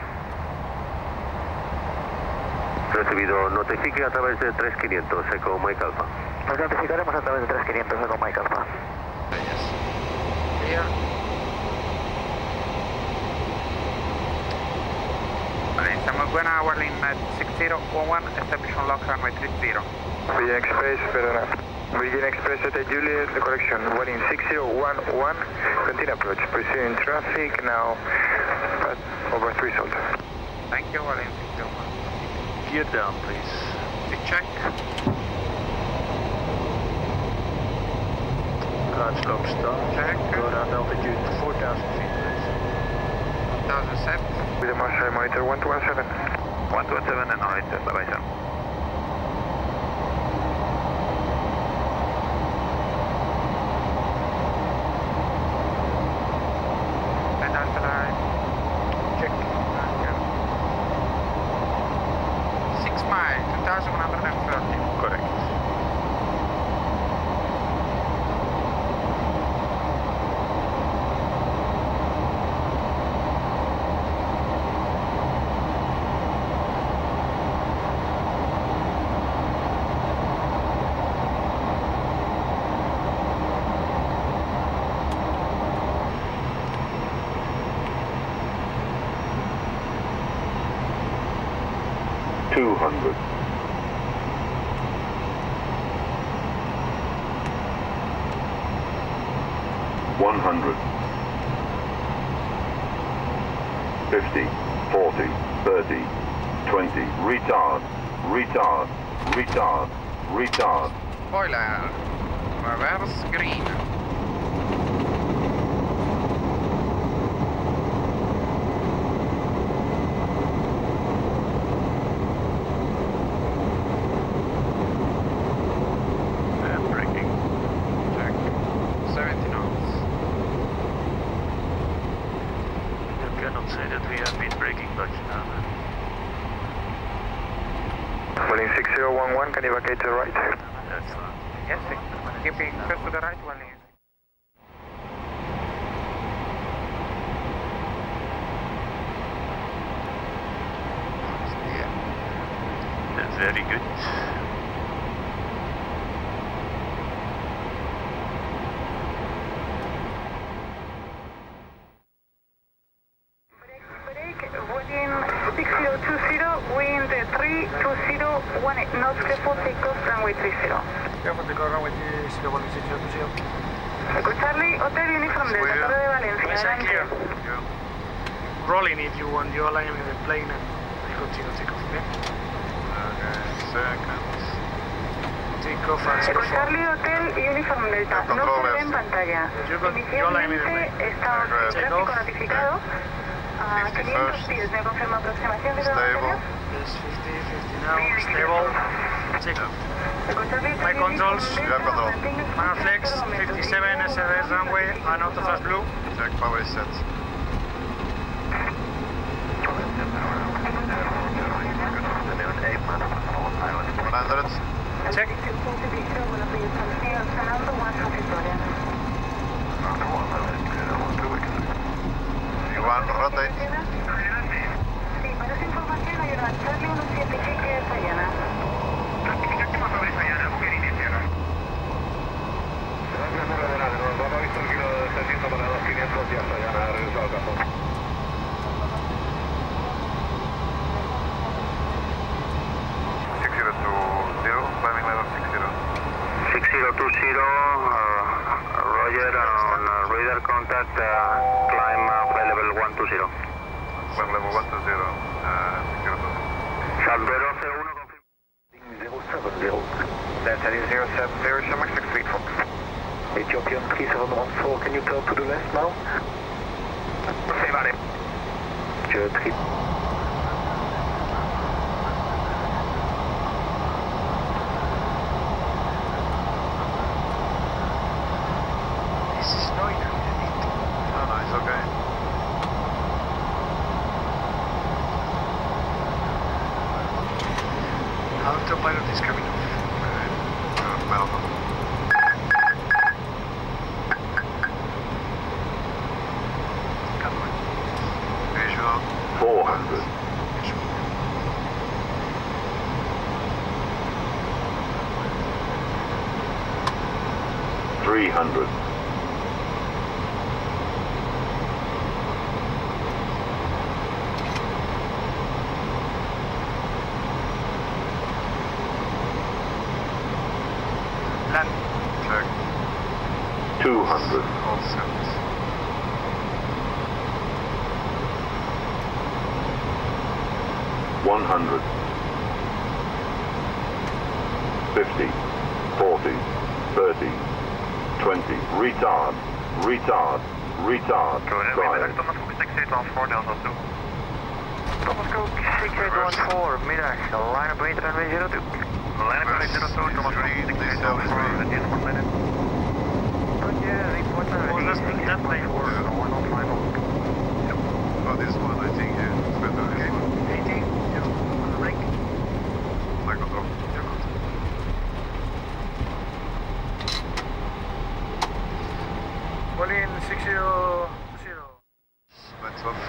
Recibido, notifique a través de 3500, Echo Mike Alpha. Nos notificaremos a través de 3500, Echo Mike Alpha. Clear. Vale, está muy buena, Vueling 6011, establishment lock runway 30. Virgin Express, perdona. Virgin Express at Juliet, the correction, Vueling 6011, continue approach, pursuing traffic, now over threshold. Thank you, Vueling 6011. Gear down, please. We check. Large lock start. Check. Go down altitude to 4,000 feet, please. 1000 set. With the master monitor 117. 127 and right, stabilizer. And after that, check. 6 miles, 2130. Correct. Retard. Spoiler. Reverse green. And braking. Check. 70 knots. You cannot say that we have been braking much now. Vueling 6011, can you vacate to the right? That's fine. Yes, keeping close to the right, Vueling. That's very good. Vueling 6020, wind 32018, knots, careful takeoff, runway 30. Careful takeoff, runway 30, Vueling 6020. Echo Charlie, Hotel Uniform Delta, Torre de Valencia. Nice and clear. Adelante. Rolling if you want, you align with the plane and we continue takeoff, okay? Okay, seconds. Takeoff as Echo before. Charlie, Hotel Uniform Delta, no se ve en pantalla. You align with the plane. Inicialmente está el tráfico notificado. 51st. Stable. Yes, 50 now, stable. Check. My controls. You have control. Manual flex, 57 SRS runway, and auto fast blue. Check, power is set. 100. Check. You want to rotate? Roger, on radar contact, climb flight level 120. Flight level 120, Saldero 070. Delta 070, showing 6 feet from. Ethiopian 3714, can you turn to the left now? Okay, vale. Je tri. Autopilot is coming off. Visual. 400. $300. 200. All set. 100. 50. 40. 30. 20. Retard. Retard. Retard. Drive. Thomas Cook 6814, middag, line up 8 runway 02. Line up 802, Thomas Cook 6814, in 1 minute. Was that split that plane? Oh, this one, I think, it's better. Okay. 80, you're on the brake. My control. Your control. Vueling 600. Lights off.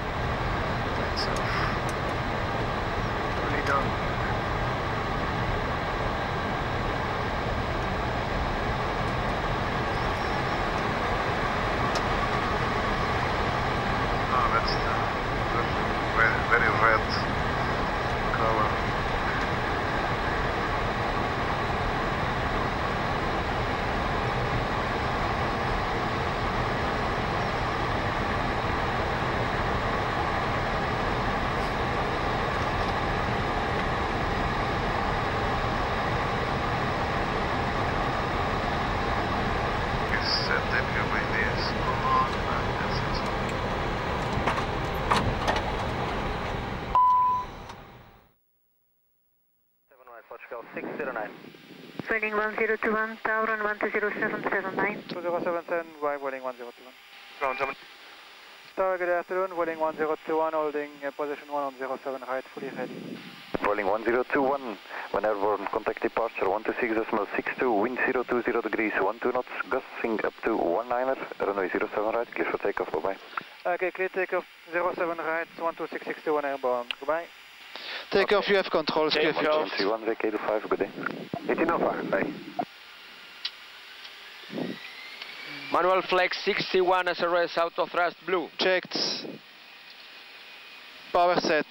Lights off. Fully done. Oh, that's the very red color. Is debut with this on? Yes, it's on. Portugal 609. Vueling 1021, Tauron 120779. 2077, Vueling 1021. Ground 7. Tower, good afternoon, Vueling 1021, holding position 107 right, fully ready. Vueling 1021, when airborne, contact departure 126.62, wind 020 degrees, 12 knots, gusting up to 19er, runway 07 right, clear for takeoff, bye-bye. Okay, clear takeoff 07 right, 12661 airborne, goodbye. Takeoff, you have control, clear for takeoff. 131, VK5, good day. 1805, bye. Manual flex 61 SRS auto thrust blue. Checked. Power set.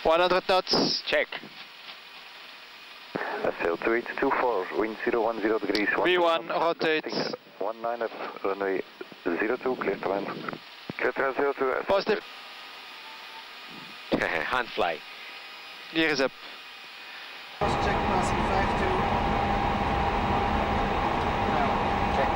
$100 knots. Check. SL 2824, wind 010 degrees. V1, rotate. 19er, runway 02, clear to land. Clear to land 02. Positive. Hand fly. Gear is up. Check passing 52. Now, check.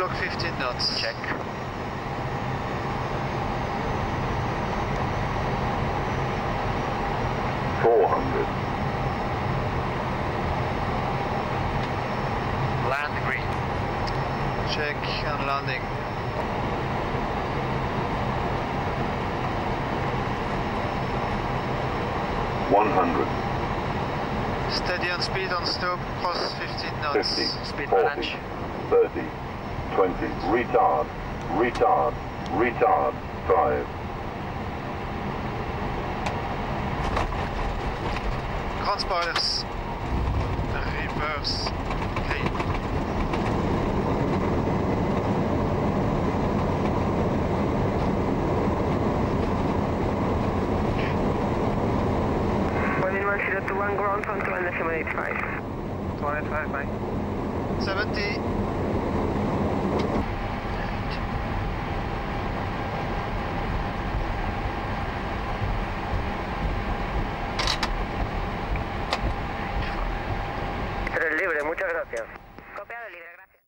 clock 15 knots. Check. Land green. Check and landing. Steady on speed on stop, cross 15 knots. 50, Speed 40, manage. 30, 20, retard, retard, retard, 5. Ground spoilers. Reverse. Green. Vueling 1021 ground from 285. 285, mate. 70. Tres libre, muchas gracias. Copiado, libre, gracias.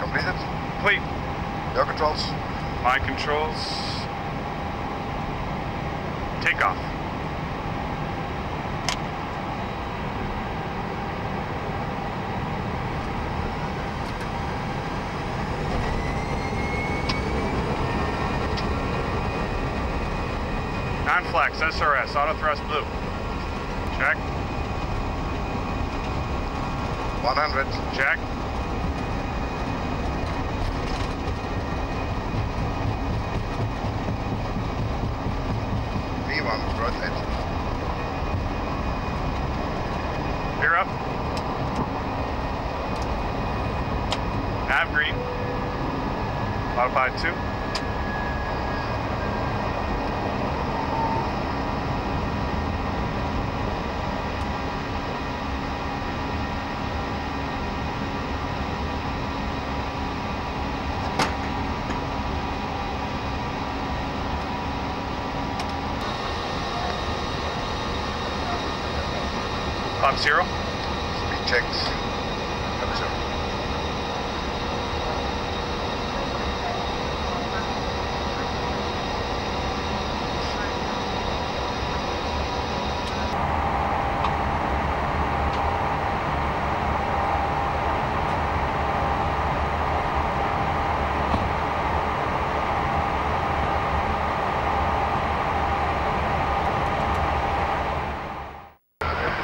Completed. Complete. Your controls. My controls. Take off. Non-flex, SRS, auto thrust blue. Check. 100. Check. V1, rotate. Clear up. Nav green. Modified 2. Top 0. Speed checked. Top 0.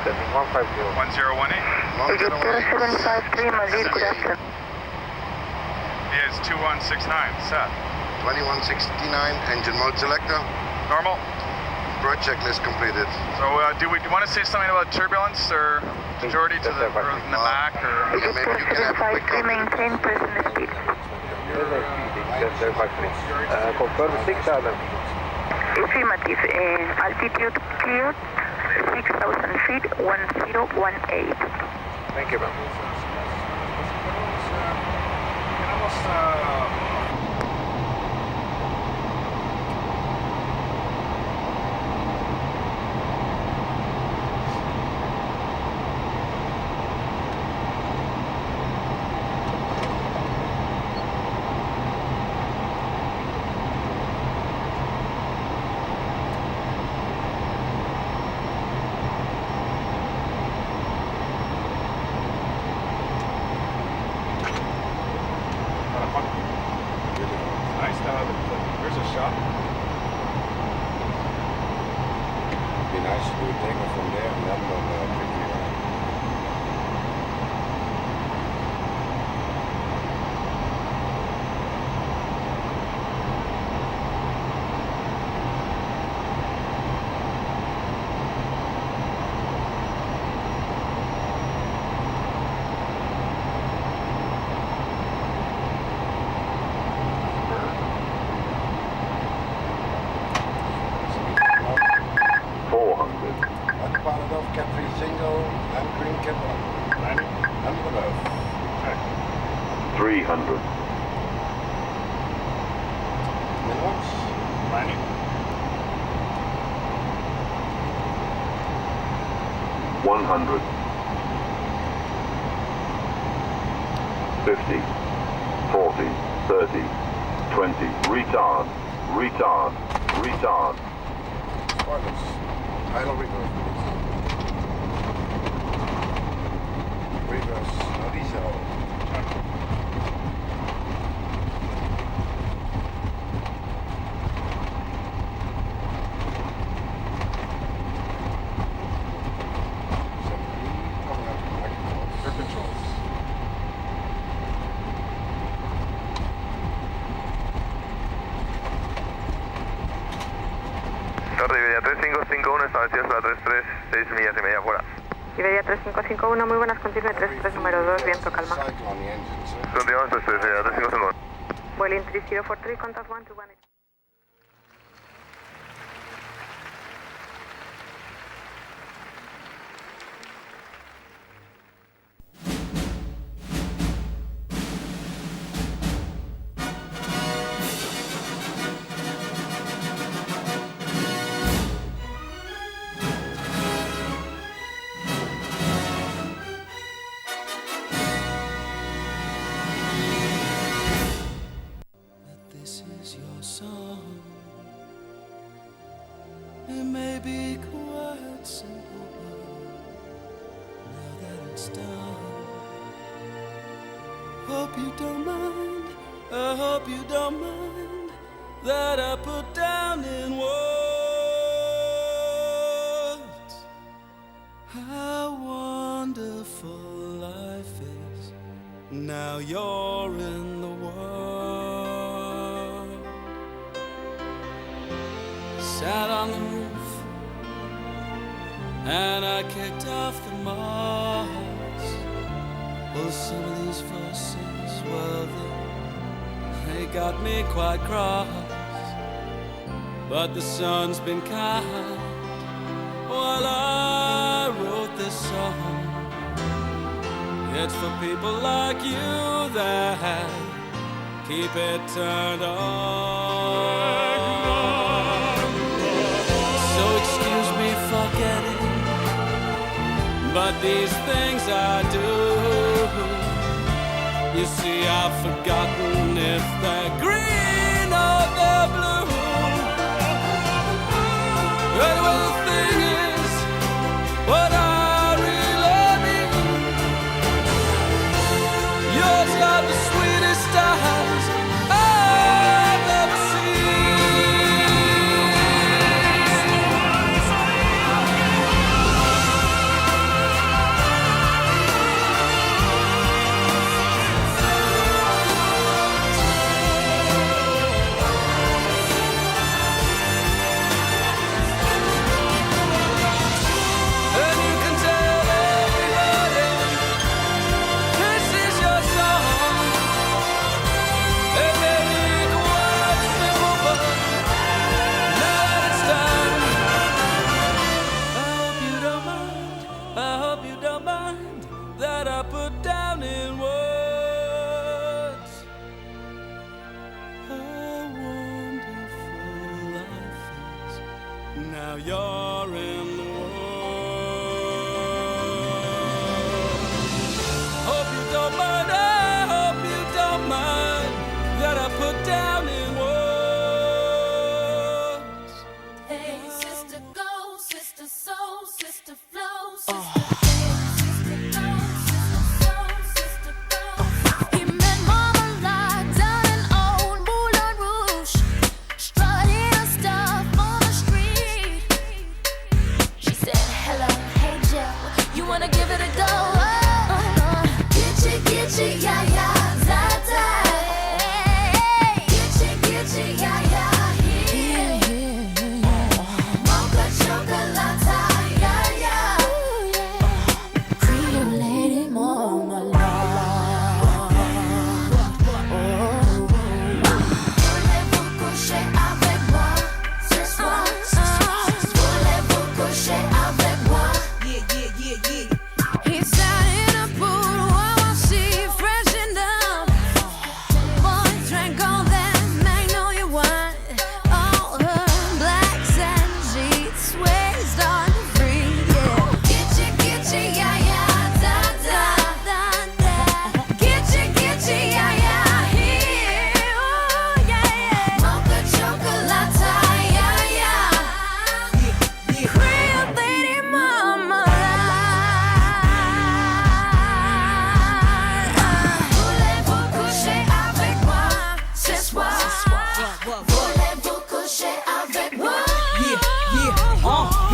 Descending 150. 1018. 0753, Madrid, good afternoon. Is 2169, set. 2169, engine mode selector. Normal. Approach checklist completed. So do we want to say something about turbulence or majority to the in the back or? You can have a quick comment. Maintain present speed. Confirm 6,000. Affirmative. Altitude cleared. 6,000 feet, 1018. Thank you, ma'am. Nice to have it. There's a shot. Be nice to do a takeoff from there and then quickly land. Cap 3 single, and green cap 1. Landing. And below. Check. 300. Minutes. Landing. 20, retard, retard, retard. Spoilers. Idle reverse, please. Reverse, Aviso. Iberia 3551, establecidos a 33, 6 millas y media fuera. Iberia 3551, muy buenas, continúe 33 número 2, viento calma. Continuamos 33, Iberia 3551. Vueling 3043, contact 121. It may be quite simple, but now that it's done, hope you don't mind, I hope you don't mind that I put down in words how wonderful life is. Now you're in the world. Sat on the roof and I kicked off the moss. Well, some of these verses, well, they got me quite cross. But the sun's been kind while I wrote this song. It's for people like you that keep it turned on. So excuse me for getting, but these things I do, you see I've forgotten if they're green or they're blue. But well, the thing is, what I really mean, yours got the sweetest eyes I've ever now you're in the world. Hope you don't mind, I hope you don't mind that I put down in words. Hey, sister go, sister soul, sister flow, sister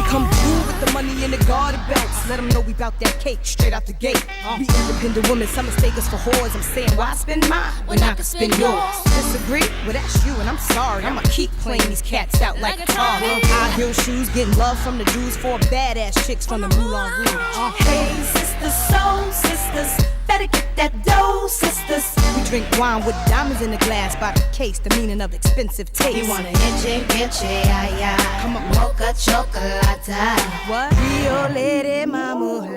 Come through with the money in the garter belts. Let them know we bout that cake straight out the gate. We independent women, some mistake us for whores. I'm saying, why spend mine when I can spend yours? Disagree? Well, that's you, and I'm sorry. I'ma keep playing these cats out like a tar. High heel shoes, getting love from the Jews, 4 badass chicks from the Moulin Rouge. Hey, sisters, soul sisters, better get that dough, sisters. We drink wine with diamonds in the glass by the case, the meaning of expensive taste. You want an inche, ay, ay. Come on. Mocha chocolate. What? Rio Lady Mama. One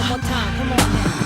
more time, come on now.